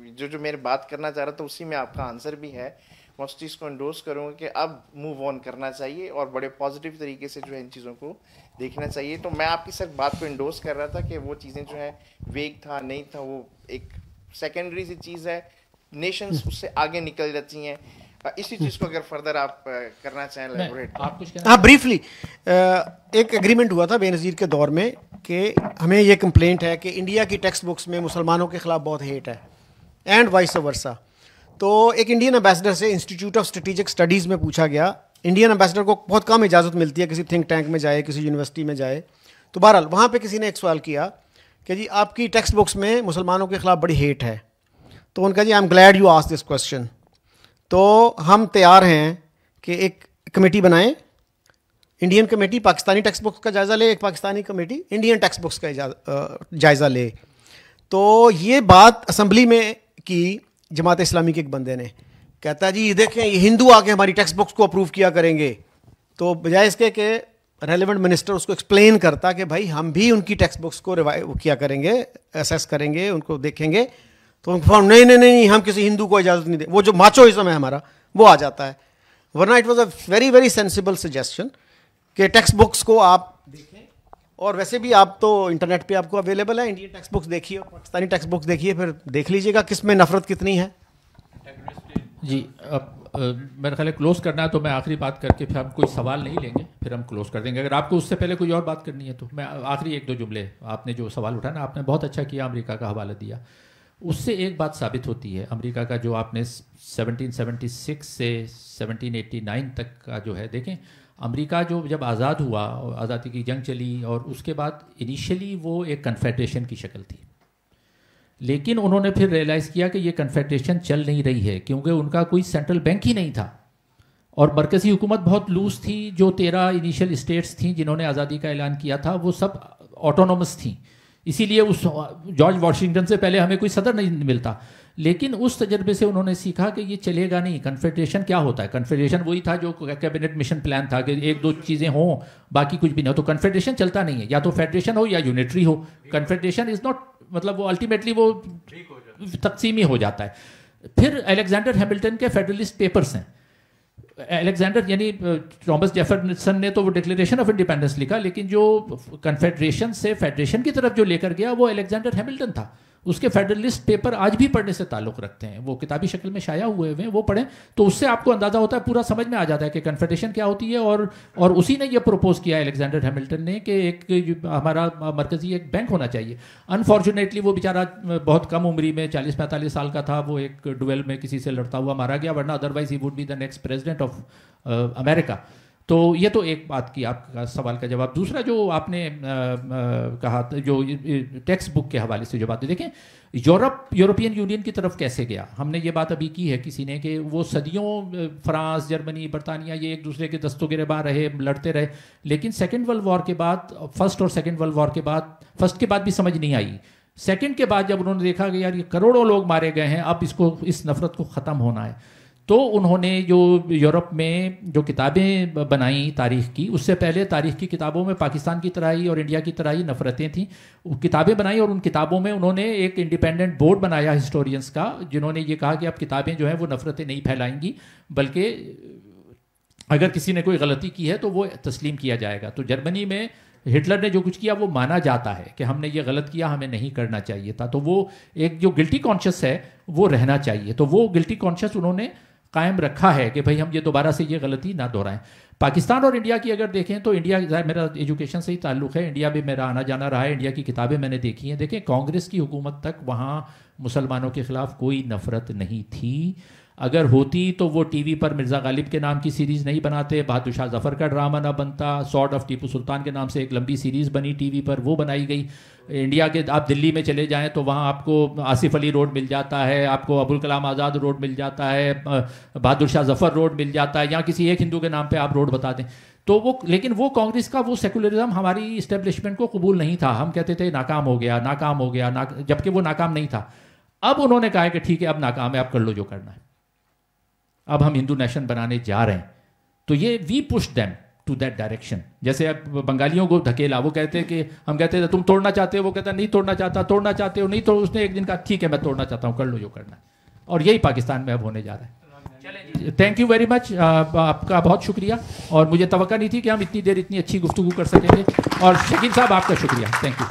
جو میں بات کرنا چاہ رہا تھا اسی میں آپ کا آنسر بھی ہے. میں اس چیز کو انڈورس کروں گا کہ اب موو آن کرنا چاہیے اور بڑے پازیٹیو طریقے سے جو ہے ان چیزوں کو دیکھنا چاہیے. تو میں آپ کی سر بات کو انڈورس کر رہا تھا کہ وہ چیزیں جو ہیں ویگ تھا نہیں تھا, وہ ایک سیکنڈری سی چیز ہے, نیشنز اس سے آگے نکل جاتی ہیں. اسی چیز کو اگر فردر آپ کرنا چاہیں لیبوریٹ. ہاں بریفلی, ایک ایگریمنٹ ہوا تھا بے نظیر کے دور میں کہ ہمیں یہ کمپلینٹ ہے کہ انڈیا کی ٹیکسٹ بکس میں مسلمانوں کے خلاف بہت ہیٹ ہے اینڈ وائس ورسا. تو ایک انڈین امبیسڈر سے انسٹیٹیوٹ آف اسٹریٹجک اسٹڈیز میں پوچھا گیا, انڈین امبیسڈر کو بہت کم اجازت ملتی ہے کسی تھنک ٹینک میں جائے, کسی یونیورسٹی میں جائے. تو بہرحال وہاں پہ کسی نے ایک سوال کیا کہ جی آپ کی ٹیکسٹ بکس میں مسلمانوں کے خلاف بڑی ہیٹ ہے. تو ان کا جی I am glad you ask this question. تو ہم تیار ہیں کہ ایک کمیٹی بنائیں, Indian committee Pakistani text books کا جائزہ لے, ایک Pakistani committee Indian text books کا جائزہ لے. تو یہ بات اسمبلی میں کی جماعت اسلامی کے ایک بندے نے, کہتا جی دیکھیں یہ ہندو آ کے ہماری ٹیکسٹ بکس کو اپروو کیا کریں گے. تو بجائے اس کے کہ ریلیونٹ منسٹر اس کو ایکسپلین کرتا کہ بھائی ہم بھی ان کی ٹیکسٹ بکس کو کیا کریں گے, اسیس کریں گے, ان کو دیکھیں گے. تو نہیں ہم کسی ہندو کو اجازت نہیں دیں. وہ جو ماچوازم ہے ہمارا وہ آ جاتا ہے. ورنہ it was a very very sensible suggestion کہ ٹیکسٹ بکس کو آپ دیکھیں. اور ویسے بھی آپ تو انٹرنیٹ پہ آپ کو اویلیبل ہے, انڈین ٹیکسٹ بکس دیکھیے اور پاکستانی ٹیکسٹ بکس دیکھیے, پھر دیکھ لیجیے گا کس میں نفرت کتنی ہے. جی اب میرا خیال ہے کلوز کرنا ہے تو میں آخری بات کر کے پھر ہم کوئی سوال نہیں لیں گے, پھر ہم کلوز کر دیں گے. اگر آپ کو اس سے پہلے کوئی اور بات کرنی ہے تو میں آخری 1-2 جملے, آپ نے جو سوال اٹھایا نا آپ نے بہت اچھا کیا, امریکہ کا حوالہ دیا. اس سے ایک بات ثابت ہوتی ہے امریکہ کا جو آپ نے 1776 سے 1789 تک کا جو ہے, دیکھیں امریکہ جو جب آزاد ہوا اور آزادی کی جنگ چلی اور اس کے بعد انیشلی وہ ایک کنفیڈریشن کی شکل تھی, لیکن انہوں نے پھر ریئلائز کیا کہ یہ کنفیڈریشن چل نہیں رہی ہے کیونکہ ان کا کوئی سینٹرل بینک ہی نہیں تھا اور مرکزی حکومت بہت لوز تھی. جو 13 انیشیل اسٹیٹس تھیں جنہوں نے آزادی کا اعلان کیا تھا وہ سب آٹونومس تھیں, اسی لیے اس جارج واشنگٹن سے پہلے ہمیں کوئی صدر نہیں ملتا. لیکن اس تجربے سے انہوں نے سیکھا کہ یہ چلے گا نہیں. کنفیڈریشن کیا ہوتا ہے؟ کنفیڈریشن وہی تھا جو کیبنٹ مشن پلان تھا کہ 1-2 چیزیں ہوں باقی کچھ بھی نہیں ہو. تو کنفیڈریشن چلتا نہیں ہے, یا تو فیڈریشن ہو یا unitary who. Confederation is not, مطلب وہ الٹیمیٹلی وہ تقسیمی ہو جاتا ہے. پھر الیگزینڈر ہیملٹن کے فیڈرلسٹ پیپرس ہیں. الیگزینڈر یعنی تھامس جیفرسن نے تو وہ ڈکلیریشن آف انڈیپینڈنس لکھا, لیکن جو کنفیڈریشن سے فیڈریشن کی طرف جو لے کر گیا وہ الیگزینڈر ہیملٹن تھا. اس کے فیڈرلسٹ پیپر آج بھی پڑھنے سے تعلق رکھتے ہیں, وہ کتابی شکل میں شائع ہوئے ہیں, وہ پڑھیں تو اس سے آپ کو اندازہ ہوتا ہے, پورا سمجھ میں آ جاتا ہے کہ کنفیڈریشن کیا ہوتی ہے. اور اسی نے یہ پروپوز کیا الیگزینڈر ہیملٹن نے کہ ایک ہمارا مرکزی ایک بینک ہونا چاہیے. انفارچونیٹلی وہ بیچارہ بہت کم عمری میں 40-45 سال کا تھا, وہ ایک ڈویل میں کسی سے لڑتا ہوا مارا گیا, ورنہ otherwise he would be the next president of America. تو یہ تو ایک بات کی آپ کا سوال کا جواب. دوسرا جو آپ نے کہا جو ٹیکسٹ بک کے حوالے سے جو بات دیکھیں, یورپین یونین کی طرف کیسے گیا, ہم نے یہ بات ابھی کی ہے کسی نے کہ وہ صدیوں فرانس, جرمنی, برطانیہ یہ ایک دوسرے کے دست و گریباں رہے, لڑتے رہے. لیکن سیکنڈ ورلڈ وار کے بعد, فرسٹ اور سیکنڈ ورلڈ وار کے بعد, فرسٹ کے بعد بھی سمجھ نہیں آئی, سیکنڈ کے بعد جب انہوں نے دیکھا کہ یار یہ کروڑوں لوگ مارے گئے ہیں, اب اس نفرت کو ختم ہونا ہے, تو انہوں نے جو یورپ میں جو کتابیں بنائیں تاریخ کی, اس سے پہلے تاریخ کی کتابوں میں پاکستان کی طرح ہی اور انڈیا کی طرح ہی نفرتیں تھیں. کتابیں بنائیں اور ان کتابوں میں انہوں نے ایک انڈیپینڈنٹ بورڈ بنایا ہسٹورینس کا, جنہوں نے یہ کہا کہ اب کتابیں جو ہیں وہ نفرتیں نہیں پھیلائیں گی, بلکہ اگر کسی نے کوئی غلطی کی ہے تو وہ تسلیم کیا جائے گا. تو جرمنی میں ہٹلر نے جو کچھ کیا وہ مانا جاتا ہے کہ ہم نے یہ غلط کیا, ہمیں نہیں کرنا چاہیے تھا. تو وہ ایک جو گلٹی کانشیس ہے وہ رہنا چاہیے. تو وہ گلٹی کانشیس انہوں نے قائم رکھا ہے کہ بھائی ہم یہ دوبارہ سے یہ غلطی نہ دہرائیں. پاکستان اور انڈیا کی اگر دیکھیں تو انڈیا میرا ایجوکیشن سے ہی تعلق ہے, انڈیا بھی میرا آنا جانا رہا ہے, انڈیا کی کتابیں میں نے دیکھی ہیں. دیکھیں کانگریس کی حکومت تک وہاں مسلمانوں کے خلاف کوئی نفرت نہیں تھی. اگر ہوتی تو وہ ٹی وی پر مرزا غالب کے نام کی سیریز نہیں بناتے, بہادر شاہ ظفر کا ڈرامہ نہ بنتا, سارڈ آف ٹیپو سلطان کے نام سے ایک لمبی سیریز بنی ٹی وی پر, وہ بنائی گئی. انڈیا کے آپ دلی میں چلے جائیں تو وہاں آپ کو آصف علی روڈ مل جاتا ہے, آپ کو ابوالکلام آزاد روڈ مل جاتا ہے, بہادر شاہ ظفر روڈ مل جاتا ہے, یا کسی ایک ہندو کے نام پہ آپ روڈ بتا دیں. تو وہ لیکن وہ کانگریس کا وہ سیکولرزم ہماری اسٹیبلشمنٹ کو قبول نہیں تھا. ہم کہتے تھے ناکام ہو گیا, ناکام ہو گیا, جبکہ وہ ناکام نہیں تھا. اب انہوں نے کہا کہ ٹھیک ہے اب ناکام ہے, اب کر لو جو کرنا ہے, اب ہم ہندو نیشن بنانے جا رہے ہیں. تو یہ we push them to that direction. جیسے اب بنگالیوں کو دھکیلا, وہ کہتے ہیں کہ ہم کہتے ہیں تم توڑنا چاہتے ہو, وہ کہتا ہے نہیں توڑنا چاہتا, توڑنا چاہتے ہو نہیں, تو اس نے ایک دن کہا ٹھیک ہے میں توڑنا چاہتا ہوں, کر لو جو کرنا ہے. اور یہی پاکستان میں اب ہونے جا رہا ہے. تھینک یو ویری مچ, آپ کا بہت شکریہ. اور مجھے توقع نہیں تھی کہ ہم اتنی دیر اتنی اچھی گفتگو کر سکیں گے. اور شکیل صاحب آپ کا شکریہ, تھینک یو.